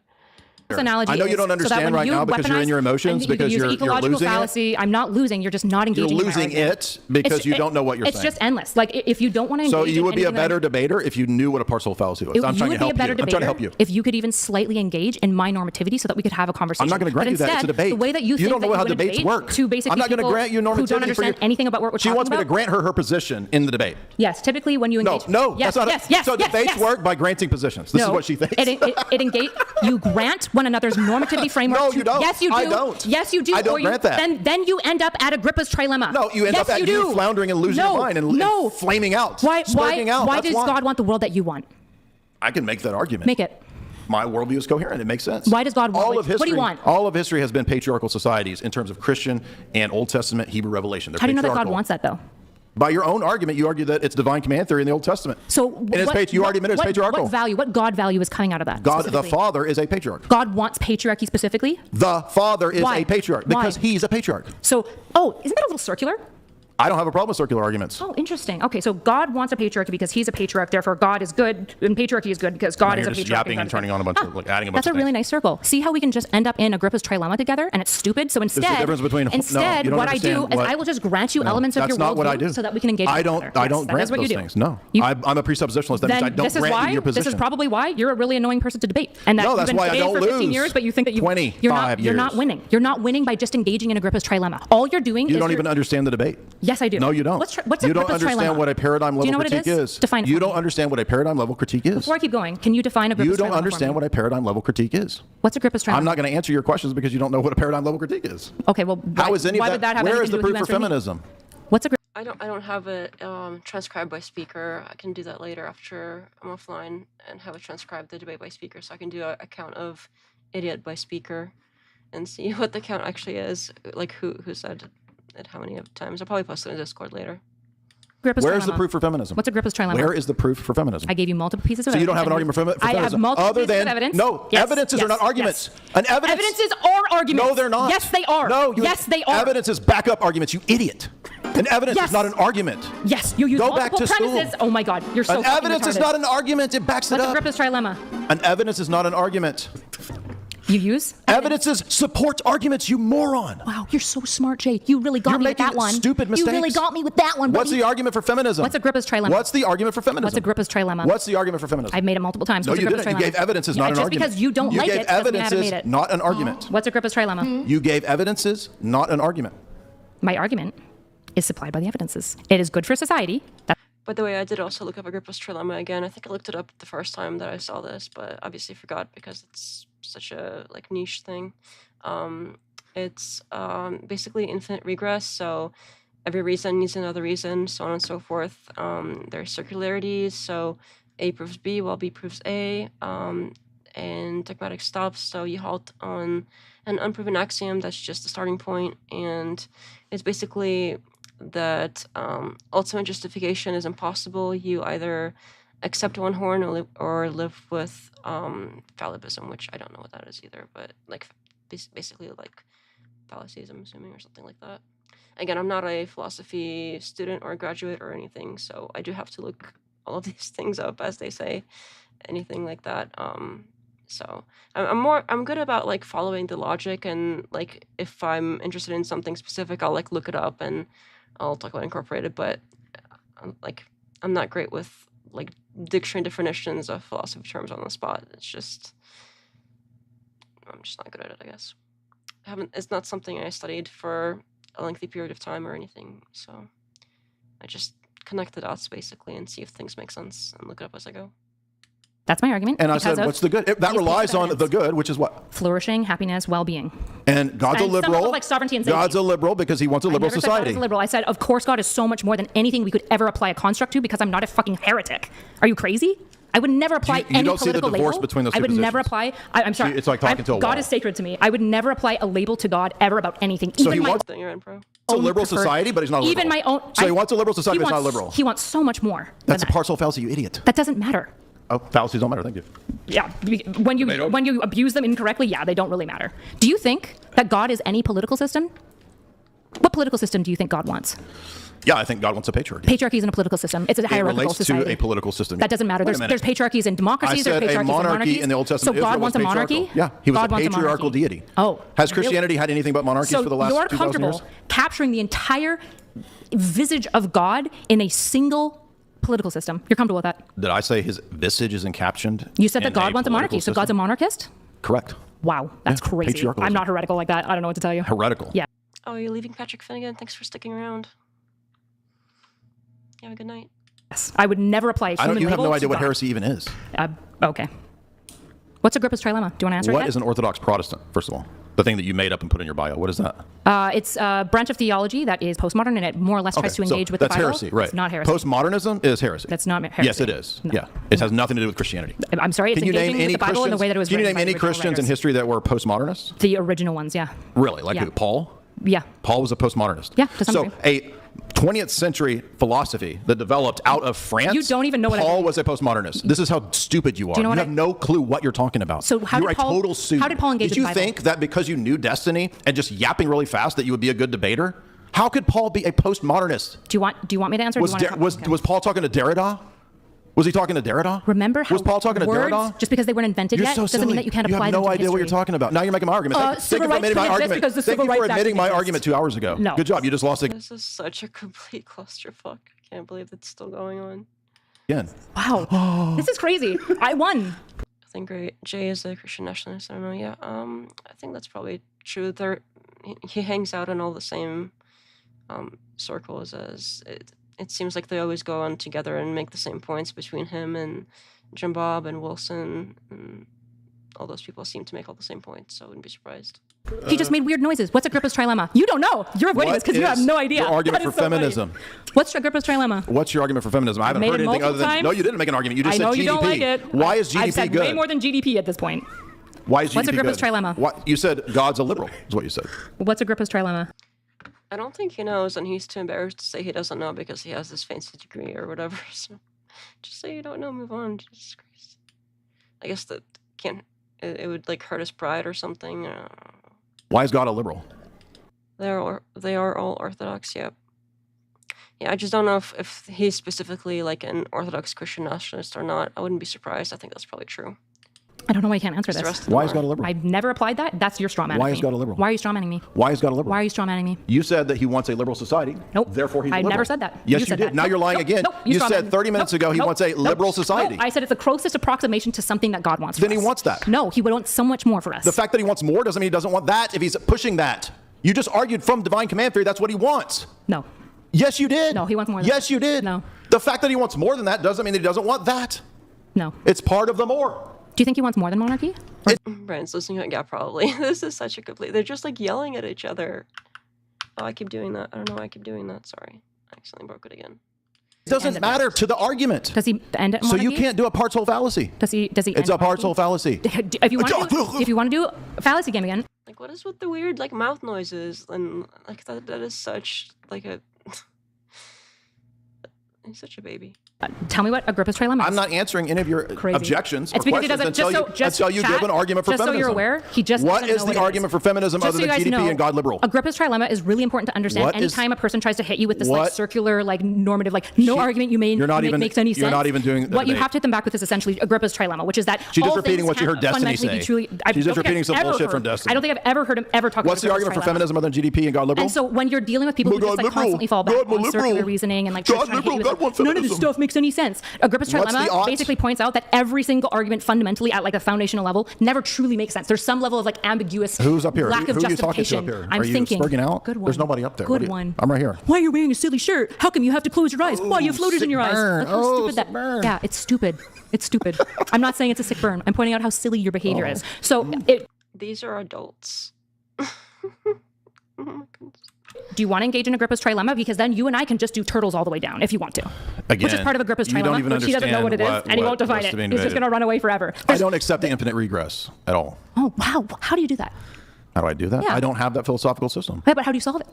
Analogy I know you don't understand right now because you're in your emotions, because you're losing fallacy. I'm not losing. You're just not engaging. You're losing it because you don't know what you're saying. It's just endless. Like if you don't want to engage. So you would be a better debater if you knew what a partial fallacy was. I'm trying to help you. I'm trying to help you. If you could even slightly engage in my normativity so that we could have a conversation. I'm not going to grant you that. It's a debate. The way that you don't know how debates work. I'm not going to grant you normativity. Who don't understand anything about what we're talking about. She wants me to grant her position in the debate. Yes, typically when you engage. No, that's not. So debates work by granting positions. This is what she thinks. It engage. You grant one another's normativity framework. No, you don't. Yes, you do. I don't. Yes, you do. I don't grant that. Then you end up at Agrippa's trilemma. No, you end up at you floundering and losing your mind and flaming out. Why does God want the world that you want? I can make that argument. Make it. My worldview is coherent. It makes sense. Why does God want? All of history, what do you want? All of history has been patriarchal societies in terms of Christian and Old Testament Hebrew revelation. How do you know that God wants that, though? By your own argument, you argue that it's divine command theory in the Old Testament. So you already admitted it's patriarchal. What God value is coming out of that? God, the Father, is a patriarch. God wants patriarchy specifically? The Father is a patriarch because he's a patriarch. So, isn't that a little circular? I don't have a problem with circular arguments. Oh, interesting. Okay, so God wants a patriarchy because he's a patriarch. Therefore, God is good, and patriarchy is good because God is a patriarch. You're just yapping and turning on a bunch of, adding a bunch of things. That's a really nice circle. See how we can just end up in Agrippa's trilemma together, and it's stupid. So instead, what I do is I will just grant you elements of your worldview so that we can engage. I don't grant those things. No, I'm a presuppositionalist. That means I don't grant you your position. This is probably why you're a really annoying person to debate, and that that's why I don't lose. 15 years, but you think that you're not winning. You're not winning by just engaging in Agrippa's trilemma. All you're doing is you don't even understand the debate. Yes, I do. No, you don't. What's you don't understand what a paradigm level critique is. Define it. You don't understand what a paradigm level critique is. Before I keep going, can you define Agrippa's trilemma? You don't understand what a paradigm level critique is. What's Agrippa's trilemma? I'm not going to answer your questions because you don't know what a paradigm level critique is. Okay, well, how is any of that? Where is the proof for feminism? What's a I don't have it transcribed by speaker. I can do that later after I'm offline and have it transcribed the debate by speaker, so I can do a count of idiot by speaker and see what the count actually is, like who said it how many times. I'll probably post it in Discord later. Where is the proof for feminism? What's Agrippa's trilemma? Where is the proof for feminism? I gave you multiple pieces of evidence. So you don't have an argument for feminism? I have multiple pieces of evidence. No, evidences are not arguments. Evidences are arguments. No, they're not. Yes, they are. No, yes, they are. Evidence is backup arguments, you idiot. An evidence is not an argument. Yes, you use multiple premises. Oh my God, you're so An evidence is not an argument. It backs it up. What's Agrippa's trilemma? An evidence is not an argument. You use? Evidences support arguments, you moron. Wow, you're so smart, Jay. You really got me with that one. Stupid mistakes. You really got me with that one, buddy. What's the argument for feminism? What's Agrippa's trilemma? What's the argument for feminism? What's Agrippa's trilemma? What's the argument for feminism? I've made it multiple times. No, you didn't. You gave evidences, not an argument. Just because you don't like it doesn't mean I haven't made it. Not an argument. What's Agrippa's trilemma? You gave evidences, not an argument. My argument is supplied by the evidences. It is good for society. By the way, I did also look up Agrippa's trilemma again. I think I looked it up the first time that I saw this, but obviously forgot because it's such a niche thing. It's basically infinite regress, so every reason needs another reason, so on and so forth. There are circularities, so A proves B while B proves A, and dogmatic stops, so you halt on an unproven axiom that's just the starting point, and it's basically that ultimate justification is impossible. You either accept one horn or live with phallibism, which I don't know what that is either, but basically fallacies, I'm assuming, or something like that. Again, I'm not a philosophy student or a graduate or anything, so I do have to look all of these things up as they say, anything like that. So I'm good about following the logic, and if I'm interested in something specific, I'll look it up and I'll talk about incorporated, but I'm not great with dictionary definitions of philosophy terms on the spot. I'm just not good at it, I guess. It's not something I studied for a lengthy period of time or anything, so I just connect the dots basically and see if things make sense and look it up as I go. That's my argument. And I said, what's the good? That relies on the good, which is what? Flourishing, happiness, well-being. And God's a liberal. Sovereignty and safety. God's a liberal because he wants a liberal society. I never said God is a liberal. I said, of course, God is so much more than anything we could ever apply a construct to because I'm not a fucking heretic. Are you crazy? I would never apply any political label. You don't see the divorce between those two positions. I would never apply. I'm sorry. It's like talking to a wall. God is sacred to me. I would never apply a label to God ever about anything. So he wants a liberal society, but he's not a liberal. Even my own. So he wants a liberal society, but he's not a liberal. He wants so much more. That's a partial fallacy, you idiot. That doesn't matter. Oh, fallacies don't matter. Thank you. Yeah, when you abuse them incorrectly, yeah, they don't really matter. Do you think that God is any political system? What political system do you think God wants? Yeah, I think God wants a patriarchy. Patriarchy isn't a political system. It's a hierarchical relates society. to a political system. That doesn't matter. Wait a There's minute. patriarchies in democracies. I said There's a patriarchies monarchy in monarchies. in the Old Testament. So God Israel wants a was monarchy? patriarchal. Yeah, he was God a wants patriarchal monarchy. deity. Oh. Has Christianity had anything but monarchies So for the last you're 2,000 comfortable years? capturing the entire visage of God in a single political system. You're comfortable with that? Did I say his visage isn't captioned? You said that in God wants a monarchy, political so God's a system? monarchist? Correct. Wow, that's Yeah, crazy. patriarchalism. I'm not heretical like that. I don't know what to tell you. Heretical. Yeah. Oh, you're leaving Patrick Finnegan? Thanks for sticking around. You have a good night. Yes. I would never apply a human You have label no to idea what God. heresy even is. Okay. What's Agrippa's trilemma? Do you want to answer What it? is an Orthodox Protestant, first of all? The thing that you made up and put in your bio. What is that? It's a branch of theology that is postmodern and it more or less tries to engage with that's the Bible. heresy, right? It's not heresy. Postmodernism is heresy. That's not heresy. Yes, it is. No. Yeah, it has nothing to do with Christianity. I'm sorry, it's Can you name engaging any with the Bible in the way that it was Can you written name by the any original Christians in writers. history that were postmodernists? The original ones, yeah. Really? Like Yeah. who? Paul? Yeah. Paul was a postmodernist. Yeah, to some So degree. a 20th century philosophy that developed out of France. You don't even know what I Paul mean. was a postmodernist. This is how stupid you are. Do you know what have no clue what you're talking about. So how You're did Paul- a total student. how did Paul engage Did with you the Bible? think that because you knew destiny and just yapping really fast that you would be a good debater? How could Paul be a postmodernist? Do you want me to answer? Or Was, do you want to was Paul talking to Derrida? Was he talking to Derrida? Remember how was Paul talking to words, Derrida? just because they weren't invented You're yet, so doesn't silly. mean that you can't apply have them no to idea what you're history. talking about. Now you're making my argument. Thank civil you for rights admitting my couldn't exist argument. because the Thank Civil you for Rights Act admitting my exists. argument 2 hours ago. No. Good job. You just lost it This is such a complete clusterfuck. I can't believe it's still going on. again. Wow. This is crazy. I won. I think Jay is a Christian nationalist. I don't know. Yeah. I think that's probably true. He hangs out in all the same circles as it seems like they always go on together and make the same points between him and Jim Bob and Wilson and all those people seem to make all the same points, so I wouldn't be surprised. He just made weird noises. What's Agrippa's trilemma? You don't know. You're avoiding this because you have no idea. Your argument That for is so funny. feminism. What's Agrippa's trilemma? What's your argument for feminism? I haven't made heard it anything other multiple than. No, times. you didn't make an argument. You just I said know GDP. you don't like it. Why is GDP I've said good? way more than GDP at this point. Why is GDP What's Agrippa's good? trilemma? What you said? God's a liberal. Is what you said. What's Agrippa's trilemma? I don't think he knows, and he's too embarrassed to say he doesn't know because he has this fancy degree or whatever. So just say you don't know, move on. Jesus Christ. I guess that it would like hurt his pride or something. Why is God a liberal? They are all Orthodox, yep. Yeah, I just don't know if he's specifically like an Orthodox Christian nationalist or not. I wouldn't be surprised. I think that's probably true. I don't know why you can't answer The this. rest of them Why is are. God a liberal? I've never applied that. That's your straw man. Why is God a liberal? Why are you straw manning me? Why is God a liberal? Why are you straw manning me? You said that he wants a liberal society. Nope. Therefore, he's a I liberal. never said that. Yes, You you said did. that. Now Nope, you're lying nope, again. nope, You straw said man. 30 minutes ago he Nope, wants a nope, liberal nope. society. I said it's the closest approximation to something that God wants for Then he us. wants that. No, he would want so much more for us. The fact that he wants more doesn't mean he doesn't want that if he's pushing that. You just argued from divine command theory that's what he wants. No. Yes, you did. No, he wants more than Yes, that. you did. No. The fact that he wants more than that doesn't mean that he doesn't want that. No. It's part of the more. Do you think he wants more than monarchy? Brian's listening. Yeah, probably. This is such a complete. They're just like yelling at each other. Oh, I keep doing that. I don't know why I keep doing that. Sorry, I accidentally broke it again. It doesn't matter to the argument. Does he end it? So you can't do a parts whole fallacy. Does he? It's end a parts monarchy? whole fallacy. If you want to do a fallacy game again, Like, what is with the weird like mouth noises and like that is such like a. He's such a baby. tell me what Agrippa's trilemma is. I'm not answering any of your Crazy. objections or It's because he questions doesn't. until you chat, give an argument for just feminism. so you're aware, he just What doesn't is know the it argument for feminism Just other so you than guys GDP know, and God liberal? Agrippa's trilemma is really important to understand. What is- Anytime a person tries to hit you with this like What- circular, like normative, like no argument you made You're not even- makes any sense. you're not even doing the what you debate. have to hit them back with is essentially Agrippa's trilemma, which is that She's just all repeating things what you can heard Destiny fundamentally be say. truly- I She's just don't think repeating I've some ever bullshit heard- from Destiny. I don't think I've ever heard him ever talk What's about the argument for Agrippa's trilemma. feminism other than GDP and God liberal? And so when you're dealing with people who God just like liberal. constantly fall back God on circular liberal. reasoning and like God trying to hit you liberal. with, God like, wants none of this feminism. stuff makes any sense. Agrippa's What's the trilemma odds? basically points out that every single argument fundamentally at like a foundational level never truly makes sense. There's some level of like ambiguous Who's up here? lack Who of are you talking to justification. up here? I'm Are you thinking. spurging out? Good one. There's nobody up there. Good What are you- one. I'm right here. Why are you wearing a silly shirt? How come you have to close your eyes? Why you have floaters in your eyes? burn. Look how Oh, stupid sick that. burn. Yeah, it's stupid. It's stupid. I'm not saying it's a sick burn. I'm pointing out how silly your behavior is. So These are adults. Oh my goodness. do you want to engage in Agrippa's trilemma? Because then you and I can just do turtles all the way down if you want to. Again, Which is part of Agrippa's you don't trilemma, even which he doesn't know what it is, understand and he won't define what's it. to be He's just invaded. going to run away forever. I don't accept the infinite regress at all. Oh, wow. How do you do that? How do I do that? Yeah. I don't have that philosophical system. Yeah, but how do you solve it?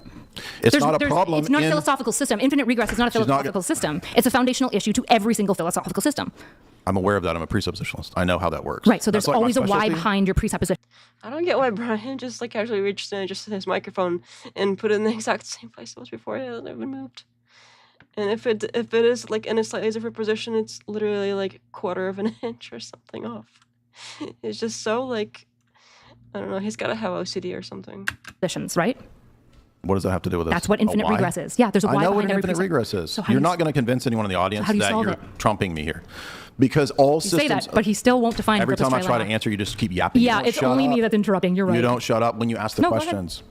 It's not a problem. It's not a in- philosophical system. Infinite regress is not a She's not philosophical system. It's a foundational issue to every single philosophical system. I'm aware of that. I'm a presuppositionalist. I know how that works. Right. So there's That's like my always a why specialty. behind your presupposition. I don't get why Brian just like casually reached in just his microphone and put it in the exact same place it was before. It hasn't even moved. And if it is like in a slightly different position, it's literally like quarter of an inch or something off. It's just so like, I don't know. He's got to have OCD or something. Positions, right? What does that have to do with this? That's what infinite A why? regress is. Yeah, there's a I why know what behind an every infinite precept. regress is. So how do You're you not going to convince anyone in the audience how do you that solve you're it? trumping me here. Because all You systems... say that, but he still won't define Every purpose time I try to trilemma. answer, you just keep yapping. You Yeah, don't it's shut only up. me that's interrupting. You're right. You don't shut up when you ask the No, go ahead. questions.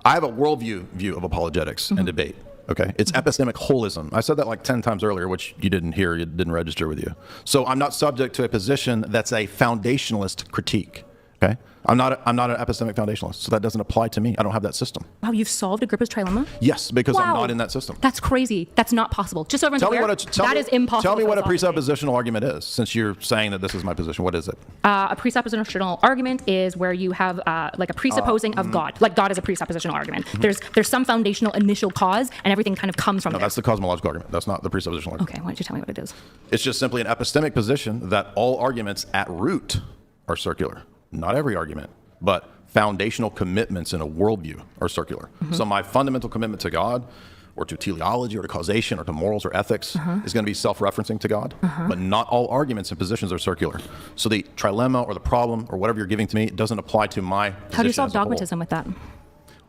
I have a worldview view of apologetics and debate. Okay, it's epistemic holism. I said that like 10 times earlier, which you didn't hear, it didn't register with you. So I'm not subject to a position that's a foundationalist critique. Okay, I'm not an epistemic foundationalist, so that doesn't apply to me. I don't have that system. Wow, you've solved Agrippa's trilemma? Yes, because I'm Wow. not in that system. That's crazy. That's not possible. Just so everyone's Tell me aware, what that is impossible. Tell me what a philosophically. presuppositional argument is, since you're saying that this is my position. What is it? A presuppositional argument is where you have like a presupposing of God. Like God is a presuppositional argument. There's some foundational initial cause, and everything kind of comes from No, there. that's the cosmological argument. That's not the presuppositional argument. Okay, why don't you tell me what it is? It's just simply an epistemic position that all arguments at root are circular. Not every argument, but foundational commitments in a worldview are circular. So my fundamental commitment to God, or to teleology, or to causation, or to morals, or ethics, is going to be self-referencing to God. But not all arguments and positions are circular. So the trilemma, or the problem, or whatever you're giving to me, doesn't apply to my position. How do you solve as a whole. dogmatism with that?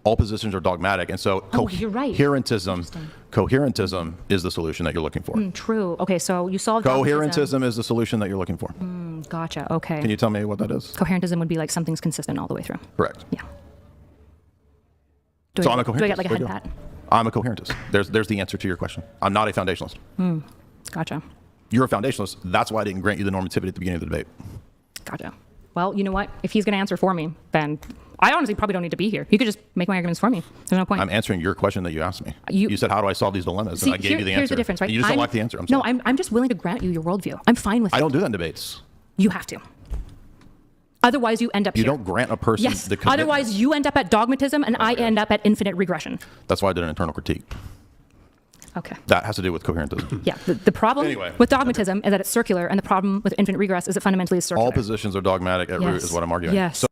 All positions are dogmatic, and so Oh, you're right. coherentism is the solution that you're looking for. True. Okay, so you solved dogmatism. Coherentism is the solution that you're looking for. Gotcha. Okay. Can you tell me what that is? Coherentism would be like something's consistent all the way through. Correct. Yeah. Do So I, I'm a do I coherentist. get like a There head you go. pat? I'm a coherentist. There's the answer to your question. I'm not a foundationalist. Gotcha. You're a foundationalist. That's why I didn't grant you the normativity at the beginning of the debate. Gotcha. Well, you know what? If he's going to answer for me, then I honestly probably don't need to be here. You could just make my arguments for me. There's no point. I'm answering your question that you asked me. You- said, how do I solve these dilemmas? See, And I gave you the answer. here's the difference, right? And you just don't like the answer. I'm no, sorry. I'm just willing to grant you your worldview. I'm fine with it. I don't do that in debates. You have to. Otherwise, you end up You here. don't grant a person Yes. the commitment. Otherwise, you end up at dogmatism, and I end up at infinite regression. That's why I did an internal critique. Okay. That has to do with coherentism. Yeah. The problem Anyway. with dogmatism is that it's circular, and the problem with infinite regress is it fundamentally is circular. All positions are dogmatic at root Yes. is what I'm arguing. Yes. So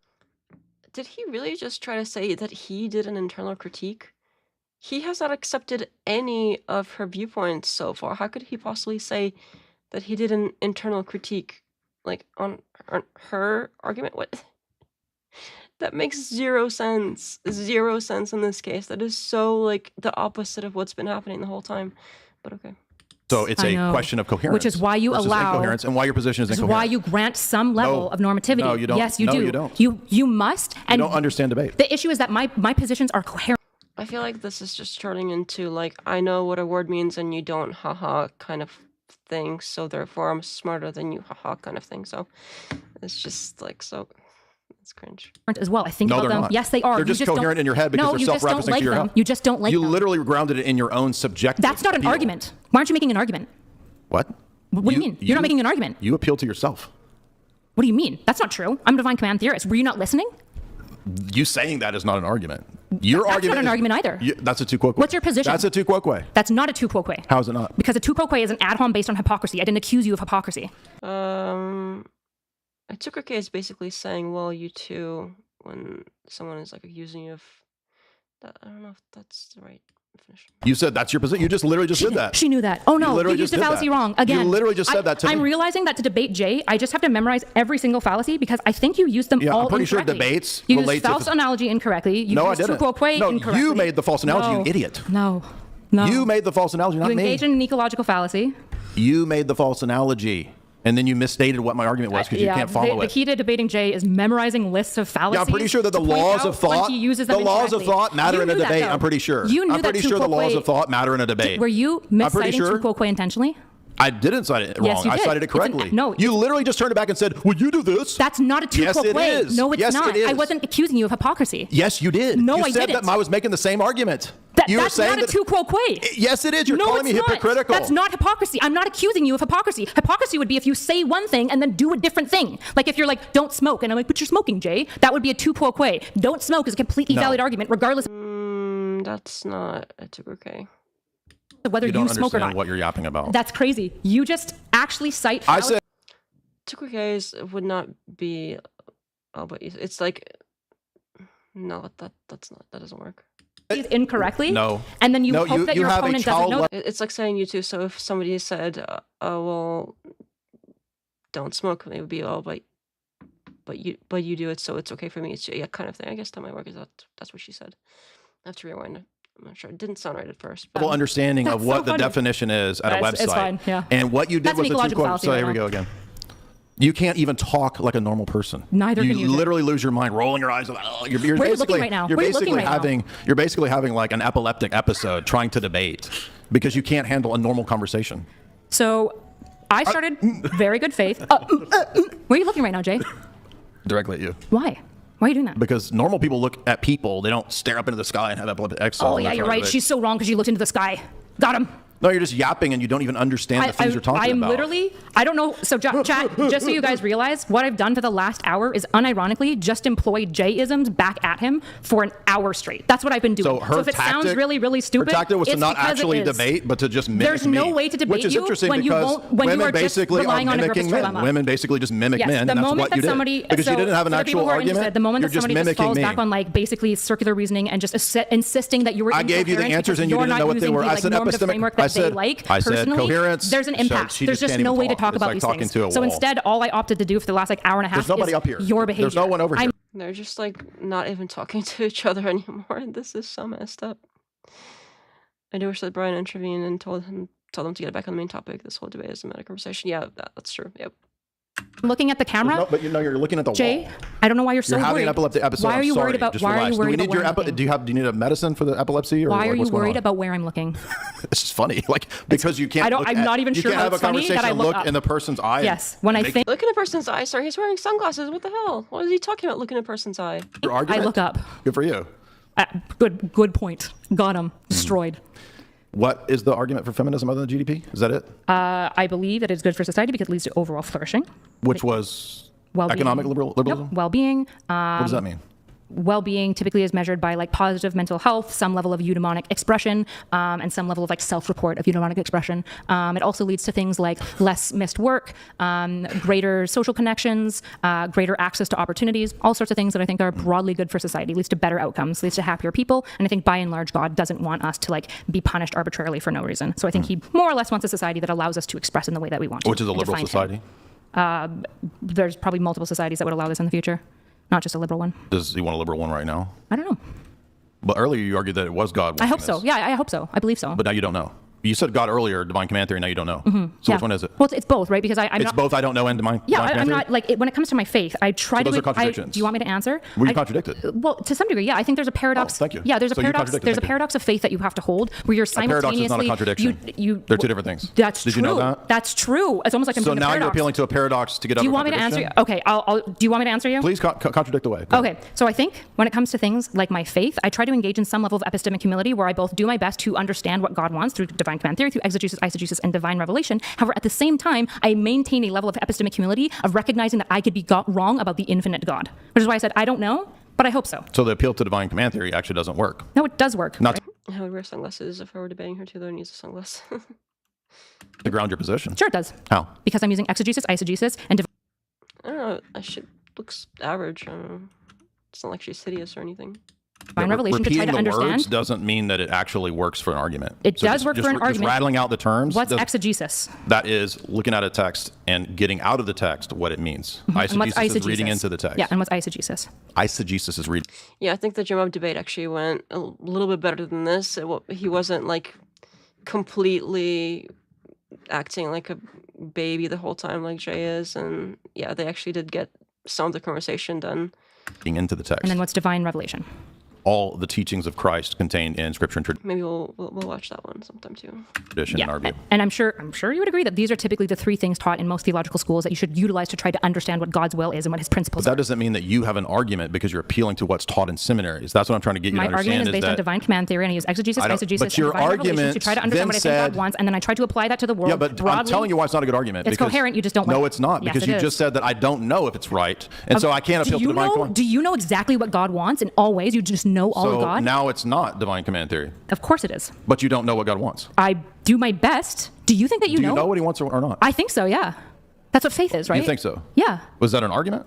Did he really just try to say that he did an internal critique? He has not accepted any of her viewpoints so far. How could he possibly say that he did an internal critique, like on her argument? What? That makes zero sense. Zero sense in this case. That is so like the opposite of what's been happening the whole time. But okay. So it's I a know. question of coherence. Which is why you versus allow- incoherence, and why your position is This is incoherent. why you grant some level No. of normativity. No, you don't. Yes, you No, do. you don't. You must. You And don't understand debate. the issue is that my positions are coherent. I feel like this is just turning into like I know what a word means and you don't, haha, kind of thing. So therefore I'm smarter than you, haha, kind of thing. So it's just like so. It's cringe. As well, I think No, about they're them. not. Yes, they are. They're just you just coherent don't- in your head because no, they're you just don't self-referencing like to your them. head. You just don't like You them. literally grounded it in your own subjective. That's not an feel. argument. Why aren't you making an argument? What? What do you mean? You're not making an argument. You appeal to yourself. What do you mean? That's not true. I'm a divine command theorist. Were you not listening? You saying that is not an argument. Your That's argument not an is- argument either. That's a tu quoque. What's your position? That's a tu quoque. That's not a tu quoque. How is it not? Because a tu quoque is an ad hom based on hypocrisy. I didn't accuse you of hypocrisy. I took her case basically saying, well, you too, when someone is like accusing you of that. I don't know if that's the right definition. You said that's your position. You just literally just She did that. She knew that. Oh no, you literally used just the did fallacy that. wrong. Again. You literally just said that to I'm me. realizing that to debate Jay, I just have to memorize every single fallacy because I think you used them Yeah, all I'm pretty sure incorrectly. debates You relate used to false analogy incorrectly. You No, I used didn't. tu quoque No, incorrectly. you made the false analogy, No. you idiot. No. No. You made the false analogy, not You me. engaged in an ecological fallacy. You made the false analogy. And then you misstated what my argument was because you can't follow the it. key to debating Jay is memorizing lists of fallacies. Yeah, I'm pretty sure that the to point laws out of when thought, he uses them the laws of incorrectly. thought matter You in a knew that, debate. though. I'm pretty sure. You knew I'm pretty that sure the tu laws quoque- of thought matter in a debate. Were you I'm pretty misciting sure. tu quoque intentionally? I didn't cite it wrong. Yes, you I did. cited it It's an- correctly. no, you it's- literally just turned it back and said, "Well, you do this." That's not a tu Yes, quoque. it is. No, it's Yes, not. it is. I wasn't accusing you of hypocrisy. Yes, you did. No, you I said didn't. that I was making the same argument. you were That's saying not a that. tu quoque. Yes, it is. You're No, calling me it's not. hypocritical. That's not hypocrisy. I'm not accusing you of hypocrisy. Hypocrisy would be if you say one thing and then do a different thing. Like if you're like, don't smoke, and I'm like, but you're smoking, Jay. That would be a tu quoque. Don't smoke is a completely No. valid argument, regardless That's not a tu quoque. of whether You don't smoke or understand not. what you're yapping about. That's crazy. You just actually cite I fallacies. said Tu quoques would not be. Oh, but it's like. No, that's not. That doesn't work. incorrectly. No. And then you No, hope that you your have a opponent doesn't know. child- It's like saying you too. So if somebody said, "Oh well, don't smoke," it would be, "Oh, but you do it, so it's okay for me." It's yeah, kind of thing. I guess that might work. That's what she said. I have to rewind it. I'm not sure. It didn't sound right at first. Full understanding of That's what so the funny. definition is at a It's website. fine, yeah. And what you did That's an was the two ecological quotes. fallacy So right here we now. go again. You can't even talk like a normal person. Neither you can you, Jay. literally lose your mind, rolling your eyes. You're Where are you looking basically right now? You're Where are you basically looking right now? You're basically having like an epileptic episode trying to debate because you can't handle a normal conversation. So I started very good faith. Where are you looking right now, Jay? Directly at you. Why? Why are you doing that? Because normal people look at people, they don't stare up into the sky and have epileptic episode. Oh, yeah, you're right. She's so wrong because you looked into the sky. Got him. No, you're just yapping and you don't even understand the things you're talking I am about. literally, I don't know. So, chat, just so you guys realize, what I've done for the last hour is unironically just employed Jay-isms back at him for an hour straight. That's what I've been doing. So her if it tactic, sounds really, really stupid, her tactic was to it's not because actually it is. debate, but to just mimic There's no me, way to debate which is you interesting when you because won't, when you women are just basically relying are on a mimicking purposeful men. dilemma. Women basically just mimic Yes, men, the and that's moment what that you somebody, did. Because so you didn't have an for the actual people who are argument, interested, the moment you're that just somebody just mimicking falls me. back on like basically circular reasoning and just insisting that you were I gave you the incoherent answers because and you you're didn't not know what they using were. the, I like, said normative epistemic. framework that I said they like. I said Personally, coherence. there's an impact. She There's just just can't no even way to talk. talk It's about like these talking things. to a So wall. instead, all I opted to do for the last like hour and a half There's nobody is up here. your behavior. There's no one over here. They're just like not even talking to each other anymore. This is so messed up. I do wish that Brian intervened and told them to get back on the main topic. This whole debate is a meta conversation. Yeah, that's true. Yep. Looking at the camera. No, but you know you're looking at the Jay, wall. I don't know why you're so You're having worried. an epileptic episode. Why are I'm you sorry. worried about? Just Why are relax. you worried Do we about need your where I'm looking? do you need a medicine for the epilepsy or Why are you what's going worried on? about where I'm looking? It's just funny, like because you can't. I don't- look I'm at- not even you sure can't how have a it's funny that conversation. I look Look up. in the person's eye. Yes, when I make think Look in a person's eye. Sorry, he's wearing sunglasses. What the hell? What is he talking about? Looking in a person's eye. your I argument. look up. Good for you. Good point. Got him. Destroyed. What is the argument for feminism other than GDP? Is that it? I believe that it's good for society because it leads to overall flourishing, Which was well-being. economic liberalism? Yep, well-being. What does that mean? Well-being typically is measured by like positive mental health, some level of eudaimonic expression, and some level of like self-report of eudaimonic expression. It also leads to things like less missed work, greater social connections, greater access to opportunities, all sorts of things that I think are broadly good for society. Leads to better outcomes, leads to happier people, and I think by and large God doesn't want us to like be punished arbitrarily for no reason. So I think he more or less wants a society that allows us to express in the way that we want to. Which is a and liberal define him. society? There's probably multiple societies that would allow this in the future, not just a liberal one. Does he want a liberal one right now? I don't know. But earlier you argued that it was God. I wanting hope so. this. Yeah, I hope so. I believe so. But now you don't know. You said God earlier, divine command theory. Now you don't know. So Yeah. which one is it? Well, it's both, right? Because I'm It's not. both. I don't know and divine. Yeah, divine I'm command not theory? like when it comes to my faith. I try So to. those are contradictions. Do you want me to answer? Were you I- contradicted? Well, to some degree, yeah. I think there's a paradox. Oh, thank you. Yeah, there's a So you paradox. contradicted, There's a thank you. paradox of faith that you have to hold, where you're A paradox simultaneously. is not a contradiction. They're two different things. That's Did true. you know that? That's true. It's almost like I'm So doing a now paradox. you're appealing to a paradox to get out Do you of a want me to answer you? contradiction? Okay, do you want me to answer you? Please contradict away. Go. Okay, so I think when it comes to things like my faith, I try to engage in some level of epistemic humility where I both do my best to understand what God wants through divine command theory, through exegesis, eisegesis, and divine revelation. However, at the same time, I maintain a level of epistemic humility of recognizing that I could be got wrong about the infinite God, which is why I said I don't know, but I hope so. So the appeal to divine command theory actually doesn't work. No, it does work. Not I would wear sunglasses if I were debating her too. Though needs a sunglass. to ground your position. Sure, it does. How? Because I'm using exegesis, eisegesis, and I don't know. She looks average. I don't know. It's not like she's hideous or anything. divine revelation to try Repeating to the understand. words doesn't mean that it actually works for an argument. It So does work for an just argument. rattling out the terms. What's doesn't- exegesis? That is looking at a text and getting out of the text what it means. And what's Eisegesis is reading into the text. Yeah, and what's eisegesis? Eisegesis is reading. Yeah, I think the Jim Bob debate actually went a little bit better than this. He wasn't like completely acting like a baby the whole time like Jay is, and yeah, they actually did get some of the conversation done. Into the text. And then what's divine revelation? All the teachings of Christ contained in Scripture and Maybe we'll watch that one sometime too. tradition, in our view. And I'm sure you would agree that these are typically the three things taught in most theological schools that you should utilize to try to understand what God's will is and what His principles But are. that doesn't mean that you have an argument because you're appealing to what's taught in seminaries. That's what I'm trying to get you My to understand. argument is based on that, divine command theory, and I use exegesis, I don't- eisegesis, but and your divine revelation to argument try to understand what I then think God said- wants, and then I try to apply that to the world Yeah, but broadly. I'm telling you why it's not a good argument. It's because coherent, you just don't No, like- it's not Yes, because it you is. just said that I don't know if it's right, and so I can't appeal to divine command. Do you know exactly what God wants in all ways? You just know all of So God? now it's not divine command theory, Of course it is. but you don't know what God wants. I do my best. Do you think that Do you know what He wants or not? I think so, yeah. That's what faith is, right? You think so? Yeah. Was that an argument?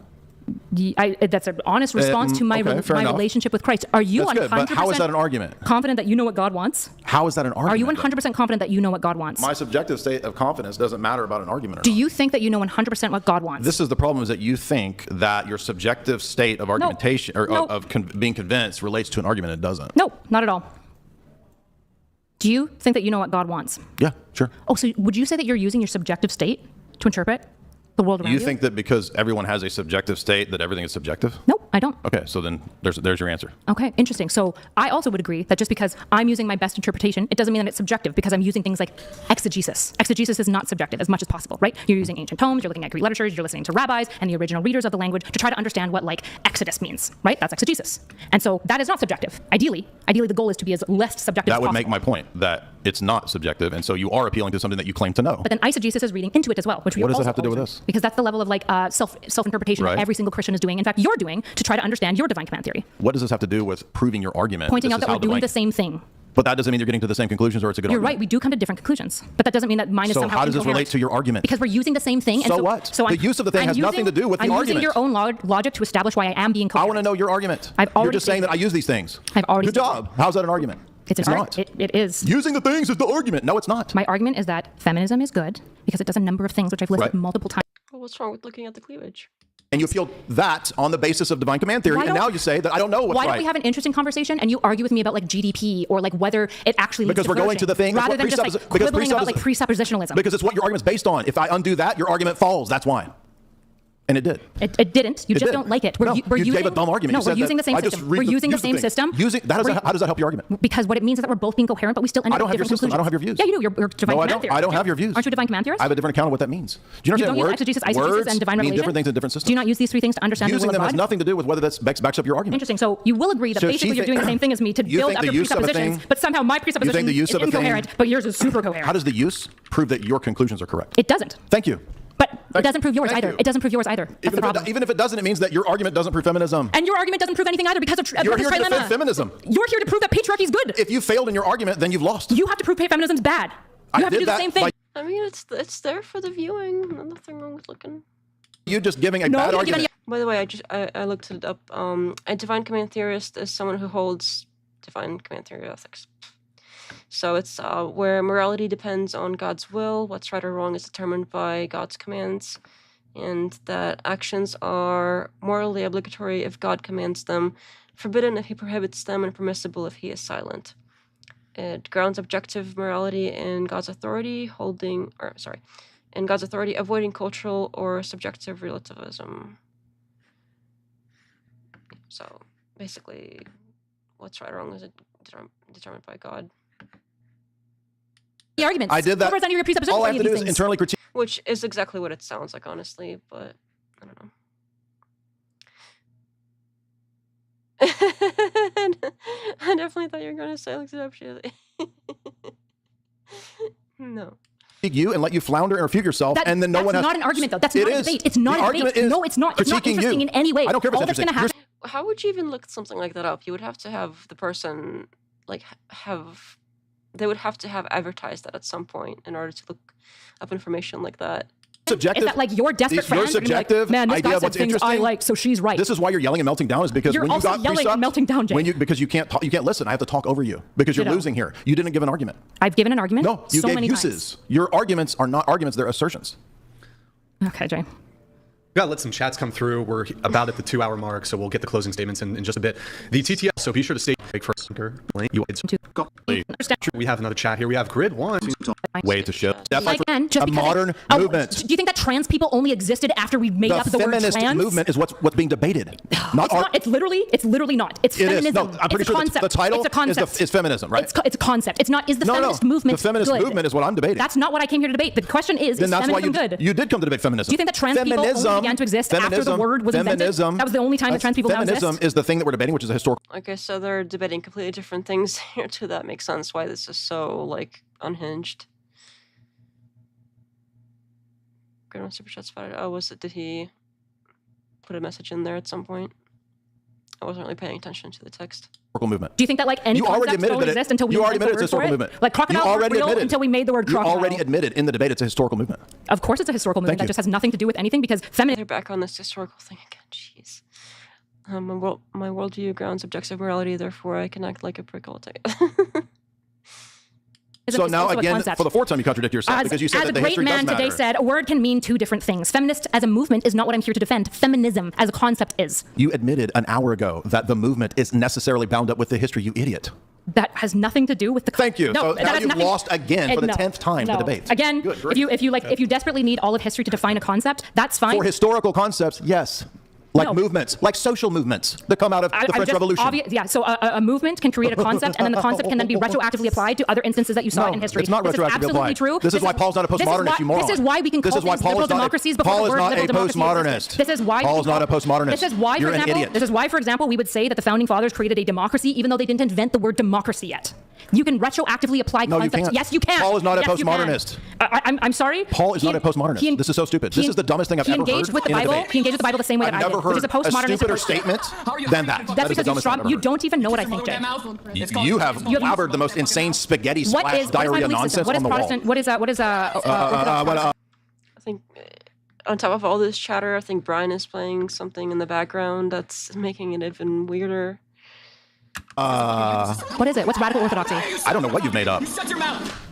That's an honest response to my fair enough. relationship with Christ. Are you That's 100% good, but how is that an argument? confident that you know what God wants? How is that an argument? Are you 100% confident that you know what God wants? My subjective state of confidence doesn't matter about an argument or Do not. you think that you know 100% what God wants? This is the problem, is that you think that your subjective state of argumentation or No. of being convinced relates to an argument. It doesn't. No, not at all. Do you think that you know what God wants? Yeah, sure. Oh, so would you say that you're using your subjective state to interpret the world around you? You think that because everyone has a subjective state that everything is subjective? No, I don't. Okay, so then there's your answer. Okay, interesting. So I also would agree that just because I'm using my best interpretation, it doesn't mean that it's subjective because I'm using things like exegesis. Exegesis is not subjective as much as possible, right? You're using ancient tomes, you're looking at Greek literatures, you're listening to rabbis and the original readers of the language to try to understand what like Exodus means, right? That's exegesis. And so that is not subjective. Ideally the goal is to be as less subjective as That would possible. make my point, that it's not subjective, and so you are appealing to something that you claim to know. But then eisegesis is reading into it as well, which we What does it also have to do always with do. this? Because that's the level of like self-interpretation Right. that every single Christian is doing. In fact, you're doing to try to understand your divine command theory. What does this have to do with proving your argument? Pointing This out is that how we're doing divine- the same thing. But that doesn't mean you're getting to the same conclusions, or it's a good You're argument. right. We do come to different conclusions, but that doesn't mean that mine is So somehow how does this incoherent. relate to your argument? Because we're using the same thing. And So what? So The use of the thing I'm has nothing to do with the I'm argument. using your own logic to establish why I am being I coherent. want to know your argument. I've You're already just saying stated that I use these things. I've already Good stated job. How's that an argument? It's not. It is. Using the things is the argument. No, it's not. My argument is that feminism is good because it does a number of things which I've listed Right. multiple times. Well, what's wrong with looking at the cleavage? And you feel that on the basis of divine command theory, Why and don't- now you say that I don't know what's Why right. don't we have an interesting conversation and you argue with me about like GDP or like whether it actually leads Because to we're going to the thing- rather what than just like presupposi- because quibbling about like presuppositionalism. Because it's what your argument's based on. If I undo that, your argument falls. That's why. And it did. It didn't. You It just did. don't like it. No, We're you using, gave a dumb argument. No, You said we're using that the same I just system. read We're the- using the use same thing. system. How does that help your argument? Because what it means is that we're both being coherent, but we still end I up don't with have your different system. I don't have conclusions. your views. Yeah, you do. You're divine No, I command don't. theorist. I don't have your views. Aren't you a divine command theorist? I have a different account of what that means. Do you understand don't use words? exegesis, eisegesis, Words and divine mean revelation? different things in different systems. Do you not use these three things to understand Using the them will has of God? nothing to do with whether that backs up your argument. Interesting. So you will agree that So basically she you're think- doing the same thing as me to You build think up the your use of a presuppositions, thing- but somehow my presupposition the use is of a thing- incoherent, but yours is super coherent. How does the use prove that your conclusions are correct? It doesn't. Thank you. But it doesn't prove yours Thank either. you. It doesn't prove yours either. That's the problem. Even if it doesn't, it means that your argument doesn't prove feminism. And your argument doesn't prove anything either because of You're here to trilemma. defend feminism. You're here to prove that patriarchy is good. If you failed in your argument, then you've lost. You have to prove feminism's bad. I You have to did do the that same thing. by- I mean, it's there for the viewing. Nothing wrong with looking. You just giving a No, bad you didn't give argument. By the way, I looked it up. A divine command theorist is someone who holds divine command theory ethics. So it's where morality depends on God's will. What's right or wrong is determined by God's commands, and that actions are morally obligatory if God commands them, forbidden if He prohibits them, and permissible if He is silent. It grounds objective morality in God's authority, in God's authority, avoiding cultural or subjective relativism. So basically, what's right or wrong is determined by God, The arguments. I did that. What represent your presuppositions? All I have any to of do these is things? internally critique. which is exactly what it sounds like, honestly. But I don't know. I definitely thought you were going to say like No. You and let you flounder and refute yourself, and then no one That's has. not an argument, though. That's It not a is. debate. It's not The a argument debate. is No, it's not. It's not critiquing interesting you. in any way. I don't care if it's All that's interesting. going to happen. How would you even look something like that up? You would have to have the person they would have to have advertised that at some point in order to look up information like that. Subjective. Is that like your desperate Is your friend? would be like, subjective man, this idea guy of said what's things I interesting? like, so she's right. This is why you're yelling and melting down, is because You're when you also got yelling and presupped, melting down, Jay. because you can't listen. I have to talk over you because you're Ditto. losing here. You didn't give an argument. I've given an argument. No, you so gave many uses. Your arguments are not arguments; they're assertions. Times. Okay, Jay. We gotta let some chats come through. We're about at the 2-hour mark, so we'll get the closing statements in just a bit. The TTL, so be sure to stay break for a second. We have another chat here. We have Grid 1. Way to show. Again, just a because modern movement. Do you think that trans people only existed after we made The up the word feminist trans? movement is what's being debated. It's literally not. It's It is. feminism. No, I'm pretty it's a sure concept. the title it's a concept. is feminism, right? It's a concept. It's not. Is the feminist movement The feminist good? movement is what I'm debating. That's not what I came here to debate. The question is then that's why feminism good? you did come to debate feminism. Do you think that trans people only began to exist after the word was invented? That was the only time that trans people now exist? Feminism is the thing that we're debating, which is a historical. Okay, so they're debating completely different things here too. That makes sense why this is so unhinged. Great on Superchats about it. Oh, did he put a message in there at some point? I wasn't really paying attention to the text. Movement. Do you think that any You already concepts admitted don't that exist until we you already invent admitted it's the a word historical for it? movement. Like crocodile You already weren't real admitted. until we made the word You crocodile. already admitted in the debate it's a historical movement. Of course it's a historical movement. Thank That you. just has nothing to do with anything because feminism. They're back on this historical thing again. Jeez. My worldview grounds objective morality, therefore I can act like a prick all the time. So now again, for the fourth time, you contradict yourself because you said that the history does matter. As a great man today said, a word can mean two different things. Feminist as a movement is not what I'm here to defend. Feminism as a concept is. You admitted an hour ago that the movement is necessarily bound up with the history, you idiot. That has nothing to do with the. Thank you. No, so now you've lost again for the 10th time the debate. Again, if you desperately need all of history to define a concept, that's fine. For historical concepts, yes. Like movements, like social movements that come out of the French Revolution. So a movement can create a concept, and then the concept can then be retroactively applied to other instances that you saw in history. It's not retroactively absolutely applied. True. This is why Paul's not a postmodernist, you moron. This is why we can call things liberal democracies before the word liberal democracy existed. This is why Paul's not a postmodernist. This is why, You're an idiot. This is why, for example, we would say that the founding fathers created a democracy, even though they didn't invent the word democracy yet. You can retroactively apply concepts. You can't. Yes, you can. Paul is not a postmodernist. I'm sorry. Paul is not a postmodernist. This is so stupid. This is the dumbest thing I've ever heard. He engaged with the Bible the same way that I did. I've never heard a stupider statement than that. That's because you don't even know what I think, Jay. You have blabbered the most insane spaghetti splash diarrhea nonsense on the wall. What is I think on top of all this chatter, I think Brian is playing something in the background that's making it even weirder. What is it? What's radical orthodoxy? I don't know what you've made up. Shut your mouth.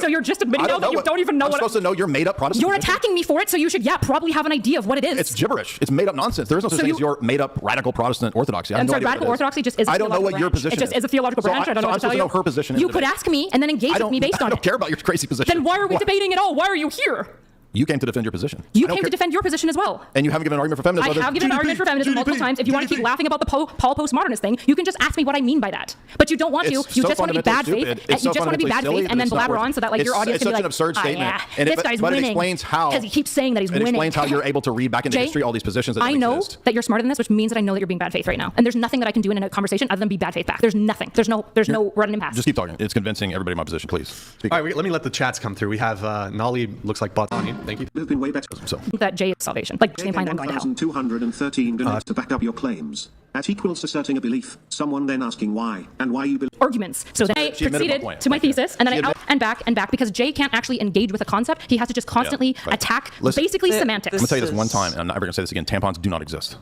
So you're just admitting now that you don't even know what. I'm supposed to know your made up Protestant. You're attacking me for it, so you should, probably have an idea of what it is. It's gibberish. It's made up nonsense. There is no such thing as your made up radical Protestant orthodoxy. I'm sorry, radical orthodoxy just is. I don't know what your position is. It just is a theological branch. I don't know what to tell you. I'm supposed to know her position. You could ask me and then engage with me based on it. I don't care about your crazy position. Then why are we debating at all? Why are you here? You came to defend your position. You came to defend your position as well. And you haven't given an argument for feminism. I have given an argument for feminism multiple times. If you want to keep laughing about the Paul postmodernist thing, you can just ask me what I mean by that. But you don't want to. You just want to be bad faith. You just want to be bad faith and then blabber on so that like your audience can be like, it's such an absurd statement. This guy's winning. But it explains how. Because he keeps saying that he's winning. It explains how you're able to read back into history all these positions that I know that you're smarter than this, which means that I know that you're being bad faith right now. And there's nothing that I can do in a conversation other than be bad faith back. There's nothing. There's no running impasse. Just keep talking. It's convincing everybody in my position, please. All right, let me let the chats come through. We have Nolly, looks like Botani. Thank you. You've been way better. That Jay is salvation. Like, Jay implying that I'm going to hell. 1,213 donates to back up your claims. At equals asserting a belief, someone then asking why, and why you believe. Arguments. So then I proceeded to my thesis, and then I out and back, because Jay can't actually engage with a concept. He has to just constantly attack basically semantics. I'm going to tell you this one time, and I'm never going to say this again. Tampons do not exist.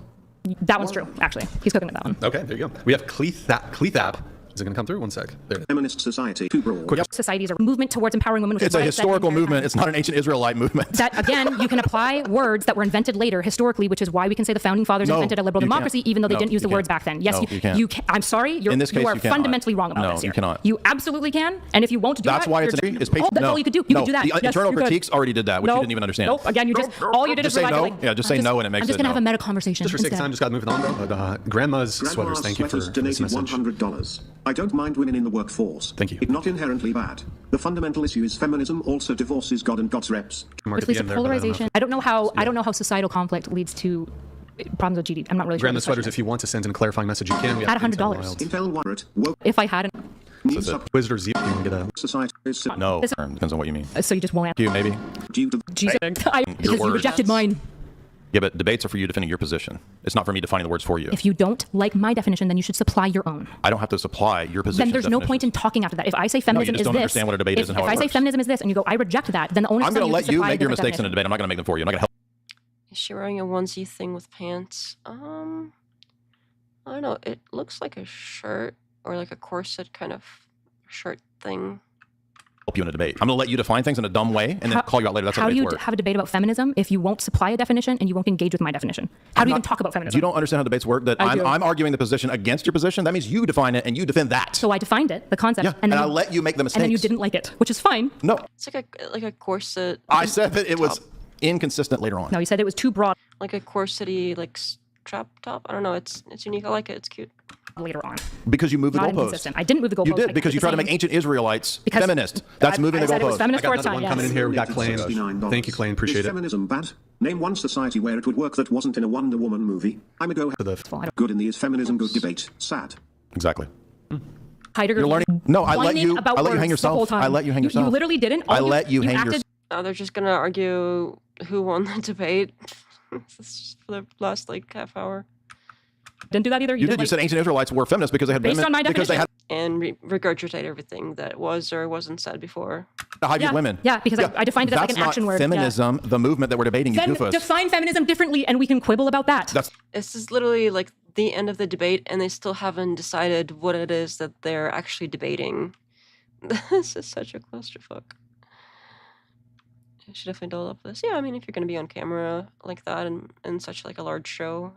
That one's true, actually. He's cooking with that one. Okay, there you go. We have Cleethap. Is it going to come through? One sec. There. Feminist society too broad. Societies are a movement towards empowering women. It's a historical movement. It's not an ancient Israelite movement. That, again, you can apply words that were invented later historically, which is why we can say the founding fathers invented a liberal democracy, even though they didn't use the words back then. Yes, you can. I'm sorry. You are fundamentally wrong about this. No, you cannot. You absolutely can. And if you won't do that, that's why it's patient. That's all you could do. You could do that. The internal critiques already did that, which you didn't even understand. Nope. Again, all you did is say no. Yeah, just say no, and it makes it. I'm just gonna have a meta conversation. Just for sake of time, just got moving on. But Grandma's sweaters. Thank you for this message. $100. I don't mind women in the workforce. Thank you. It's not inherently bad. The fundamental issue is feminism also divorces God and God's reps. Which leads to polarization. I don't know how societal conflict leads to problems with GD. I'm not really sure. Grandma's sweaters. If you want to send in a clarifying message, you can. We have $100. If I had Wizard or Z, you can get a society. No, depends on what you mean. So you just won't answer. You maybe. Jesus, because you rejected mine. Yeah, but debates are for you defending your position. It's not for me defining the words for you. If you don't like my definition, then you should supply your own. I don't have to supply your position. Then there's no point in talking after that. If I say feminism is this, understand what a debate is and how if I say feminism is this, and you go, I reject that, then the only I'm going to let you make your mistakes in a debate. I'm not going to make them for you. I'm not going to help. Is she wearing a onesie thing with pants? I don't know. It looks like a shirt or like a corset kind of shirt thing. Help you in a debate. I'm going to let you define things in a dumb way and then call you out later. That's how do you have a debate about feminism if you won't supply a definition and you won't engage with my definition? How do you even talk about feminism? You don't understand how debates work. That I'm arguing the position against your position. That means you define it and you defend that. So I defined it, the concept, and then I let you make the mistakes. And then you didn't like it, which is fine. No, it's like a corset. I said that it was inconsistent later on. No, you said it was too broad. Like a corsety like strap top. I don't know. It's unique. I like it. It's cute. Later on. Because you moved the goalpost. I didn't move the goalpost. You did, because you tried to make ancient Israelites feminist. That's moving the goalpost. It was feminist I got another one coming in here. We got Clay. Thank you, Clay. Appreciate it. Feminism bad? Name one society where it would work that wasn't in a Wonder Woman movie. I'm a go. Good in the is feminism good debate. Sad. Exactly. Heidegger. You're learning. No, I let you hang yourself. I let you hang yourself. You literally didn't. I let you hang yourself. Now they're just gonna argue who won the debate for the last like half hour. Didn't do that either. You did. You said ancient Israelites were feminists because they had based women. On my definition. and regurgitate everything that was or wasn't said before. How do you women? Yeah, because I defined it as like an action word. Feminism, the movement that we're debating, you goofus. Define feminism differently, and we can quibble about that. This is literally like the end of the debate, and they still haven't decided what it is that they're actually debating. This is such a clusterfuck. I should definitely develop this. Yeah, I mean, if you're going to be on camera like that and such like a large show,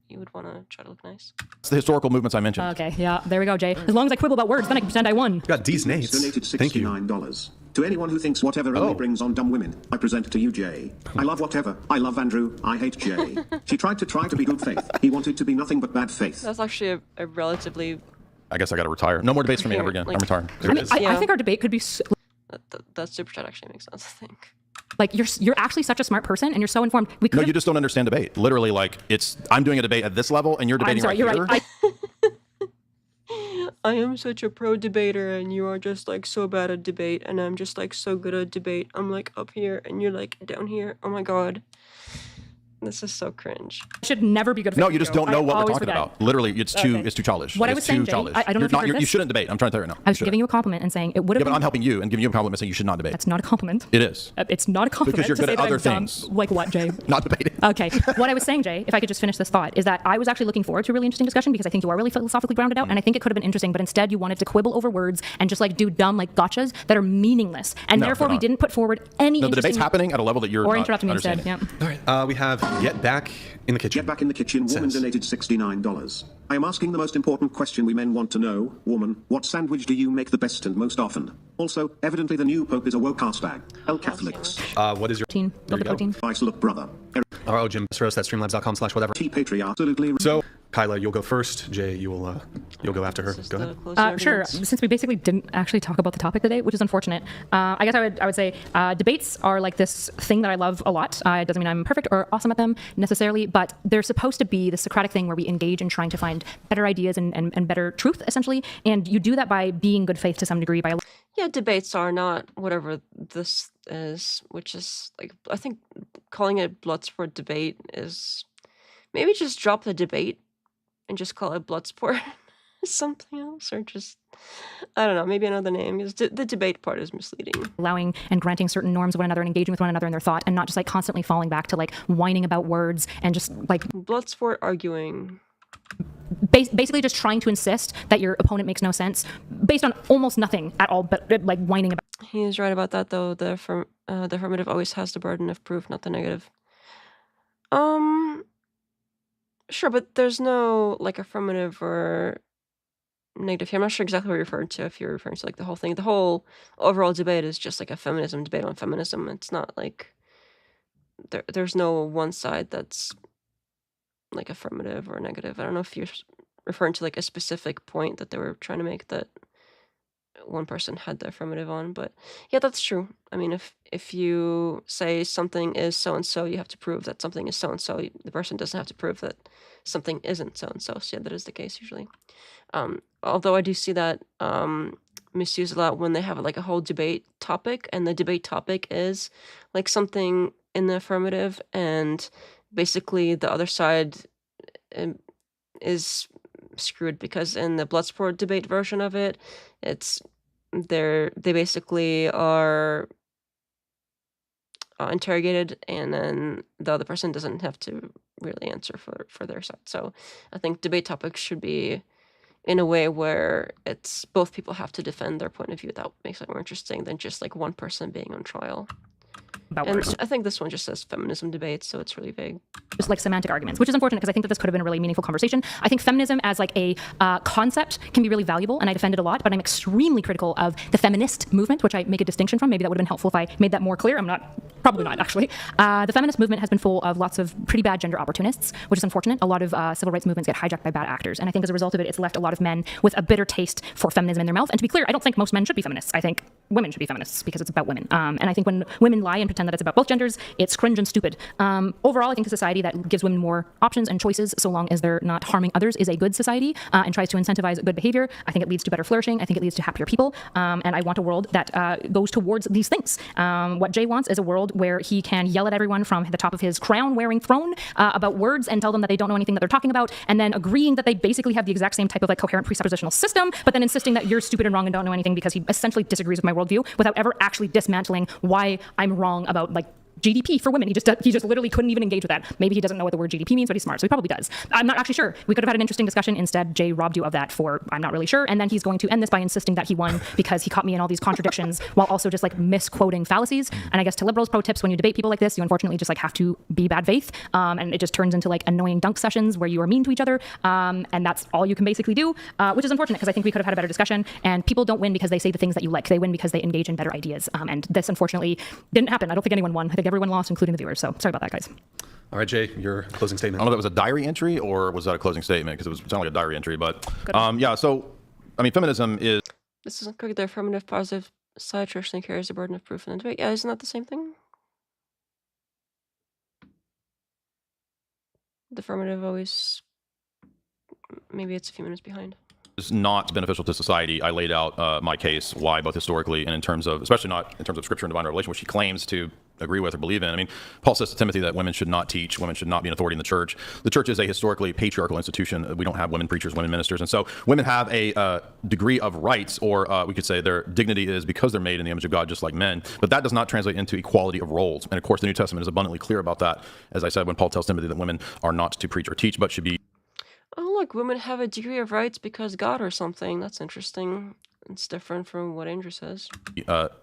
you would want to try to look nice. It's the historical movements I mentioned. Okay, yeah, there we go, Jay. As long as I quibble about words, then I can pretend I won. Got D's Nates. Donated Thank you. $69. To anyone who thinks whatever only brings on dumb women, I present to you Jay. I love whatever. I love Andrew. I hate Jay. She tried to be good faith. He wanted to be nothing but bad faith. That's actually a relatively... I guess I got to retire. No more debates for me ever again. Like- I'm retiring. I mean, I think our debate could be That super chat actually makes sense, I think. like you're actually such a smart person and you're so informed. We could No, you just don't understand debate. Literally, like I'm doing a debate at this level, and you're debating sorry, right you're here. right. I am such a pro debater, and you are just like so bad at debate, and I'm just like so good at debate. I'm like up here, and you're like down here. Oh my god. This is so cringe. Should never be good for No, the you just video. don't know I what we're always talking forget. about. Literally, it's too childish. What I It's was too saying, Jay, childish. I don't know if you heard You this. shouldn't debate. I'm trying to tell you right now. I was You giving shouldn't. you a compliment and saying it would have Yeah, but been... I'm helping you and giving you a compliment saying you should not debate. That's not a compliment. It is. It's not a compliment Because you're to good say at that other I'm dumb. things. Like what, Jay? Not debating. Okay. What I was saying, Jay, if I could just finish this thought, is that I was actually looking forward to a really interesting discussion because I think you are really philosophically grounded out, and I think it could have been interesting, but instead you wanted to quibble over words and just like do dumb like gotchas that are meaningless, and No, therefore they're we not. didn't put forward any No, the interesting... debate's happening at a level that you're Or not interrupt me instead, understanding. yeah. All right. We have Get Back in the Kitchen. Get back in the kitchen. Woman Says- donated $69. I am asking the most important question we men want to know. Woman, what sandwich do you make the best and most often? Also, evidently the new pope is a woke ass bag. El Catholics. What is your... Protein. Build the you go. protein. Vice look brother. Oh, Jim Roast at streamlabs.com/whatever. T patriarch. Absolutely. So, Kyla, you'll go first. Jay, you'll go after her. This is Go the ahead. closing Sure. arguments. Since we basically didn't actually talk about the topic today, which is unfortunate, I guess I would say debates are like this thing that I love a lot. It doesn't mean I'm perfect or awesome at them necessarily, but they're supposed to be the Socratic thing where we engage in trying to find better ideas and better truth, essentially. And you do that by being good faith to some degree. By Yeah, debates are not whatever this is, which is like, I think calling it Bloodsport debate is maybe just drop the debate and just call it Bloodsport something else, or just, I don't know, maybe another name, because the debate part is misleading. allowing and granting certain norms of one another and engaging with one another in their thought, and not just like constantly falling back to like whining about words and just like Bloodsport arguing. basically just trying to insist that your opponent makes no sense based on almost nothing at all, but like whining about. He is right about that, though. The affirmative always has the burden of proof, not the negative. Sure, but there's no like affirmative or negative here. I'm not sure exactly what you're referring to. If you're referring to like the whole thing, the whole overall debate is just like a feminism debate on feminism. It's not like there's no one side that's like affirmative or negative. I don't know if you're referring to like a specific point that they were trying to make that one person had the affirmative on, but yeah, that's true. I mean, if you say something is so and so, you have to prove that something is so and so. The person doesn't have to prove that something isn't so and so. So yeah, that is the case usually. Although I do see that misused a lot when they have like a whole debate topic, and the debate topic is like something in the affirmative, and basically the other side is screwed because in the Bloodsport debate version of it, it's they basically are interrogated, and then the other person doesn't have to really answer for their side. So I think debate topics should be in a way where it's both people have to defend their point of view. That makes it more interesting than just like one person being on trial. About And words. I think this one just says feminism debate, so it's really vague. Just like semantic arguments, which is unfortunate because I think that this could have been a really meaningful conversation. I think feminism as like a concept can be really valuable, and I defend it a lot, but I'm extremely critical of the feminist movement, which I make a distinction from. Maybe that would have been helpful if I made that more clear. I'm not, probably not actually. The feminist movement has been full of lots of pretty bad gender opportunists, which is unfortunate. A lot of civil rights movements get hijacked by bad actors, and I think as a result of it, it's left a lot of men with a bitter taste for feminism in their mouth. And to be clear, I don't think most men should be feminists. I think women should be feminists because it's about women. And I think when women lie and pretend that it's about both genders, it's cringe and stupid. Overall, I think a society that gives women more options and choices, so long as they're not harming others, is a good society and tries to incentivize good behavior. I think it leads to better flourishing. I think it leads to happier people. And I want a world that goes towards these things. What Jay wants is a world where he can yell at everyone from the top of his crown-wearing throne about words and tell them that they don't know anything that they're talking about, and then agreeing that they basically have the exact same type of like coherent presuppositional system, but then insisting that you're stupid and wrong and don't know anything because he essentially disagrees with my worldview without ever actually dismantling why I'm wrong about like GDP for women. He just literally couldn't even engage with that. Maybe he doesn't know what the word GDP means, but he's smart, so he probably does. I'm not actually sure. We could have had an interesting discussion. Instead, Jay robbed you of that for I'm not really sure. And then he's going to end this by insisting that he won because he caught me in all these contradictions while also just like misquoting fallacies. And I guess to liberals, pro tips, when you debate people like this, you unfortunately just like have to be bad faith. And it just turns into like annoying dunk sessions where you are mean to each other. And that's all you can basically do, which is unfortunate because I think we could have had a better discussion. And people don't win because they say the things that you like. They win because they engage in better ideas. And this unfortunately didn't happen. I don't think anyone won. I think everyone lost, including the viewers. So sorry about that, guys. All right, Jay, your closing I statement. don't know if that was a diary entry or was that a closing statement, because it sounded like a diary entry. But yeah, so I mean, feminism is. This isn't correct. The affirmative positive side traditionally carries the burden of proof in the debate. Yeah, isn't that the same thing? The affirmative always. Maybe it's a few minutes behind. Is not beneficial to society. I laid out my case why, both historically and in terms of, especially not in terms of scripture and divine revelation, which he claims to agree with or believe in. I mean, Paul says to Timothy that women should not teach, women should not be an authority in the church. The church is a historically patriarchal institution. We don't have women preachers, women ministers, and so women have a degree of rights, or we could say their dignity is because they're made in the image of God, just like men. But that does not translate into equality of roles. And of course, the New Testament is abundantly clear about that. As I said, when Paul tells Timothy that women are not to preach or teach, but should be. Oh, look, women have a degree of rights because God or something. That's interesting. It's different from what Andrew says.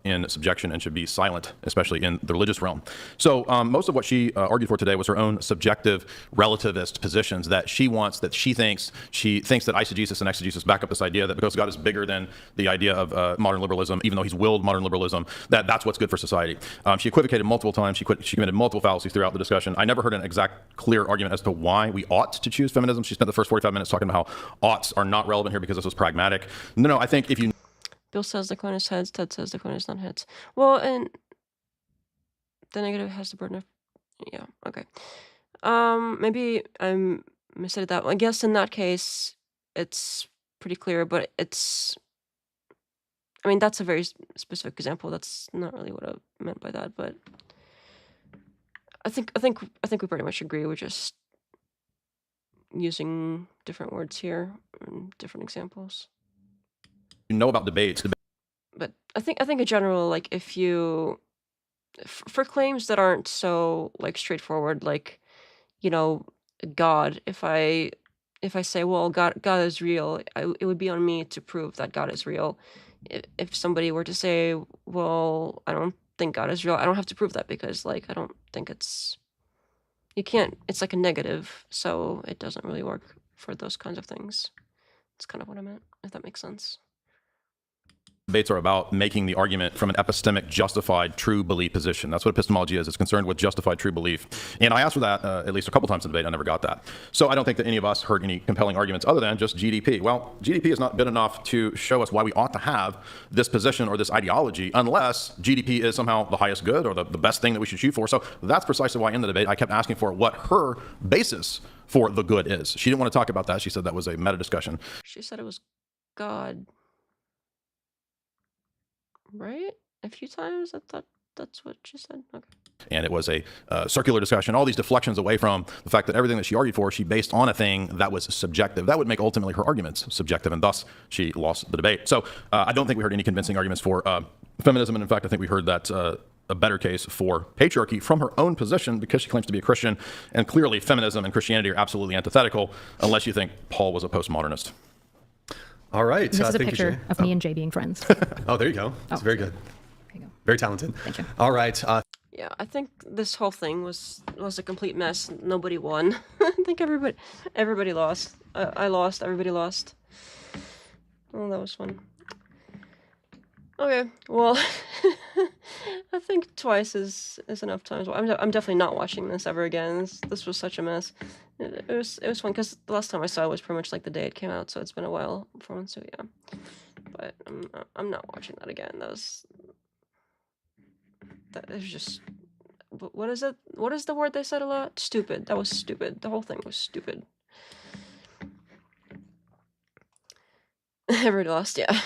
In subjection and should be silent, especially in the religious realm. So most of what she argued for today was her own subjective relativist positions that she wants, that she thinks that eisegesis and exegesis back up this idea that because God is bigger than the idea of modern liberalism, even though he's willed modern liberalism, that's what's good for society. She equivocated multiple times. She committed multiple fallacies throughout the discussion. I never heard an exact clear argument as to why we ought to choose feminism. She spent the first 45 minutes talking about how oughts are not relevant here because this was pragmatic. No, I think if you. Bill says the coin is heads, Ted says the coin is not heads. Well, and the negative has the burden of. Yeah, okay. Maybe I missaid that. I guess in that case, it's pretty clear, but it's. I mean, that's a very specific example. That's not really what I meant by that, but I think we pretty much agree. We're just using different words here and different examples. You know about debates. But I think in general, like if you for claims that aren't so like straightforward, like God. If I say, well, God is real, it would be on me to prove that God is real. If somebody were to say, well, I don't think God is real, I don't have to prove that because like I don't think you can't. It's like a negative, so it doesn't really work for those kinds of things. That's kind of what I meant, if that makes sense. Debates are about making the argument from an epistemic, justified, true belief position. That's what epistemology is. It's concerned with justified, true belief. And I asked for that at least a couple times in the debate. I never got that. So I don't think that any of us heard any compelling arguments other than just GDP. Well, GDP has not been enough to show us why we ought to have this position or this ideology unless GDP is somehow the highest good or the best thing that we should shoot for. So that's precisely why in the debate I kept asking for what her basis for the good is. She didn't want to talk about that. She said that was a meta discussion. She said it was God. Right? A few times? I thought that's what she said. Okay. And it was a circular discussion, all these deflections away from the fact that everything that she argued for, she based on a thing that was subjective. That would make ultimately her arguments subjective, and thus she lost the debate. So I don't think we heard any convincing arguments for feminism, and in fact, I think we heard that a better case for patriarchy from her own position because she claims to be a Christian, and clearly feminism and Christianity are absolutely antithetical unless you think Paul was a postmodernist. All right. This is a thank you, picture Jay. of me and Jay being friends. Oh, there you go. That's very good. There you go. Very talented. Thank you. All right. Yeah, I think this whole thing was a complete mess. Nobody won. I think everybody lost. I lost. Everybody lost. Oh, that was fun. Okay, well, I think twice is enough times. I'm definitely not watching this ever again. This was such a mess. It was fun because the last time I saw it was pretty much like the day it came out, so it's been a while for one. So yeah, but I'm not watching that again. That was just what is it? What is the word they said a lot? Stupid. That was stupid. The whole thing was stupid. Everybody lost, yeah.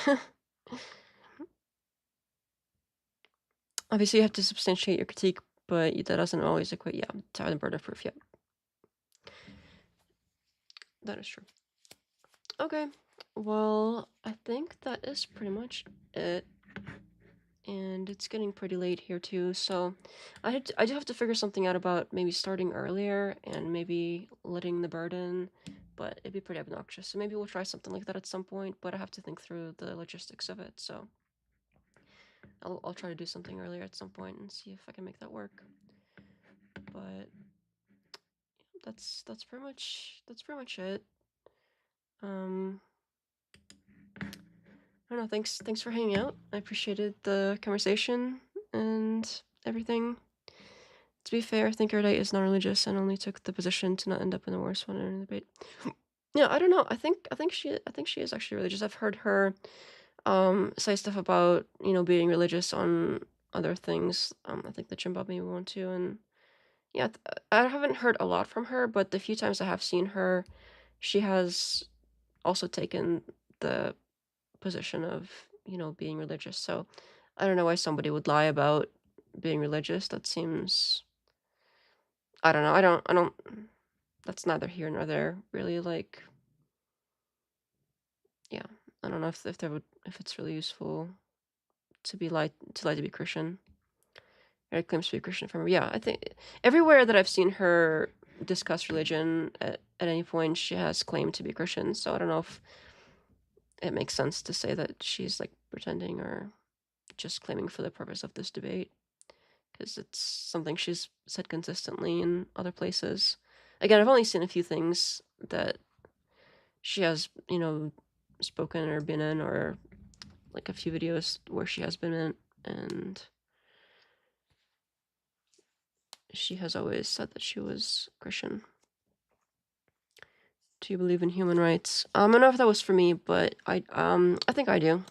Obviously, you have to substantiate your critique, but that doesn't always equate, yeah, to having the burden of proof, yeah. That is true. Okay, well, I think that is pretty much it. And it's getting pretty late here too, so I do have to figure something out about maybe starting earlier and maybe letting the bird in, but it'd be pretty obnoxious. So maybe we'll try something like that at some point, but I have to think through the logistics of it, so I'll try to do something earlier at some point and see if I can make that work. But that's pretty much it. I don't know, thanks for hanging out. I appreciated the conversation and everything. To be fair, I think Erudite is not religious and only took the position to not end up in the worst one in the debate. Yeah, I don't know. I think she is actually religious. I've heard her say stuff about, you know, being religious on other things. I think the Jimbab maybe one too, and yeah, I haven't heard a lot from her, but the few times I have seen her, she has also taken the position of, you know, being religious. So I don't know why somebody would lie about being religious. That seems, I don't know. I don't. That's neither here nor there, really. Like, yeah, I don't know if it's really useful to lie to be Christian. Eric claims to be a Christian from her. Yeah, I think everywhere that I've seen her discuss religion at any point, she has claimed to be Christian. So I don't know if it makes sense to say that she's like pretending or just claiming for the purpose of this debate, because it's something she's said consistently in other places. Again, I've only seen a few things that she has, you know, spoken or been in, or like a few videos where she has been in, and she has always said that she was Christian. Do you believe in human rights? I don't know if that was for me, but I think I do.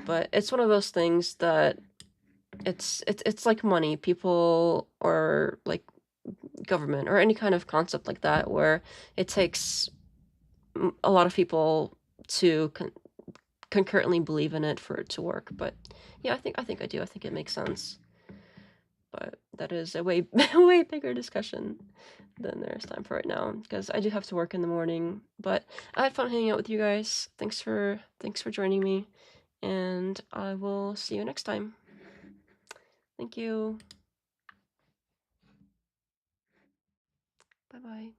But it's one of those things that it's like money. People, or like government, or any kind of concept like that, where it takes a lot of people to concurrently believe in it for it to work. But yeah, I think I do. I think it makes sense. But that is a way way bigger discussion than there's time for right now, because I do have to work in the morning. But I had fun hanging out with you guys. Thanks for joining me, and I will see you next time. Thank you. Bye bye.